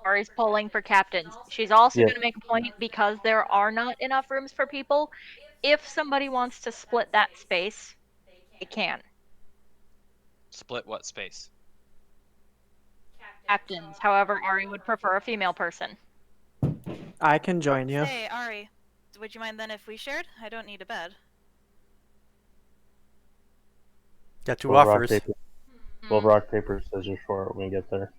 Ari's polling for captains. She's also Yeah. going to make a point because there are not enough rooms for people. If somebody wants to split that space, they can. Split what space? Captains. However, Ari would prefer a female person. I can join you. Hey, Ari, would you mind then if we shared? I don't need a bed. Got 2 We'll rock, offers. paper, we'll rock, paper, scissors for it when we get there.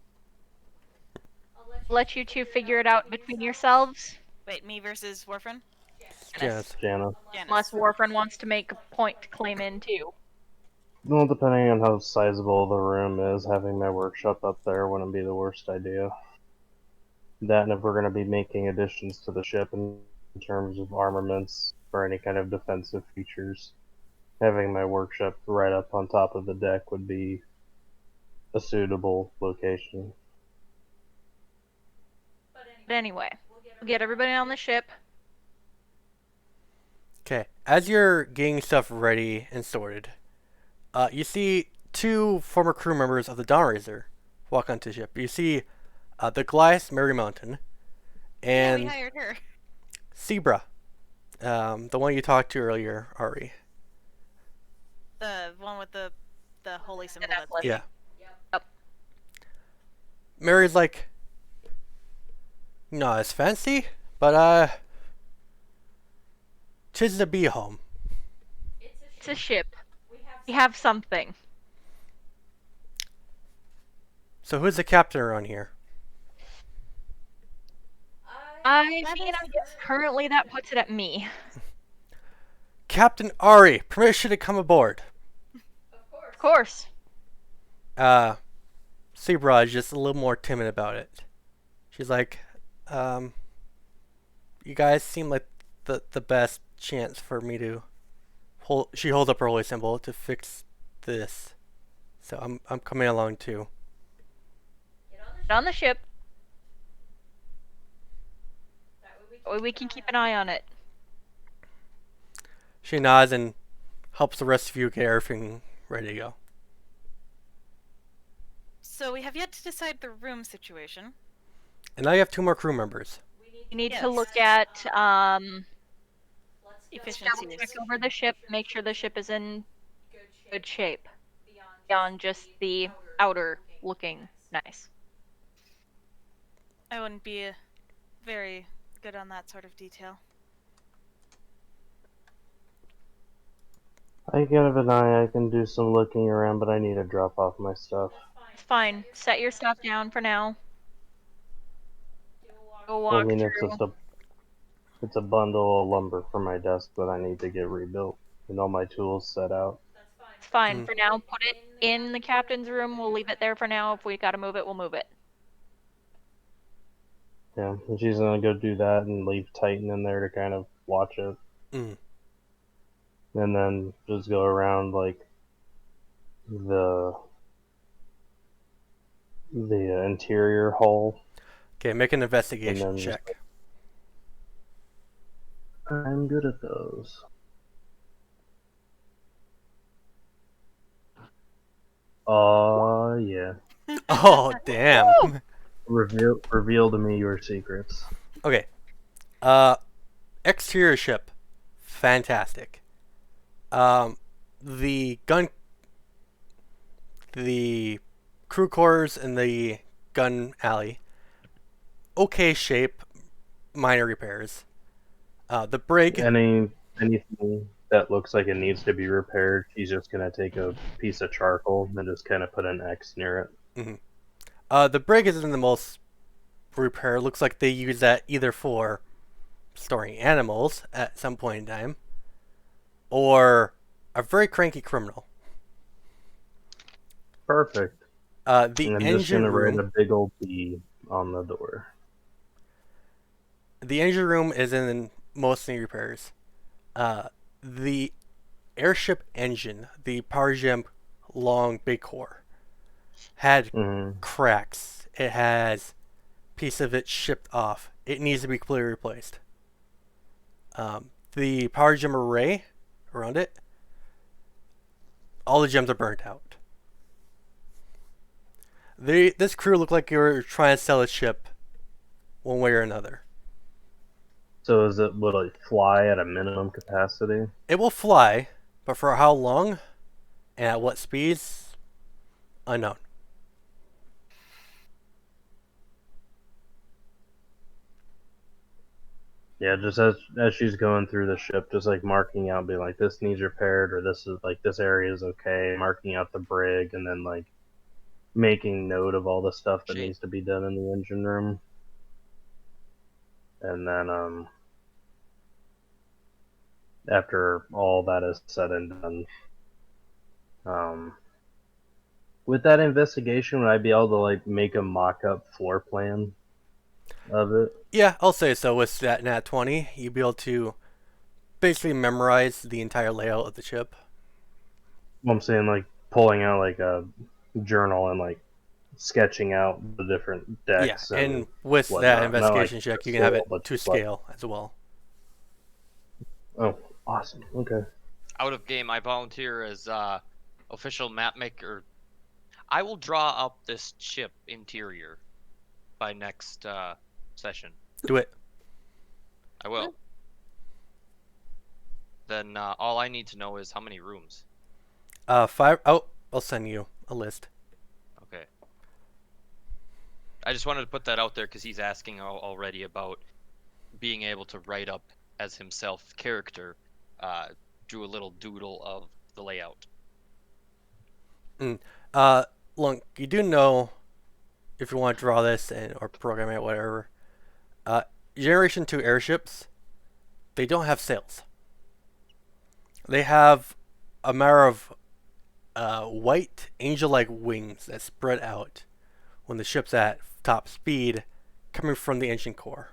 Let you two figure it out between yourselves. Wait, me versus Warfren? Yes. Jana. Janice. Unless Warfren wants to make a point to claim in too. Well, depending on how sizable the room is, having my workshop up there wouldn't be the worst idea. That, and if we're going to be making additions to the ship in terms of armaments or any kind of defensive features, having my workshop right up on top of the deck would be a suitable location. But anyway, we'll get everybody on the ship. Okay, as you're getting stuff ready and sorted, you see 2 former crew members of the Dawnraiser walk onto the ship. You see the Goliath Mary Mountain, Yeah, we and hired her. Zebra, the one you talked to earlier, Ari. The one with the holy symbol that's necklace. big. Yeah. Yep. Mary's like, not as fancy, but tis a bee home. It's a ship. We have something. So who's the captain around here? I mean, I guess currently that puts it at me. Captain Ari, permission to come aboard. Of course. Zebra is just a little more timid about it. She's like, you guys seem like the best chance for me to hold. She holds up her holy symbol to fix this. So I'm coming along too. Get on the ship. That way we can keep an eye on it. She nods and helps the rest of you get everything ready to go. So we have yet to decide the room situation. And now you have 2 more crew members. We need Yes. to look at Efficiency. check over the ship, make sure the ship is in good shape. Beyond just the outer looking nice. I wouldn't be very good on that sort of detail. I can have an eye. I can do some looking around, but I need to drop off my stuff. It's fine. Set your stuff down for now. Go I walk mean, through. it's a bundle of lumber for my desk that I need to get rebuilt, and all my tools set out. It's fine for now. Put it in the captain's room. We'll leave it there for now. If we gotta move it, we'll move it. Yeah, and she's gonna go do that and leave Titan in there to kind of watch it. Mm. And then just go around like the interior hull. Okay, make an investigation And then just- check. I'm good at those. Yeah. Oh, damn. Reveal to me your secrets. Okay. Exterior ship. Fantastic. The crew quarters and the gun alley. Okay shape. Minor repairs. The brig. Anything that looks like it needs to be repaired, he's just gonna take a piece of charcoal and just kind of put an X near it. The brig isn't the most repair. Looks like they use that either for storing animals at some point in time, or a very cranky criminal. Perfect. The And I'm just engine gonna write a room. big old B on the door. The engine room is in mostly repairs. The airship engine, the power gem long big core, had cracks. It has piece of it shipped off. It needs to be completely replaced. The power gem array around it, all the gems are burnt out. This crew looked like you were trying to sell a ship one way or another. So will it fly at a minimum capacity? It will fly, but for how long and at what speeds, unknown. Yeah, just as she's going through the ship, just like marking out, being like, this needs repaired, or this is like this area is okay, marking out the brig, and then like making note of all the stuff that needs to be done in the engine room. And then after all that is said and done, with that investigation, would I be able to like make a mock-up floor plan of it? Yeah, I'll say so. With that nat 20, you'd be able to basically memorize the entire layout of the ship. I'm saying like pulling out like a journal and like sketching out the different decks. Yeah, and with that investigation check, you can have it to scale as well. Oh, awesome. Okay. Out of game, I volunteer as official map maker. I will draw up this ship interior. by next session. Do it. I will. Then all I need to know is how many rooms. 5. Oh, I'll send you a list. Okay. I just wanted to put that out there because he's asking already about being able to write up as himself character, drew a little doodle of the layout. Look, you do know if you want to draw this or program it, whatever. Generation 2 airships, they don't have sails. They have a matter of white angel-like wings that spread out when the ship's at top speed, coming from the engine core.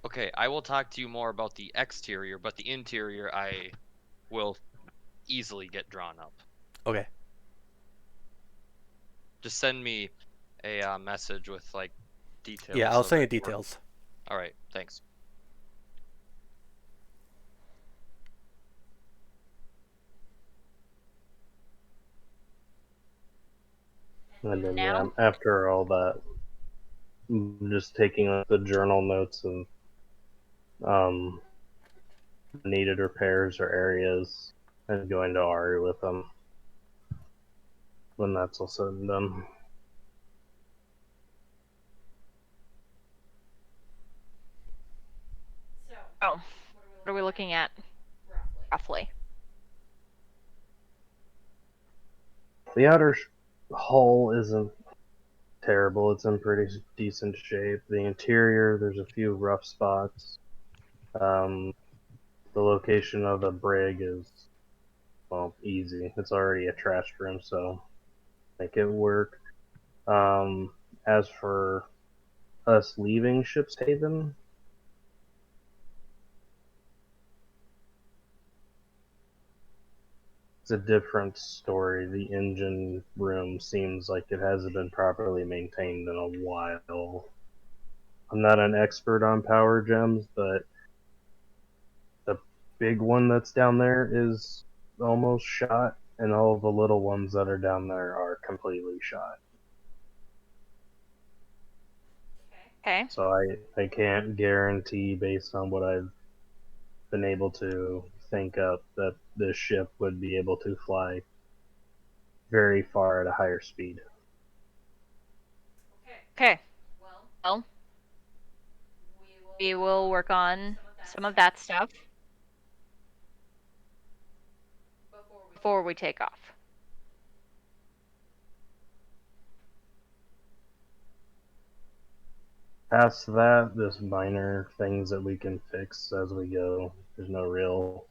Okay, I will talk to you more about the exterior, but the interior I will easily get drawn up. Okay. Just send me a message with like details. Yeah, I'll so send you that we're- details. All right, thanks. And then Now? yeah, after all that, I'm just taking like, the journal notes of needed repairs or areas and going to Ari with them when that's all said and done. Oh, what are we looking at? Roughly. The outer hull isn't terrible. It's in pretty decent shape. The interior, there's a few rough spots. The location of the brig is, well, easy. It's already a trash room, so make it work. As for us leaving Ship's Haven, it's a different story. The engine room seems like it hasn't been properly maintained in a while. I'm not an expert on power gems, but the big one that's down there is almost shot, and all the little ones that are down there are completely shot. Okay. So I can't guarantee, based on what I've been able to think up, that this ship would be able to fly very far at a higher speed. Okay. Well, we will work on some of that stuff before we take off. Past that, just minor things that we can fix as we go. There's no real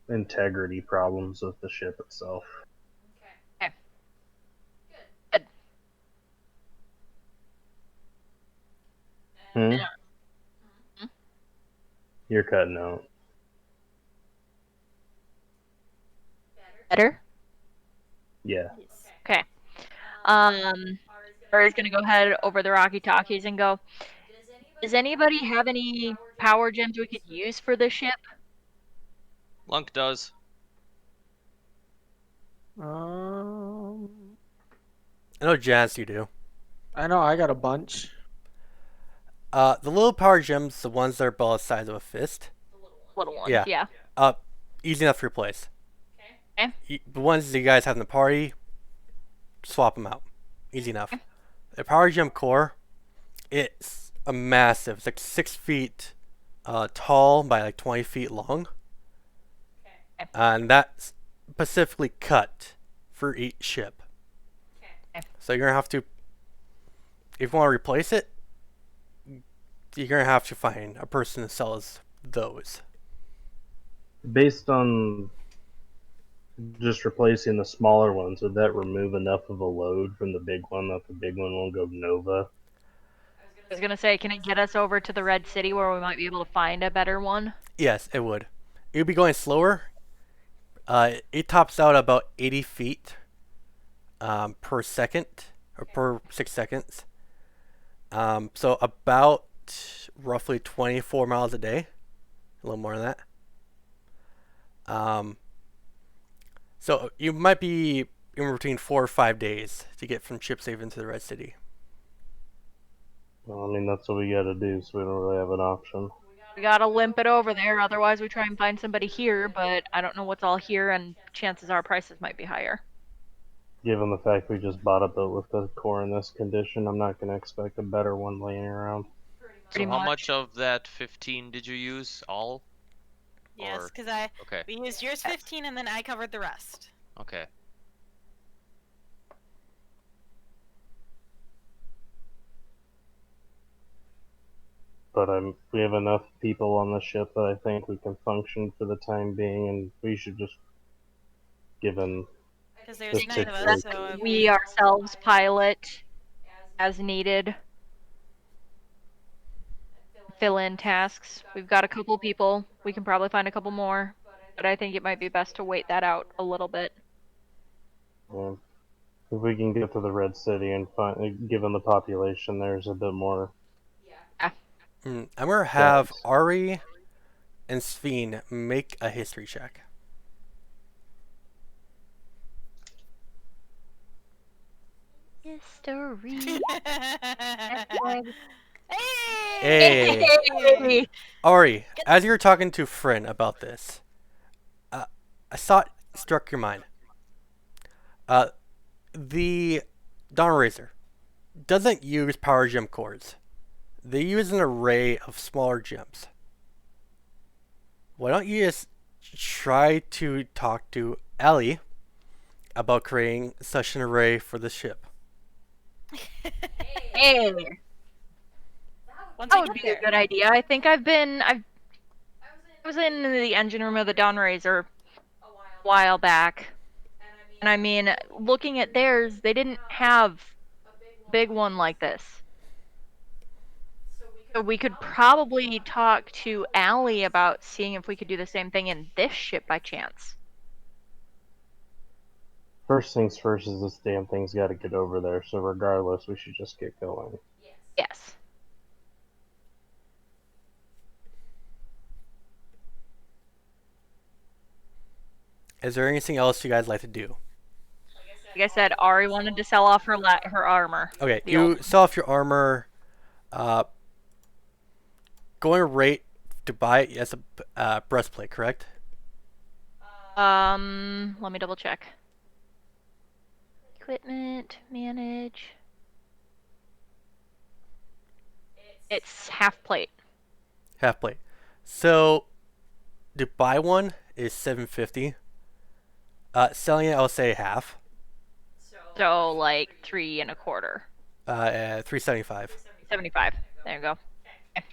integrity problems with the ship itself. Okay. Good. Hmm? Hmm? You're cutting out. Better? Yeah. Okay. Ari's gonna go ahead over the Rocky Talkies and go, does anybody have any power gems we could use for this ship? Lunk does. Um, I know Jazz, you do. I know I got a bunch. The little power gems, the ones that are about the size of a fist. Little ones, Yeah. yeah. Easy enough to replace. Okay. The ones that you guys have in the party, swap them out. Easy enough. The power gem core, it's a massive. It's like 6 feet tall by like 20 feet long. Okay. And that's specifically cut for each ship. Okay. So you're gonna have to, if you want to replace it, you're gonna have to find a person that sells those. Based on just replacing the smaller ones, would that remove enough of a load from the big one that the big one won't go Nova? I was gonna say, can it get us over to the Red City where we might be able to find a better one? Yes, it would. It would be going slower. It tops out about 80 feet per second, or per 6 seconds. So about roughly 24 miles a day. A little more than that. So you might be in between 4 or 5 days to get from Chipshaven to the Red City. Well, I mean, that's what we gotta do, so we don't really have an option. We gotta limp it over there, otherwise we try and find somebody here, but I don't know what's all here, and chances are prices might be higher. Given the fact we just bought a boat with the core in this condition, I'm not gonna expect a better one laying around. So Pretty how much. much of that 15 did you use? All? Yes, Or- because Okay. we used yours 15 and then I covered the rest. Okay. But we have enough people on the ship that I think we can function for the time being, and we should just, given Because there's Just 9 of take us, break. so We ourselves pilot as needed. Fill in tasks. We've got a couple people. We can probably find a couple more, but I think it might be best to wait that out a little bit. if we can get to the Red City and find, given the population, there's a bit more. I'm gonna have Yes. Ari and Sveen make a history check. History. Hey. Hey! Ari, as you were talking to Fryn about this, a thought struck your mind. The Dawn Razor doesn't use power gem cores. They use an array of smaller gems. Why don't you just try to talk to Ellie about creating such an array for the ship? Hey! Once That we would get be a there. good idea. I think I was in the engine room of the Dawn Razor a while back. And I mean, looking at theirs, they didn't have a big one like this. So we could probably talk to Allie about seeing if we could do the same thing in this ship by chance. First things first is this damn thing's got to get over there, so regardless, we should just get going. Yes. Is there anything else you guys like to do? Like I said, Ari wanted to sell off her armor. Okay, The you old- sell off your armor. Going rate to buy it as a breastplate, correct? Let me double check. Equipment, manage. It's half plate. Half plate. So to buy one is $750. Selling it, I'll say half. So like 3 1/4. $375. 75. There you go. Okay.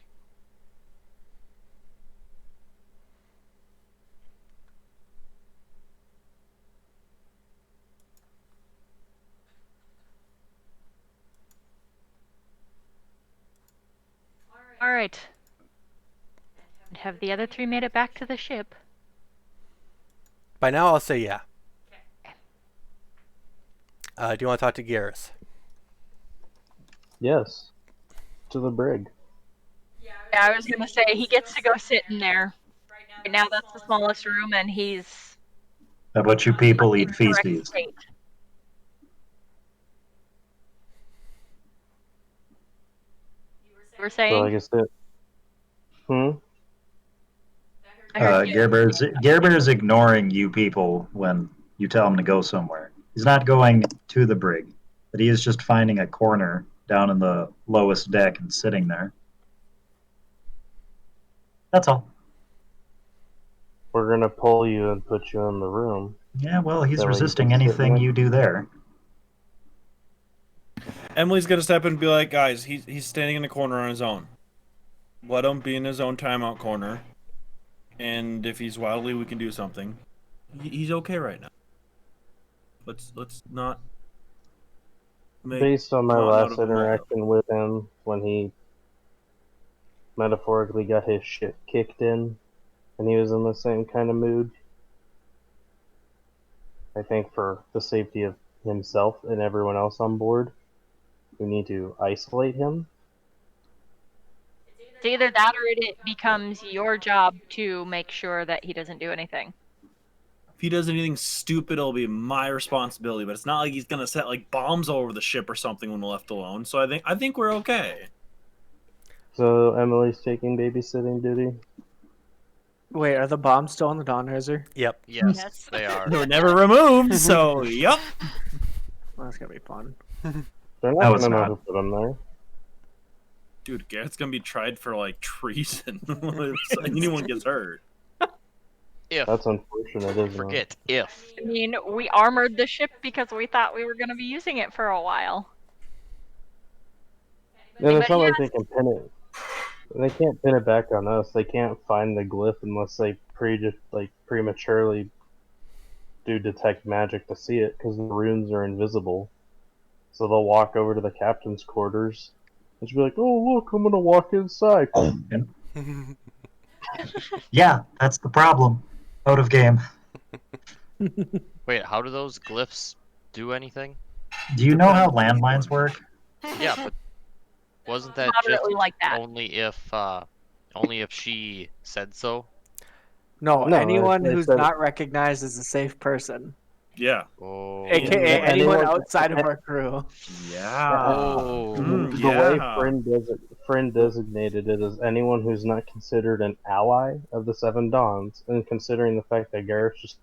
All right. And have the other 3 made it back to the ship? By now, I'll say yeah. Do you want to talk to Garrus? Yes. To the brig. Yeah, I was gonna say he gets to go sit in there. Right now, that's the smallest room, and he's How about you people eat in correct feces? state. You were So like saying? I said, I heard you. Gerber's ignoring you people when you tell him to go somewhere. He's not going to the brig, but he is just finding a corner down in the lowest deck and sitting there. That's all. we're gonna pull you and put you in the room. Yeah, well, he's That way you resisting can sit anything there. you do there. Emily's gonna step in and be like, guys, he's standing in the corner on his own. Let him be in his own timeout corner. And if he's wildly, we can do something. He's okay right now. Let's not make Based on my not out last of a molehill. interaction with him, when he metaphorically got his shit kicked in, and he was in the same kind of mood, I think for the safety of himself and everyone else on board, we need to isolate him. It's either that or it becomes your job to make sure that he doesn't do anything. If he does anything stupid, it'll be my responsibility. But it's not like he's gonna set like bombs all over the ship or something when we're left alone. So I think we're okay. So Emily's taking babysitting duty. Wait, are the bombs still on the Dawn Razor? Yep. Yes, Yes. they are. They were never removed, so yup. Well, that's gonna be fun. They're No, not it's gonna know not. who put them there. Dude, Garrett's gonna be tried for like treason if anyone gets hurt. If. That's unfortunate, isn't it? Forget if. I mean, we armored the ship because we thought we were going to be using it for a while. And it's But not like they can pin it. They can't pin it back on us. They can't find the glyph unless they prematurely do detect magic to see it, because the runes are invisible. So they'll walk over to the captain's quarters and she'll be like, "Oh look, I'm gonna walk inside." Yeah, that's the problem. Out of game. Wait, how do those glyphs do anything? Do you know how Depends which landmines one. work? Yeah, but wasn't that just Moderately like that. only if she said so? No, No, anyone I who's said- not recognized as a safe person, Yeah. Oh. aka Yeah, anyone anyone- outside of our crew. Yeah. Oh. The way Yeah. friend designated it is anyone who's not considered an ally of the Seven Dawns, and considering the fact that Gareth just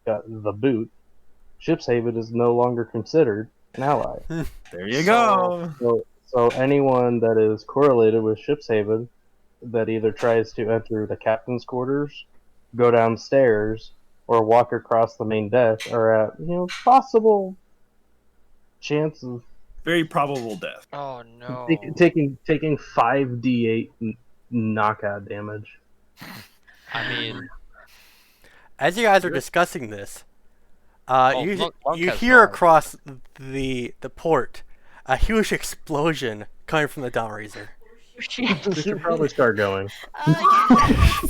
got the boot, Shipshaven is no longer considered an ally. There you go. So anyone that is correlated with Shipshaven that either tries to enter the captain's quarters, go downstairs, or walk across the main deck are at possible chance of Very probable death. Oh no. taking 5d8 knockout damage. I mean, As you guys are discussing this, you Monk has hear no across the port a huge explosion coming from the Dawn Razor. We should probably start going. Yes.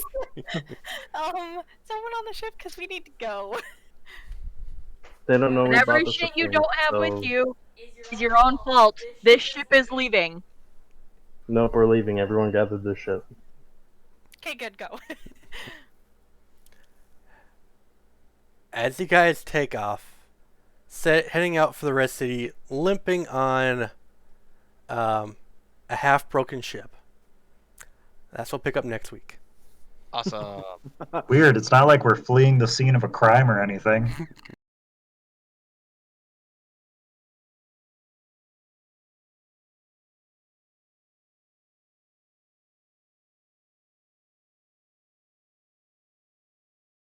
Someone on the ship, because we need to go. They don't know we Whatever bought the shit you supply, don't have so- with you is your own fault. This ship is leaving. Nope, we're leaving. Everyone gathered this ship. Okay, good, go. As you guys take off, heading out for the Red City, limping on a half-broken ship. That's what we'll pick up next week. awesome. Weird. It's not like we're fleeing the scene of a crime or anything.